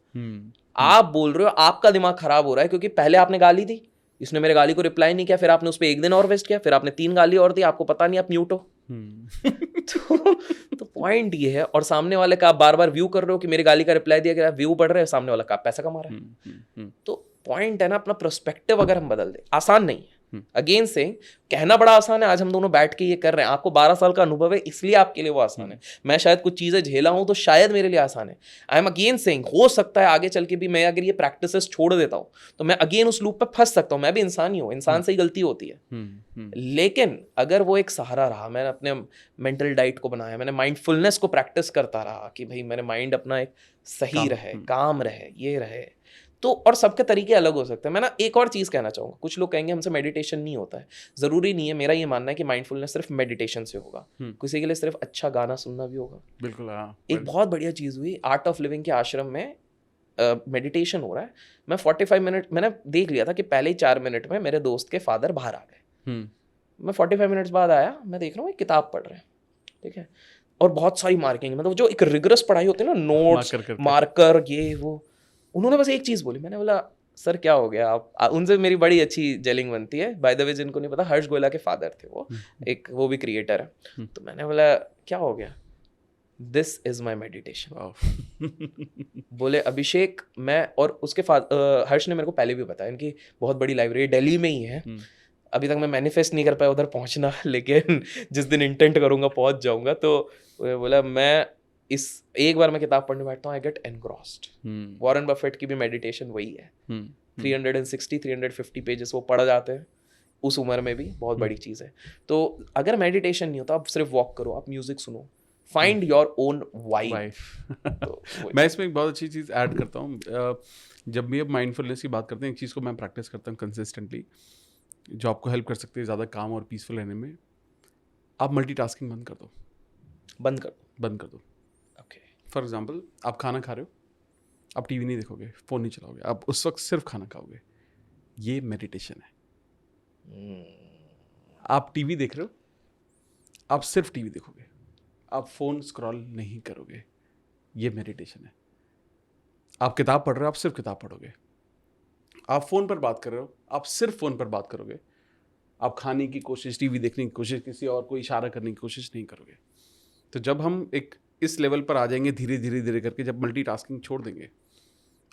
आप बोल रहे हो, आपका दिमाग खराब हो रहा है, क्योंकि पहले आपने गाली दी, इसने मेरे गाली को रिप्लाई नहीं किया, फिर आपने उस पर 1 दिन और वेस्ट किया, फिर आपने 3 गाली और दी, आपको पता नहीं आप म्यूट हो। तो पॉइंट ये है। और सामने वाले का आप बार बार व्यू कर रहे हो कि मेरी गाली का रिप्लाई दिया गया, व्यू बढ़ रहे हैं, सामने वाला का पैसा कमा रहा है। तो पॉइंट है ना, अपना पर्सपेक्टिव अगर हम बदल दे, आसान नहीं है। अगेन से कहना बड़ा आसान है, आज हम दोनों बैठ के ये कर रहे हैं, आपको 12 साल का अनुभव है इसलिए आपके लिए वो आसान है। मैं शायद कुछ चीजें झेला हूं तो शायद मेरे लिए आसान है। आई एम अगेन सेइंग, हो सकता है आगे चल के भी मैं अगर ये प्रैक्टिसेस छोड़ देता हूं तो मैं अगेन उस लूप पे फंस सकता हूं। मैं भी इंसान ही हूं, इंसान से ही गलती होती है। लेकिन अगर वो एक सहारा रहा, मैंने अपने मेंटल डाइट को बनाया, मैंने माइंडफुलनेस को प्रैक्टिस करता रहा कि भाई मेरे माइंड अपना एक सही रहे, काम रहे, ये रहे, तो और सबके तरीके अलग हो सकते हैं। मैं ना एक और चीज़ कहना चाहूँगा, कुछ लोग कहेंगे हमसे मेडिटेशन नहीं होता है, ज़रूरी नहीं है। मेरा ये मानना है कि माइंडफुलनेस सिर्फ मेडिटेशन से होगा, किसी के लिए सिर्फ अच्छा गाना सुनना भी होगा। बिल्कुल, हाँ। एक बहुत बढ़िया चीज़ हुई, आर्ट ऑफ लिविंग के आश्रम में मेडिटेशन हो रहा है। मैं 45 मिनट मैंने देख लिया था कि पहले ही 4 मिनट में मेरे दोस्त के फादर बाहर आ गए। मैं 45 मिनट्स बाद आया, मैं देख रहा हूँ एक किताब पढ़ रहे हैं, ठीक है, और बहुत सारी मार्किंग, मतलब जो एक रिगरस पढ़ाई होती है ना, नोट्स मार्कर ये वो। उन्होंने बस एक चीज़ बोली, मैंने बोला सर क्या हो गया आप? उनसे मेरी बड़ी अच्छी जेलिंग बनती है। बाय द वे, जिनको नहीं पता, हर्ष गोयला के फादर थे वो, एक वो भी क्रिएटर है। तो मैंने बोला क्या हो गया? This is my meditation. बोले अभिषेक, मैं और उसके हर्ष ने मेरे को पहले भी बताया, इनकी बहुत बड़ी लाइब्रेरी दिल्ली में ही है। अभी तक मैं मैनिफेस्ट नहीं कर पाया उधर पहुंचना, लेकिन जिस दिन इंटेंट करूंगा पहुंच जाऊंगा। तो बोला मैं इस एक बार मैं किताब पढ़ने बैठता हूँ, I get engrossed. Warren Buffett की भी मेडिटेशन वही है। 360-350 पेजेस वो पढ़ जाते हैं उस उम्र में भी, बहुत बड़ी चीज़ है। तो अगर मेडिटेशन नहीं होता, आप सिर्फ वॉक करो, आप म्यूजिक सुनो, find your own vibe. Wife मैं इसमें एक बहुत अच्छी चीज़ ऐड करता हूँ। जब भी अब माइंडफुलनेस की बात करते हैं, एक चीज़ को मैं प्रैक्टिस करता हूँ कंसिस्टेंटली, जो आपको हेल्प कर सकती है ज़्यादा काम और पीसफुल रहने में। आप मल्टीटास्किंग बंद कर दो। बंद कर दो। ओके, फॉर एग्जांपल आप खाना खा रहे हो, आप टीवी नहीं देखोगे, फ़ोन नहीं चलाओगे, आप उस वक्त सिर्फ खाना खाओगे, ये मेडिटेशन है। आप टीवी देख रहे हो, आप सिर्फ टीवी देखोगे, आप फ़ोन स्क्रॉल नहीं करोगे, ये मेडिटेशन है। आप किताब पढ़ रहे हो, आप सिर्फ किताब पढ़ोगे। आप फ़ोन पर बात कर रहे हो, आप सिर्फ फ़ोन पर बात करोगे। आप खाने की कोशिश, टीवी देखने की कोशिश, किसी और को इशारा करने की कोशिश नहीं करोगे। तो जब हम एक इस लेवल पर आ जाएंगे धीरे धीरे धीरे करके, जब मल्टीटास्किंग छोड़ देंगे,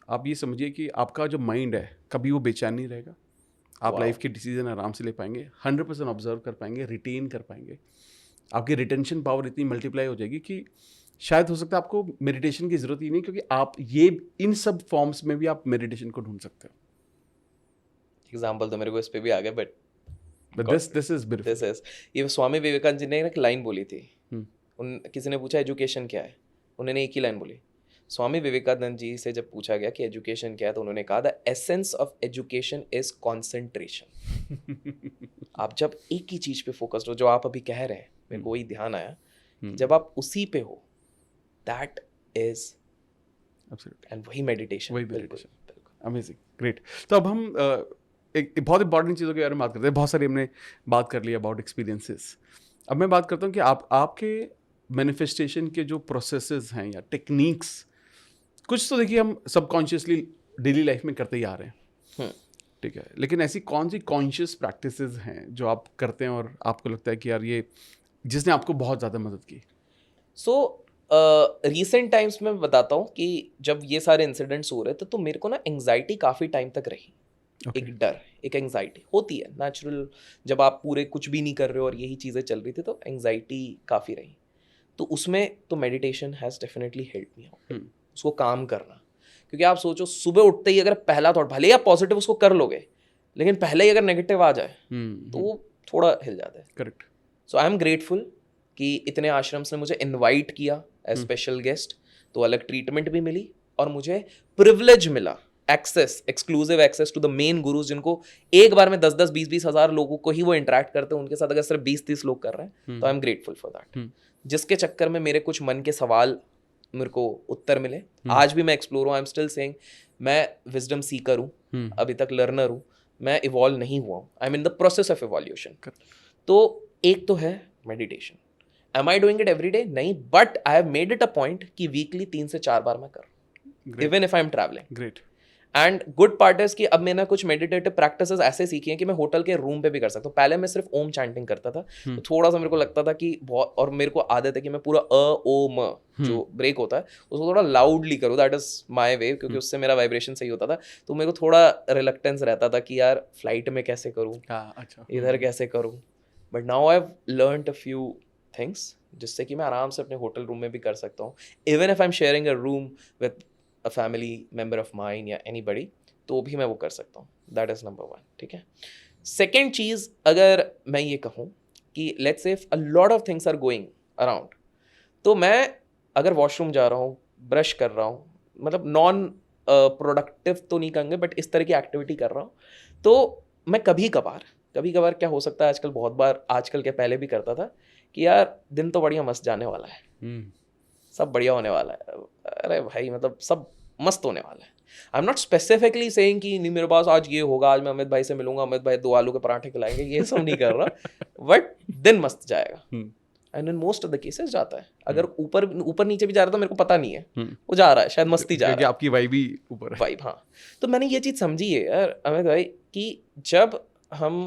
आप ये समझिए कि आपका जो माइंड है कभी वो बेचैन नहीं रहेगा। आप लाइफ के डिसीजन आराम से ले पाएंगे, 100% ऑब्जर्व कर पाएंगे, रिटेन कर पाएंगे। आपकी रिटेंशन पावर इतनी मल्टीप्लाई हो जाएगी कि शायद हो सकता है आपको मेडिटेशन की ज़रूरत ही नहीं, क्योंकि आप ये इन सब फॉर्म्स में भी आप मेडिटेशन को ढूंढ सकते हो। एग्जाम्पल तो मेरे को इस पे भी आ गया, but this is beautiful. This is, ये स्वामी विवेकानंद जी ने एक लाइन बोली थी। किसी ने पूछा एजुकेशन क्या है, उन्होंने एक ही लाइन बोली। स्वामी विवेकानंद जी से जब पूछा गया कि एजुकेशन क्या है, तो उन्होंने कहा the essence of education is concentration. आप जब एक ही चीज पे फोकस्ड हो, जो आप अभी कह रहे हैं, मेरे को वही ध्यान आया, जब आप उसी पे हो, दैट इज एंड वही मेडिटेशन। Amazing, great. तो अब हम एक बहुत इंपॉर्टेंट चीज़ों के बारे में बात करते हैं। बहुत सारी हमने बात कर ली अबाउट एक्सपीरियंसेस। अब मैं बात करता हूँ कि आपके मैनिफेस्टेशन के जो प्रोसेसेस हैं या टेक्निक्स, कुछ तो देखिए हम सबकॉन्शियसली डेली लाइफ में करते ही आ रहे हैं, ठीक है, लेकिन ऐसी कौन सी कॉन्शियस प्रैक्टिसेस हैं जो आप करते हैं और आपको लगता है कि यार ये जिसने आपको बहुत ज़्यादा मदद की? रिसेंट टाइम्स में बताता हूँ कि जब ये सारे इंसिडेंट्स हो रहे थे, तो मेरे को ना एंग्जाइटी काफ़ी टाइम तक रही। एक डर, एक एंग्जाइटी होती है नेचुरल, जब आप पूरे कुछ भी नहीं कर रहे हो और यही चीज़ें चल रही थी, तो एंग्जाइटी काफ़ी रही। तो उसमें तो meditation has definitely help me out, उसको काम करना। क्योंकि आप सोचो, सुबह उठते ही अगर पहला थॉट, भले ही आप पॉजिटिव उसको कर लोगे, लेकिन पहले ही अगर नेगेटिव आ जाए तो वो थोड़ा हिल जाता है। Correct. So I am grateful कि इतने आश्रम्स ने मुझे इनवाइट किया एज स्पेशल गेस्ट, तो अलग ट्रीटमेंट भी मिली और मुझे प्रिविलेज मिला, access, exclusive access to the main gurus, जिनको एक बार में 10-10, 20-20 हज़ार लोगों को ही वो इंटरेक्ट करते हैं। उनके साथ अगर सिर्फ 20-30 लोग कर रहे हैं, तो I am grateful for that. जिसके चक्कर में मेरे कुछ मन के सवाल मेरे को उत्तर मिले। आज भी मैं एक्सप्लोर हूँ, आई एम स्टिल सेइंग, मैं विजडम सीकर हूँ, अभी तक लर्नर हूँ, मैं इवॉल्व नहीं हुआ हूँ, I am in the process of evolution. तो एक तो है meditation. Am I doing it every day? नहीं, but I have made it a point कि वीकली 3 से 4 बार मैं करूँ, even if I am travelling. Great. And good part is कि अब मैंने कुछ मेडिटेटिव प्रैक्टिसेस ऐसे सीखी हैं कि मैं होटल के रूम पे भी कर सकता हूँ। पहले मैं सिर्फ ओम चैंटिंग करता था, तो थोड़ा सा मेरे को लगता था कि बहुत, और मेरे को आदत है कि मैं पूरा ओ म जो ब्रेक होता है उसको थोड़ा लाउडली करूँ, दैट इज माई वे, क्योंकि उससे मेरा वाइब्रेशन सही होता था। तो मेरे को थोड़ा रिलक्टेंस रहता था कि यार फ्लाइट में कैसे करूँ, अच्छा, इधर कैसे करूँ। But now I have learned a few things जिससे कि मैं आराम से अपने होटल रूम में भी कर सकता हूँ, even if I am sharing a room with a family member of mine या एनीबडी, तो भी मैं वो कर सकता हूँ। दैट इज़ नंबर 1, ठीक है। सेकेंड चीज़, अगर मैं ये कहूँ कि let's say a lot of things are going around, तो मैं अगर वॉशरूम जा रहा हूँ, ब्रश कर रहा हूँ, मतलब नॉन प्रोडक्टिव तो नहीं कहेंगे, बट इस तरह की एक्टिविटी कर रहा हूँ, तो मैं कभी कभार क्या हो सकता है, आजकल बहुत बार, आजकल के पहले भी करता था कि यार दिन तो बढ़िया मस्त जाने वाला है, सब बढ़िया होने वाला है, अरे भाई मतलब सब मस्त होने वाला है। I am not specifically saying कि नहीं मेरे पास आज ये होगा, आज मैं अमित भाई से मिलूंगा, अमित भाई 2 आलू के पराठे खिलाएंगे, ये सब नहीं कर रहा, बट दिन मस्त जाएगा। And in most of the cases जाता है। अगर ऊपर नीचे भी जा रहा था, मेरे को पता नहीं है, वो जा रहा है, शायद मस्ती जा रहा है, आपकी वाइब ही ऊपर है। वाइब, हाँ। तो मैंने ये चीज़ समझी है यार अमित भाई कि जब हम,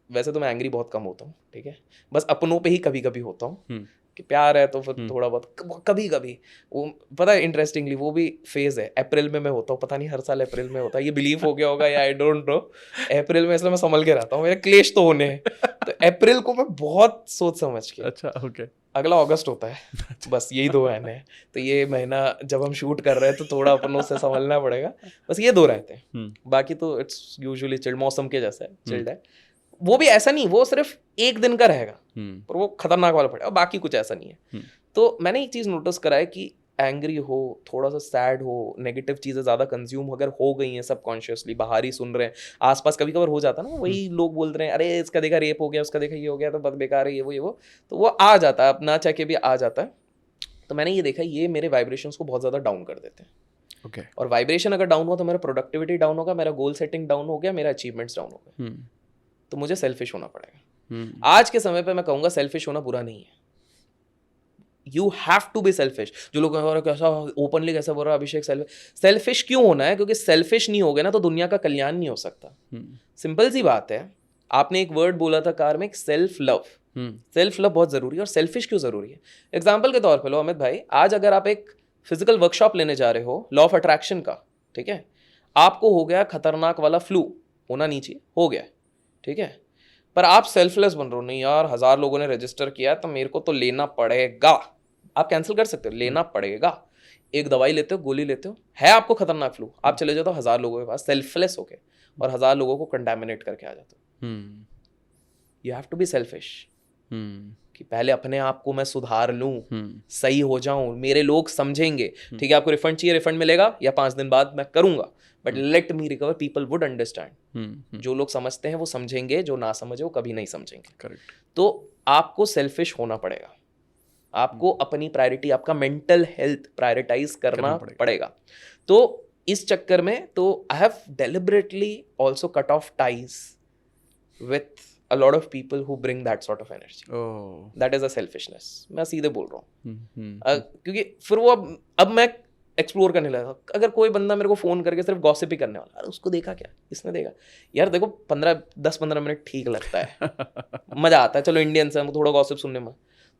वैसे तो मैं एंग्री बहुत कम होता हूँ, ठीक है, बस अपनों पे ही कभी कभी होता हूँ कि प्यार है तो फिर थोड़ा बहुत कभी कभी वो, पता है इंटरेस्टिंगली वो भी फेज है। अप्रैल में मैं होता हूँ, पता नहीं हर साल अप्रैल में होता है, ये बिलीव हो गया होगा या आई डोंट नो, अप्रैल में, इसलिए मैं संभल के रहता हूँ, मेरे क्लेश तो होने हैं। तो अप्रैल को मैं बहुत सोच समझ के, अच्छा ओके, अगला अगस्त होता है, बस यही 2 महीने हैं। तो ये महीना जब हम शूट कर रहे हैं तो थोड़ा अपनों से संभलना पड़ेगा, बस ये 2 रहते हैं, बाकी तो इट्स यूजुअली चिल्ड, मौसम के जैसा है, चिल्ड है। वो भी ऐसा नहीं, वो सिर्फ 1 दिन का रहेगा, पर वो खतरनाक वाला पड़ेगा, बाकी कुछ ऐसा नहीं है। तो मैंने एक चीज़ नोटिस करा है कि एंग्री हो, थोड़ा सा सैड हो, नेगेटिव चीज़ें ज़्यादा कंज्यूम अगर हो गई हैं सबकॉन्शियसली, बाहर ही सुन रहे हैं, आसपास कभी कभार हो जाता है ना, वही लोग बोल रहे हैं अरे इसका देखा रेप हो गया, उसका देखा ये हो गया, तो बहुत बेकार है ये वो, तो वो आ जाता है, अपना चाह के भी आ जाता है। तो मैंने ये देखा, ये मेरे वाइब्रेशंस को बहुत ज़्यादा डाउन कर देते हैं। ओके। और वाइब्रेशन अगर डाउन हुआ तो मेरा प्रोडक्टिविटी डाउन होगा, मेरा गोल सेटिंग डाउन हो गया, मेरा अचीवमेंट्स डाउन हो गए, तो मुझे सेल्फिश होना पड़ेगा। आज के समय पे मैं कहूँगा सेल्फिश होना बुरा नहीं है, you have to be selfish. जो लोग कहेंगे कैसा ओपनली कैसा बोल रहा है अभिषेक सेल्फिश क्यों होना है, क्योंकि सेल्फिश नहीं हो गए ना तो दुनिया का कल्याण नहीं हो सकता। सिंपल सी बात है, आपने एक वर्ड बोला था कार में, सेल्फ लव। सेल्फ लव बहुत जरूरी है, और सेल्फिश क्यों जरूरी है? एग्जाम्पल के तौर पर लो अमित भाई, आज अगर आप एक फिजिकल वर्कशॉप लेने जा रहे हो लॉ ऑफ अट्रैक्शन का, ठीक है, आपको हो गया खतरनाक वाला फ्लू, होना नहीं चाहिए, हो गया, ठीक है, पर आप सेल्फलेस बन रहे हो, नहीं यार 1000 लोगों ने रजिस्टर किया तो मेरे को तो लेना पड़ेगा। आप कैंसिल कर सकते हो, लेना पड़ेगा। एक दवाई लेते हो, गोली लेते हो, है आपको खतरनाक फ्लू, आप चले जाते हो 1000 लोगों के पास सेल्फलेस होके, और 1000 लोगों को कंटामिनेट करके आ जाते हो। You have to be selfish, कि पहले अपने आप को मैं सुधार लूं, सही हो जाऊं, मेरे लोग समझेंगे, ठीक है, आपको रिफंड चाहिए, रिफंड मिलेगा, या 5 दिन बाद मैं करूंगा, but let me recover, people would understand. जो लोग समझते हैं वो समझेंगे, जो ना समझे वो कभी नहीं समझेंगे। करेक्ट। तो आपको सेल्फिश होना पड़ेगा, आपको अपनी प्रायोरिटी, आपका मेंटल हेल्थ प्रायोरिटाइज करना पड़ेगा। तो इस चक्कर में तो I have deliberately also cut off ties with a lot of people who bring that sort of energy. That is a selfishness. मैं सीधे बोल रहा हूँ, क्योंकि फिर वो अब मैं एक्सप्लोर करने लगा। अगर कोई बंदा मेरे को फ़ोन करके सिर्फ गॉसिप ही करने वाला, अरे उसको देखा क्या, इसने देखा, यार देखो 10-15 मिनट ठीक लगता है, मज़ा आता है, चलो इंडियन से थोड़ा गॉसिप सुनने में।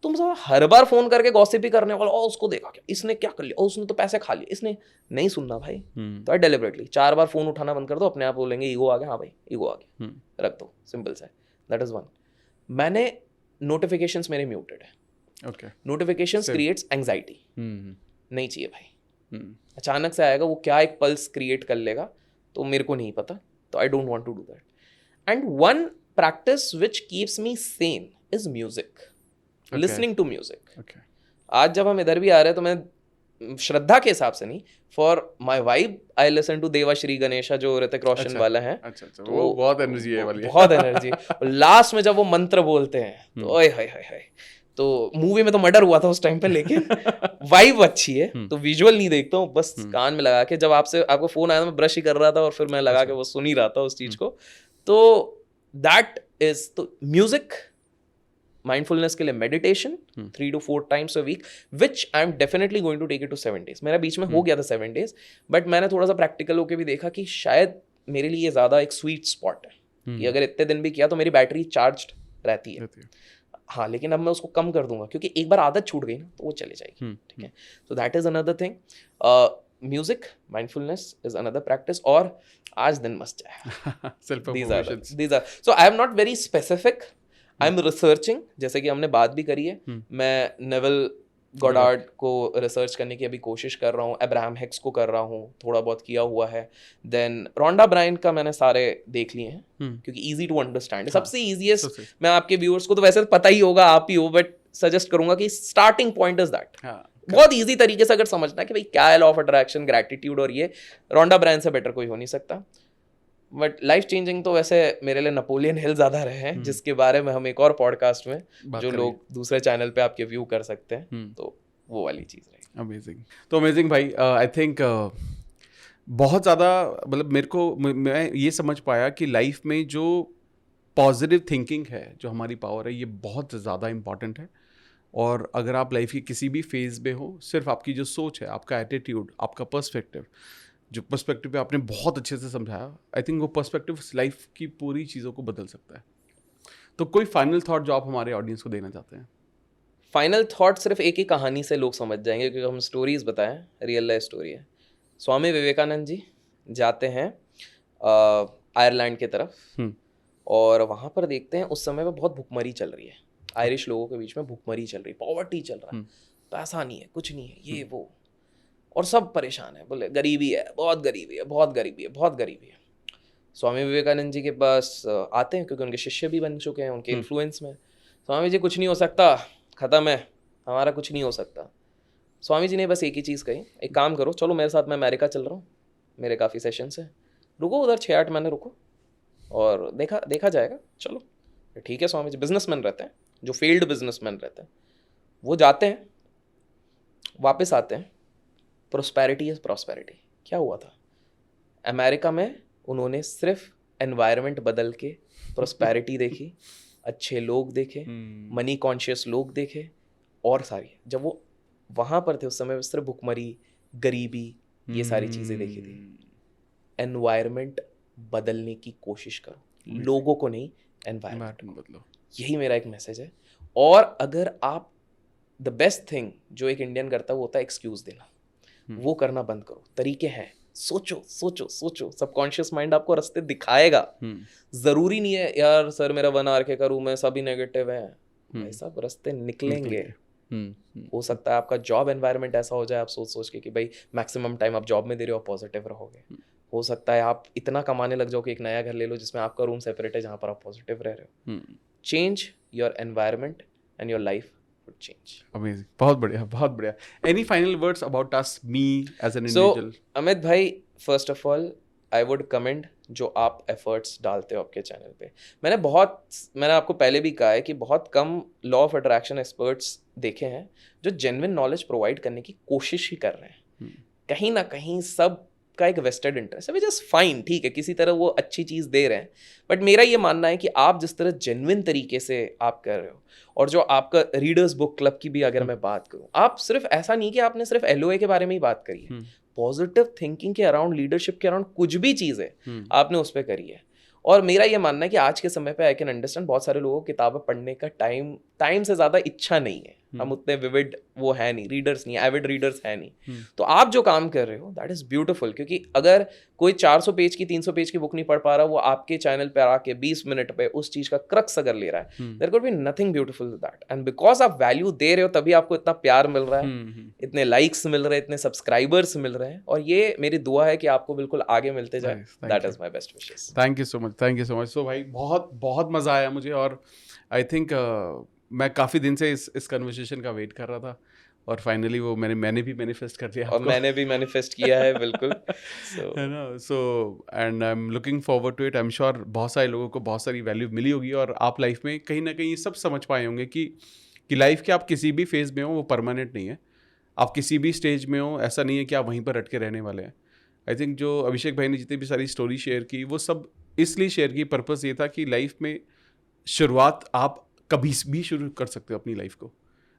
तुम सब हर बार फ़ोन करके गॉसिप ही करने वाला, और उसको देखा क्या, इसने क्या कर लिया, और उसने तो पैसे खा लिए, इसने नहीं सुनना भाई। तो आई डेलिबरेटली 4 बार फ़ोन उठाना बंद कर दो, अपने आप बोलेंगे ईगो आ गया, हाँ भाई ईगो आ गया, रख दो, सिंपल सा। That is one. मैंने नोटिफिकेशंस मेरे म्यूटेड है। ओके। नोटिफिकेशंस क्रिएट्स एंजाइटी, नहीं चाहिए भाई। अचानक से आएगा, वो क्या एक पल्स क्रिएट कर लेगा, तो मेरे को नहीं पता, तो I don't want to do that. And one practice which keeps me sane is music, listening to music. आज जब हम इधर भी आ रहे हैं तो मैं श्रद्धा के हिसाब से नहीं, for my vibe I listen to Deva Shri Ganesha, जो ऋतिक रोशन वाला है। अच्छा, तो वो बहुत एनर्जी है वाली, बहुत एनर्जी। लास्ट में जब वो मंत्र बोलते हैं तो ओए हाय हाय हाय, तो मूवी में तो मर्डर हुआ था उस टाइम पे, लेकिन वाइब अच्छी है। तो विजुअल नहीं देखता हूँ, बस कान में लगा के, जब आपको फोन आया मैं ब्रश ही कर रहा था और फिर मैं लगा के वो सुन ही रहा था उस चीज को। तो दैट इज तो म्यूजिक। माइंडफुलनेस के लिए meditation 3 to 4 times a week, which I am definitely going to take it to 7 days. मेरा बीच में हो गया था 7 days, बट मैंने थोड़ा सा प्रैक्टिकल होकर भी देखा कि शायद मेरे लिए ज़्यादा एक स्वीट स्पॉट है, कि अगर इतने दिन भी किया तो मेरी बैटरी चार्ज रहती है। हाँ, लेकिन अब मैं उसको कम कर दूंगा, क्योंकि एक बार आदत छूट गई ना तो वो चली जाएगी। ठीक है, so that is another thing. Music, mindfulness is another practice, और आज दिन मस्त जाएगा। These are so I am not very specific. I am researching, जैसे कि हमने बात भी करी है, मैं नेवल गॉडार्ड को रिसर्च करने की अभी कोशिश कर रहा हूँ, अब्राहम हिक्स को कर रहा हूँ, थोड़ा बहुत किया हुआ है। देन रोंडा ब्रायन का मैंने सारे देख लिए हैं, क्योंकि इजी टू अंडरस्टैंड, सबसे ईजीएस्ट। मैं आपके व्यूअर्स को तो वैसे पता ही होगा, आप ही हो, बट सजेस्ट करूंगा कि स्टार्टिंग पॉइंट इज दैट। बहुत ईजी तरीके से अगर समझना है कि भाई क्या है लॉ ऑफ अट्रैक्शन, ग्रैटिट्यूड, और ये रोंडा ब्रायन से बेटर कोई हो नहीं सकता। बट लाइफ चेंजिंग तो वैसे मेरे लिए नेपोलियन हिल ज़्यादा रहे हैं, जिसके बारे में हम एक और पॉडकास्ट में, जो लोग दूसरे चैनल पे आपके व्यू कर सकते हैं, तो वो वाली चीज़ रही। अमेजिंग। तो अमेजिंग भाई, आई थिंक बहुत ज़्यादा, मतलब मेरे को, मैं ये समझ पाया कि लाइफ में जो पॉजिटिव थिंकिंग है, जो हमारी पावर है, ये बहुत ज़्यादा इम्पॉर्टेंट है। और अगर आप लाइफ के किसी भी फेज़ में हो, सिर्फ आपकी जो सोच है, आपका एटीट्यूड, आपका पर्सपेक्टिव, जो पर्सपेक्टिव पे आपने बहुत अच्छे से समझाया, आई थिंक वो पर्सपेक्टिव लाइफ की पूरी चीज़ों को बदल सकता है। तो कोई फाइनल थॉट जो आप हमारे ऑडियंस को देना चाहते हैं? फाइनल थॉट सिर्फ एक ही कहानी से लोग समझ जाएंगे, क्योंकि हम स्टोरीज बताएं, रियल लाइफ स्टोरी है। स्वामी विवेकानंद जी जाते हैं आयरलैंड की तरफ, और वहाँ पर देखते हैं उस समय में बहुत भुखमरी चल रही है, आयरिश लोगों के बीच में भुखमरी चल रही, पॉवर्टी चल रहा है, पैसा नहीं है, कुछ नहीं है, ये वो, और सब परेशान है, बोले गरीबी है, बहुत गरीबी है, बहुत गरीबी है, बहुत गरीबी है। स्वामी विवेकानंद जी के पास आते हैं, क्योंकि उनके शिष्य भी बन चुके हैं, उनके इन्फ्लुएंस में। स्वामी जी, कुछ नहीं हो सकता, ख़त्म है, हमारा कुछ नहीं हो सकता। स्वामी जी ने बस एक ही चीज़ कही, एक काम करो, चलो मेरे साथ, मैं अमेरिका चल रहा हूँ, मेरे काफ़ी सेशंस हैं, रुको उधर 6-8 महीने रुको और देखा जाएगा। चलो ठीक है। स्वामी जी बिजनेसमैन रहते हैं, जो फील्ड बिजनेसमैन रहते हैं, वो जाते हैं, वापस आते हैं, प्रोस्पेरिटी इज प्रॉस्पेरिटी। क्या हुआ था अमेरिका में? उन्होंने सिर्फ एनवायरनमेंट बदल के प्रोस्पेरिटी देखी, अच्छे लोग देखे, मनी कॉन्शियस लोग देखे, और सारी, जब वो वहाँ पर थे उस समय सिर्फ भुखमरी, गरीबी, ये सारी चीज़ें देखी थी। एनवायरनमेंट बदलने की कोशिश करो, लोगों को नहीं, एनवायरनमेंट बदलो। यही मेरा एक मैसेज है। और अगर आप, द बेस्ट थिंग जो एक इंडियन करता है वो होता है एक्सक्यूज देना, वो करना बंद करो। तरीके हैं, सोचो सोचो सोचो, सबकॉन्शियस माइंड आपको रास्ते दिखाएगा। जरूरी नहीं है यार सर मेरा 1 आवर के का रूम है, सभी नेगेटिव है, भाई साहब रास्ते निकलेंगे। हो सकता है आपका जॉब एनवायरनमेंट ऐसा हो जाए, आप सोच सोच के कि भाई मैक्सिमम टाइम आप जॉब में दे रहे हो, पॉजिटिव रहोगे। हो सकता है आप इतना कमाने लग जाओ कि एक नया घर ले लो जिसमें आपका रूम सेपरेट है, जहाँ पर आप पॉजिटिव रह रहे हो। Change your environment and your life would change. Amazing. बहुत बढ़िया, बहुत बढ़िया. Any final words about us, me as an So, individual? Amit भाई, first of all I would commend जो आप एफर्ट्स डालते हो आपके चैनल पे। मैंने आपको पहले भी कहा है कि बहुत कम लॉ ऑफ अट्रैक्शन एक्सपर्ट्स देखे हैं जो जेन्युइन नॉलेज प्रोवाइड करने की कोशिश ही कर रहे हैं। कहीं ना कहीं सब का एक वेस्टेड इंटरेस्ट है, विच इज़ फाइन, ठीक है, किसी तरह वो अच्छी चीज़ दे रहे हैं। बट मेरा ये मानना है कि आप जिस तरह जेन्युइन तरीके से आप कर रहे हो, और जो आपका रीडर्स बुक क्लब की भी अगर मैं बात करूँ, आप सिर्फ ऐसा नहीं कि आपने सिर्फ LOA के बारे में ही बात करी है, पॉजिटिव थिंकिंग के अराउंड, लीडरशिप के अराउंड कुछ भी चीज़ है आपने उस पर करी है। और मेरा ये मानना है कि आज के समय पे आई कैन अंडरस्टैंड बहुत सारे लोगों को किताबें पढ़ने का टाइम से ज़्यादा इच्छा नहीं है। हम उतने विविड वो है नहीं, रीडर्स नहीं, एविड रीडर्स है नहीं। तो आप जो काम कर रहे हो दैट इज़ ब्यूटीफुल, क्योंकि अगर कोई 400 पेज की 300 पेज की बुक नहीं पढ़ पा रहा, वो आपके चैनल पे आके 20 मिनट पे उस चीज़ का क्रक्स अगर ले रहा है, there could be nothing beautiful that. And because आप वैल्यू दे रहे हो तभी आपको इतना प्यार मिल रहा है, इतने लाइक्स मिल रहे हैं, इतने सब्सक्राइबर्स मिल रहे हैं, और ये मेरी दुआ है कि आपको बिल्कुल आगे मिलते जाए। That is my best wishes. Thank you so much, thank you so much. So भाई बहुत बहुत मज़ा आया मुझे, और आई थिंक मैं काफ़ी दिन से इस कन्वर्सेशन का वेट कर रहा था, और फाइनली वो मैंने भी मैनिफेस्ट कर दिया, और मैंने भी मैनिफेस्ट किया है बिल्कुल। है ना? So and I am looking forward to it. I am sure बहुत सारे लोगों को बहुत सारी वैल्यू मिली होगी, और आप लाइफ में कहीं ना कहीं ये सब समझ पाए होंगे कि लाइफ के आप किसी भी फेज़ में हो वो परमानेंट नहीं है। आप किसी भी स्टेज में हो, ऐसा नहीं है कि आप वहीं पर अटके रहने वाले हैं। आई थिंक जो अभिषेक भाई ने जितनी भी सारी स्टोरी शेयर की, वो सब इसलिए शेयर की, पर्पस ये था कि लाइफ में शुरुआत आप कभी भी शुरू कर सकते हो अपनी लाइफ को।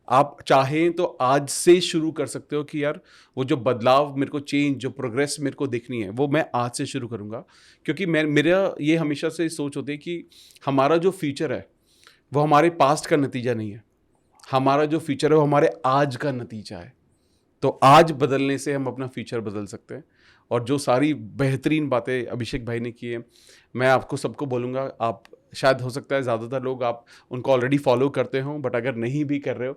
आप चाहें तो आज से शुरू कर सकते हो कि यार वो जो बदलाव मेरे को, चेंज, जो प्रोग्रेस मेरे को देखनी है, वो मैं आज से शुरू करूँगा। क्योंकि मेरा ये हमेशा से सोच होती है कि हमारा जो फ्यूचर है वो हमारे पास्ट का नतीजा नहीं है, हमारा जो फ्यूचर है वो हमारे आज का नतीजा है। तो आज बदलने से हम अपना फ्यूचर बदल सकते हैं। और जो सारी बेहतरीन बातें अभिषेक भाई ने की है, मैं आपको सबको बोलूँगा, आप शायद हो सकता है ज़्यादातर लोग आप उनको ऑलरेडी फॉलो करते हो, बट अगर नहीं भी कर रहे हो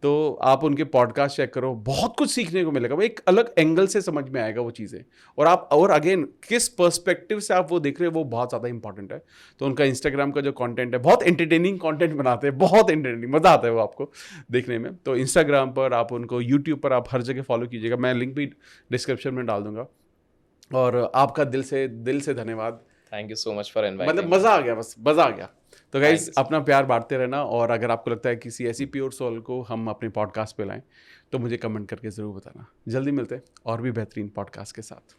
तो आप उनके पॉडकास्ट चेक करो, बहुत कुछ सीखने को मिलेगा। वो एक अलग एंगल से समझ में आएगा वो चीज़ें, और अगेन किस पर्सपेक्टिव से आप वो देख रहे हो वो बहुत ज़्यादा इंपॉर्टेंट है। तो उनका इंस्टाग्राम का जो कंटेंट है, बहुत एंटरटेनिंग कंटेंट बनाते हैं, बहुत एंटरटेनिंग, मज़ा आता है वो आपको देखने में। तो इंस्टाग्राम पर आप उनको, यूट्यूब पर आप हर जगह फॉलो कीजिएगा, मैं लिंक भी डिस्क्रिप्शन में डाल दूंगा। और आपका दिल से धन्यवाद। Thank you so much for inviting. मतलब मज़ा आ गया, बस मज़ा आ गया। तो गाइस अपना प्यार बांटते रहना, और अगर आपको लगता है किसी ऐसी प्योर सोल को हम अपने पॉडकास्ट पे लाएं तो मुझे कमेंट करके ज़रूर बताना। जल्दी मिलते हैं और भी बेहतरीन पॉडकास्ट के साथ।